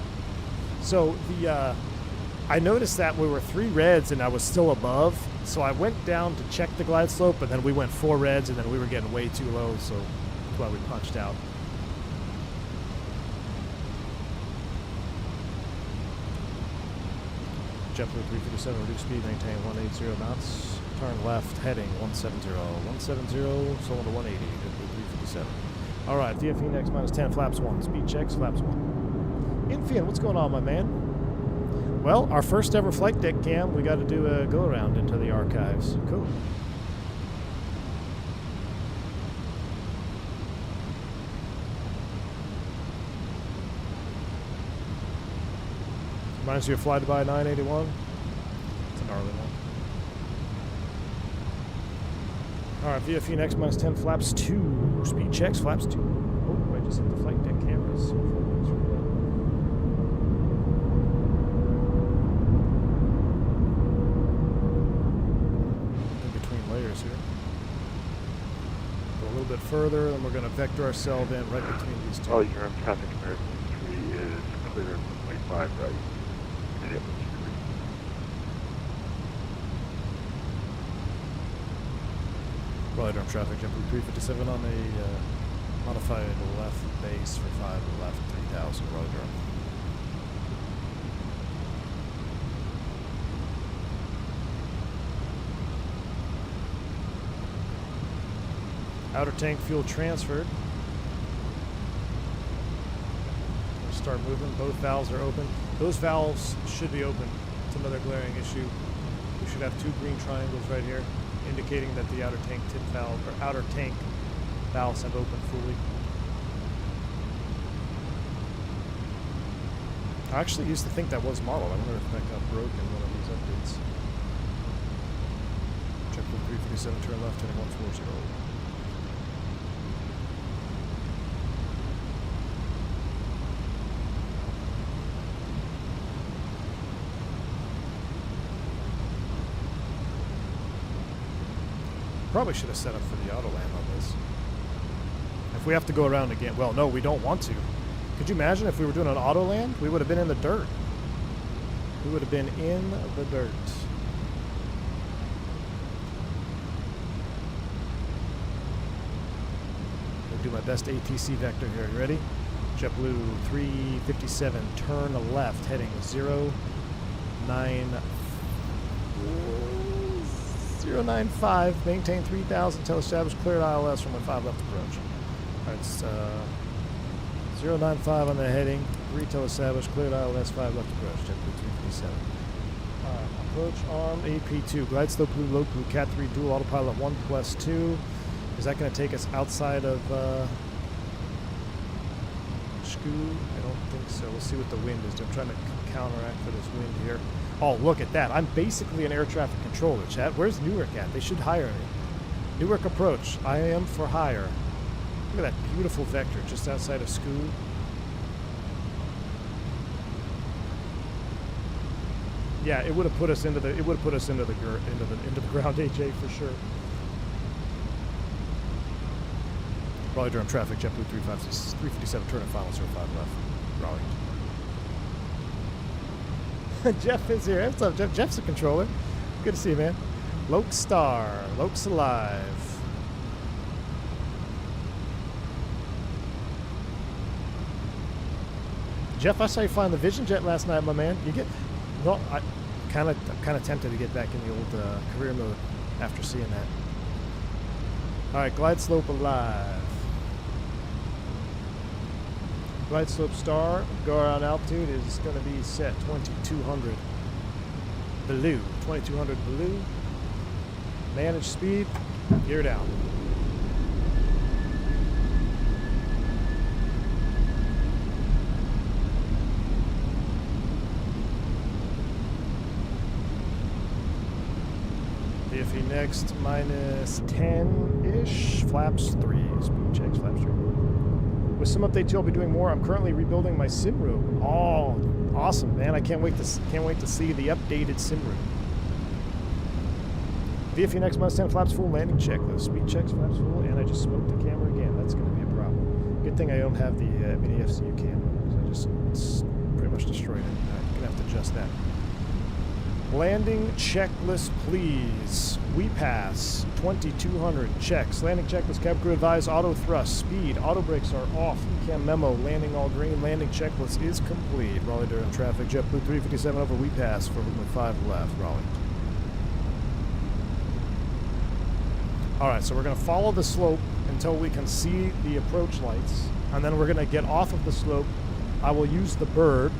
So I noticed that we were 3 reds and I was still above, so I went down to check the glide slope, and then we went 4 reds, and then we were getting way too low, so that's why we punched out. JetBlue 357, reduce speed, maintain 180 knots. Turn left, heading 170. 170, sold to 180, JetBlue 357. All right, VFE next minus 10, flaps 1. Speed checks, flaps 1. Infian, what's going on, my man? Well, our first ever flight deck cam, we got to do a go around into the archives. Cool. Reminds you of Fly Dubai 981. It's a gnarly one. All right, VFE next minus 10, flaps 2. Speed checks, flaps 2. Oh, I just hit the flight deck cameras. In between layers here. Go a little bit further, then we're going to vector ourselves in right between these two. Oh, you're on traffic American 3 is clear runway 5 right. Right arm traffic, JetBlue 357 on a modified left base for 5 left 3000, right arm. Outer tank fuel transferred. We'll start moving. Both valves are open. Those valves should be open. It's another glaring issue. We should have 2 green triangles right here, indicating that the outer tank tip valve or outer tank valves have opened fully. I actually used to think that was modeled. I wonder if that got broken in one of these updates. JetBlue 357, turn left, heading 140. Probably should have set up for the auto land on this. If we have to go around again, well, no, we don't want to. Could you imagine if we were doing an auto land? We would have been in the dirt. We would have been in the dirt. I'll do my best ATC vector here. You ready? JetBlue 357, turn left, heading 095, maintain 3000 till established, cleared ILS from 15 left approach. Alright, it's 095 on the heading, 3 till established, cleared ILS, 5 left approach, JetBlue 357. Alright, approach arm AP2, glide slope blue, low blue, Cat 3 dual autopilot 1+2. Is that going to take us outside of SCU? I don't think so. We'll see what the wind is. I'm trying to counteract for this wind here. Oh, look at that. I'm basically an air traffic controller, chat. Where's Newark at? They should hire me. Newark approach. I am for hire. Look at that beautiful vector just outside of SCU. Yeah, it would have put us into the ground, AJ, for sure. Raleigh Durham traffic, JetBlue 357, turn at final 05 left. Raleigh. Jeff is here. What's up, Jeff? Jeff's a controller. Good to see you, man. Lokestar. Loke's alive. Jeff, I saw you flying the Vision Jet last night, my man. You get... Well, I'm kind of tempted to get back in the old career mode after seeing that. All right, glide slope alive. Glide slope star, go around altitude is going to be set 2200 blue. 2200 blue. Manage speed, gear down. VFE next, minus 10-ish, flaps 3, speed checks, flaps 3. With some updates, you'll be doing more. I'm currently rebuilding my sim room. Oh, awesome, man! I can't wait to see the updated sim room. VFE next, minus 10, flaps full, landing checklist, speed checks, flaps full, and I just smoked the camera again. That's going to be a problem. Good thing I don't have the mini FCU camera, because I just pretty much destroyed it. I'm gonna have to adjust that. Landing checklist, please. We pass 2200 checks. Landing checklist, cab crew advise, auto thrust, speed, auto brakes are off. ECAM memo, landing all green. Landing checklist is complete. Raleigh Durham traffic, JetBlue 357 over. We pass for runway 5 left. Raleigh. All right, so we're going to follow the slope until we can see the approach lights, and then we're going to get off of the slope. I will use the bird.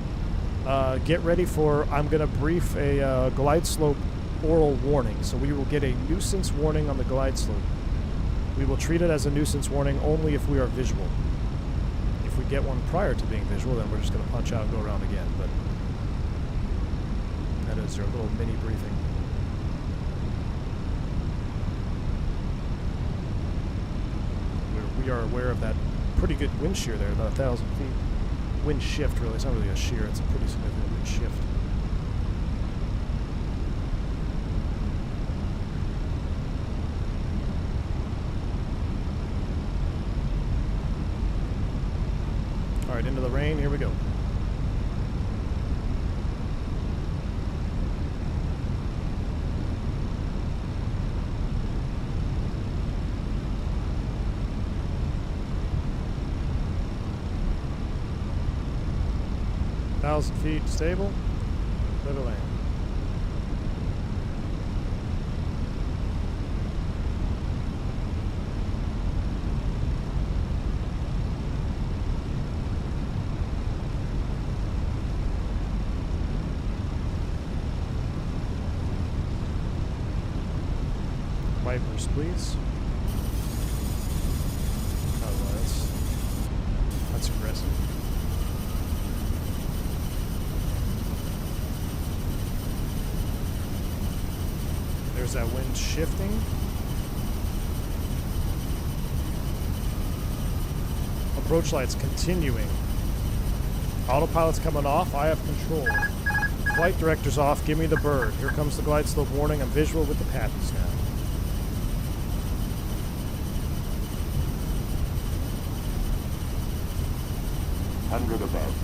Get ready for, I'm going to brief a glide slope oral warning. So we will get a nuisance warning on the glide slope. We will treat it as a nuisance warning only if we are visual. If we get one prior to being visual, then we're just going to punch out and go around again. But that is your little mini briefing. We are aware of that pretty good wind shear there, about 1,000 feet. Wind shift, really. It's not really a shear, it's a pretty significant wind shift. All right, into the rain, here we go. Thousand feet stable, clear to land. Wipers, please. Oh, that's aggressive. There's that wind shifting. Approach lights continuing. Autopilot's coming off. I have control. Flight director's off. Give me the bird. Here comes the glide slope warning. I'm visual with the patents now. Above.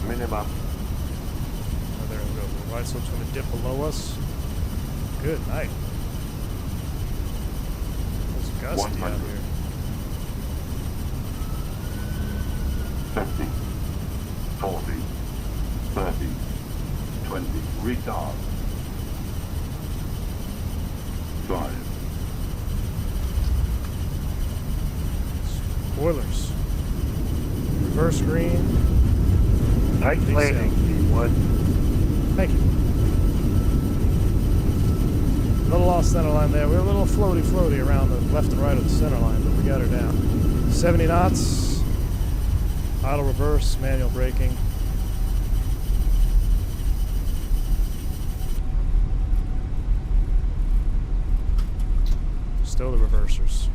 Minima. Oh, there we go. The glide slope's going to dip below us. Good night. It's gusty out here. 50, 40, 30, 20, retard. 5. Spoilers. Reverse green. Tight landing, C1. Thank you. A little off center line there. We were a little floaty around the left and right of the center line, but we got her down. 70 knots. Idle reverse, manual braking. Still the reversers.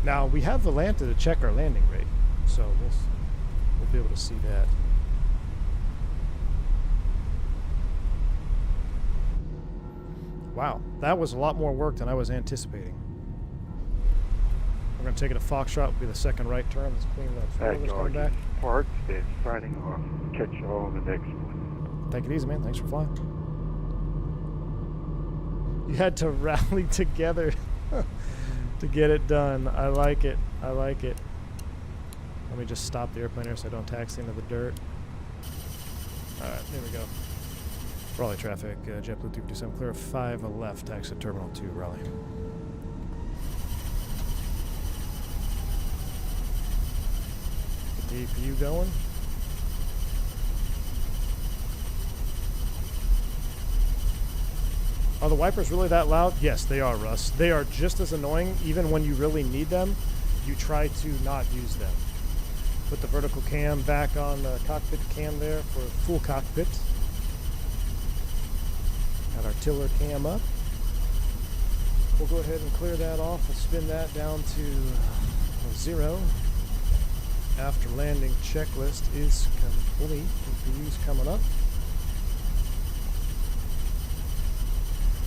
Now we have Volanta to check our landing rate, so we'll be able to see that. Wow, that was a lot more work than I was anticipating. We're going to take it to Foxtrot, will be the second right turn. Let's clean the spoilers coming back. Parked, then signing off. Catch you all on the next one. Take it easy, man. Thanks for flying. You had to rally together to get it done. I like it. I like it. Let me just stop the airplane here so I don't taxi into the dirt. Alright, here we go. Raleigh traffic, JetBlue 257, clear of 5 left, taxi Terminal 2, Raleigh. Get the APU going. Are the wipers really that loud? Yes, they are, Russ. They are just as annoying. Even when you really need them, you try to not use them. Put the vertical cam back on the cockpit cam there for full cockpit. Got our tiller cam up. We'll go ahead and clear that off. We'll spin that down to 0. After landing checklist is complete. APU's coming up.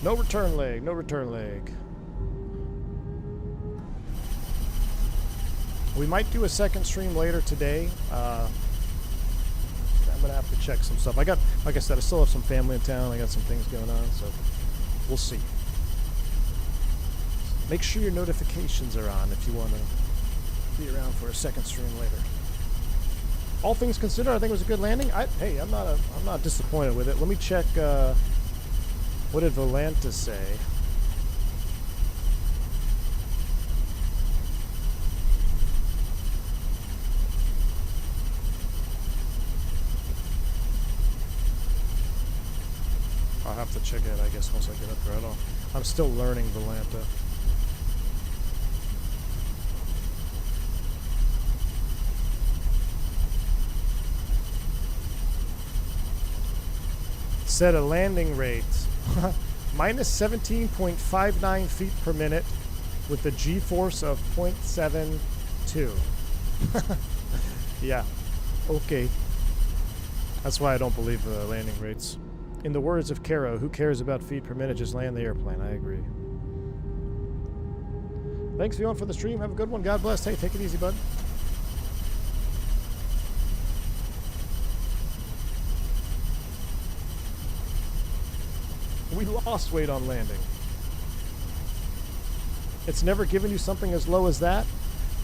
No return leg, no return leg. We might do a second stream later today. I'm gonna have to check some stuff. Like I said, I still have some family in town. I got some things going on, so we'll see. Make sure your notifications are on if you want to be around for a second stream later. All things considered, I think it was a good landing. Hey, I'm not disappointed with it. Let me check. What did Volanta say? I'll have to check it, I guess, once I get up there. I'm still learning Volanta. Set a landing rate. Minus 17.59 feet per minute with a G-force of 0.72. Yeah, okay. That's why I don't believe the landing rates. In the words of Caro, who cares about feet per minute? Just land the airplane. I agree. Thanks, Fiona, for the stream. Have a good one. God bless. Hey, take it easy, bud. We lost weight on landing. It's never given you something as low as that?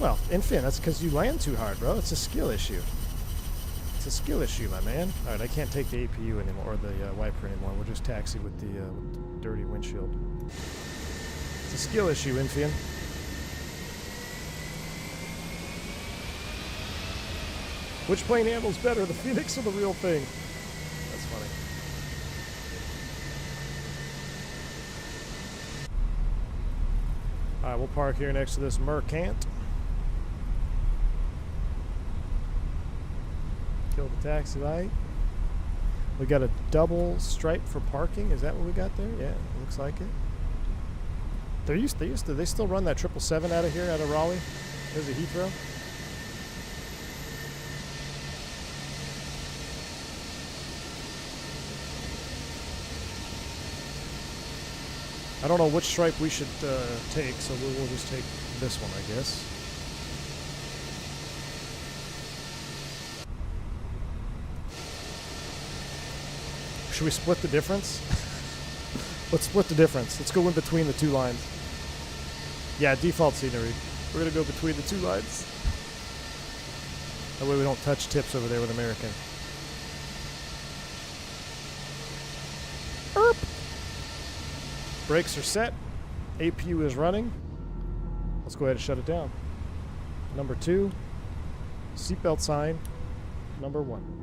Well, Infin, that's because you land too hard, bro. It's a skill issue. It's a skill issue, my man. All right, I can't take the APU anymore, or the wiper anymore. We'll just taxi with the dirty windshield. It's a skill issue, Infin. Which plane handles better, the Phoenix or the real thing? That's funny. Alright, we'll park here next to this Mercant. Kill the taxi light. We got a double stripe for parking. Is that what we got there? Yeah, looks like it. They still run that 777 out of here, out of Raleigh? There's a Heathrow. I don't know which stripe we should take, so we'll just take this one, I guess. Should we split the difference? Let's split the difference. Let's go in between the two lines. Yeah, default scenery. We're going to go between the two lines. That way we don't touch tips over there with American. Erp. Brakes are set. APU is running. Let's go ahead and shut it down. Number 2. Seatbelt sign. Number 1.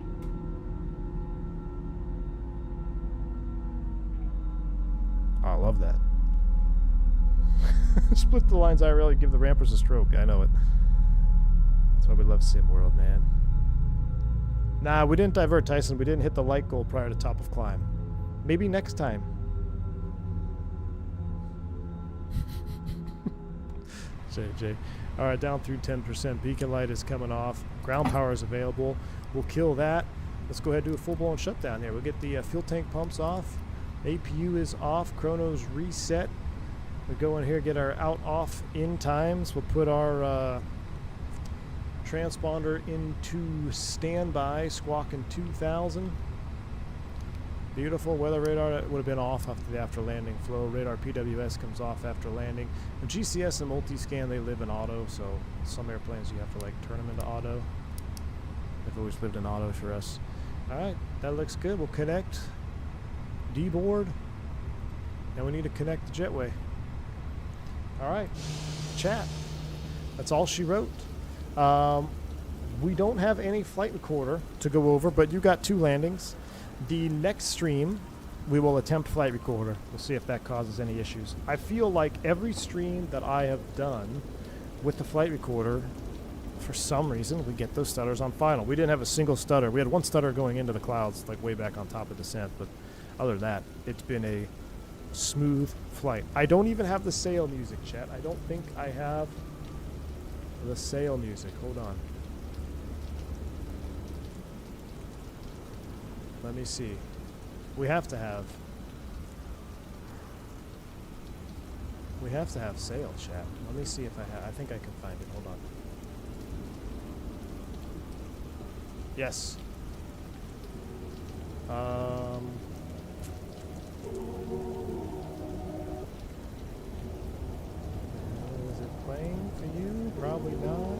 Oh, I love that. Split the lines IRL, give the rampers a stroke. I know it. That's why we love SimWorld, man. Nah, we didn't divert, Tyson. We didn't hit the light goal prior to top of climb. Maybe next time. JJ. Alright, down through 10%. Beacon light is coming off. Ground power is available. We'll kill that. Let's go ahead and do a full-blown shutdown here. We'll get the fuel tank pumps off. APU is off. Chrono's reset. We go in here, get our out, off, in times. We'll put our transponder into standby, squawking 2000. Beautiful. Weather radar would have been off after the after landing flow. Radar PWS comes off after landing. The GCS and multi-scan, they live in auto, so some airplanes you have to like turn them into auto. They've always lived in auto for us. Alright, that looks good. We'll connect D-board. Now we need to connect the jetway. Alright, chat. That's all she wrote. We don't have any flight recorder to go over, but you got 2 landings. The next stream, we will attempt flight recorder. We'll see if that causes any issues. I feel like every stream that I have done with the flight recorder, for some reason, we get those stutters on final. We didn't have a single stutter. We had one stutter going into the clouds, like way back on top of descent, but other than that, it's been a smooth flight. I don't even have the sail music, chat. I don't think I have the sail music. Hold on. Let me see. We have to have sail, chat. Let me see if I have. I think I can find it. Hold on. Yes. Is it playing for you? Probably not.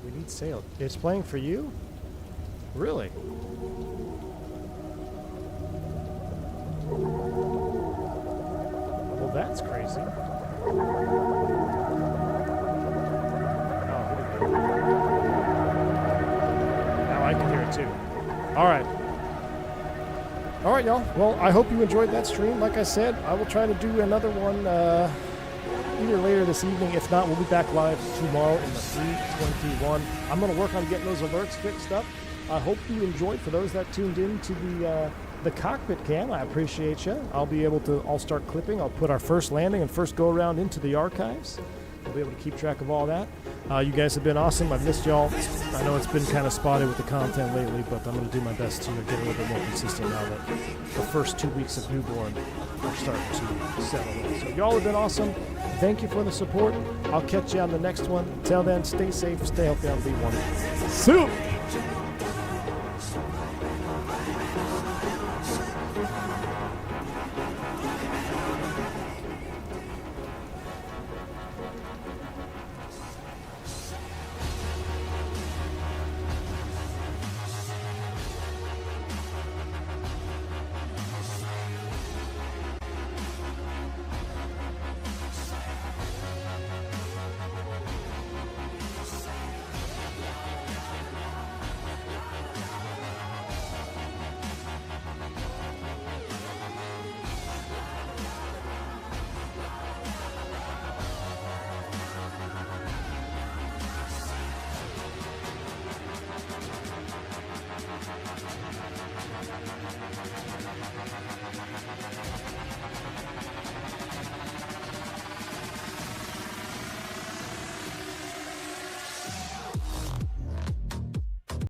We need sail. It's playing for you? Really? Well, that's crazy. Oh, here we go. Now I can hear it too. All right. All right, y'all. Well, I hope you enjoyed that stream. Like I said, I will try to do another one either later this evening. If not, we'll be back live tomorrow in the 321. I'm going to work on getting those alerts fixed up. I hope you enjoyed. For those that tuned in to the cockpit cam, I appreciate you. I'll start clipping. I'll put our first landing and first go around into the archives. I'll be able to keep track of all that. You guys have been awesome. I've missed y'all. I know it's been kind of spotty with the content lately, but I'm going to do my best to get a little bit more consistent now that the first 2 weeks of newborn are starting to settle in. So y'all have been awesome. Thank you for the support. I'll catch you on the next one. Until then, stay safe, stay healthy, I'll be one. See you.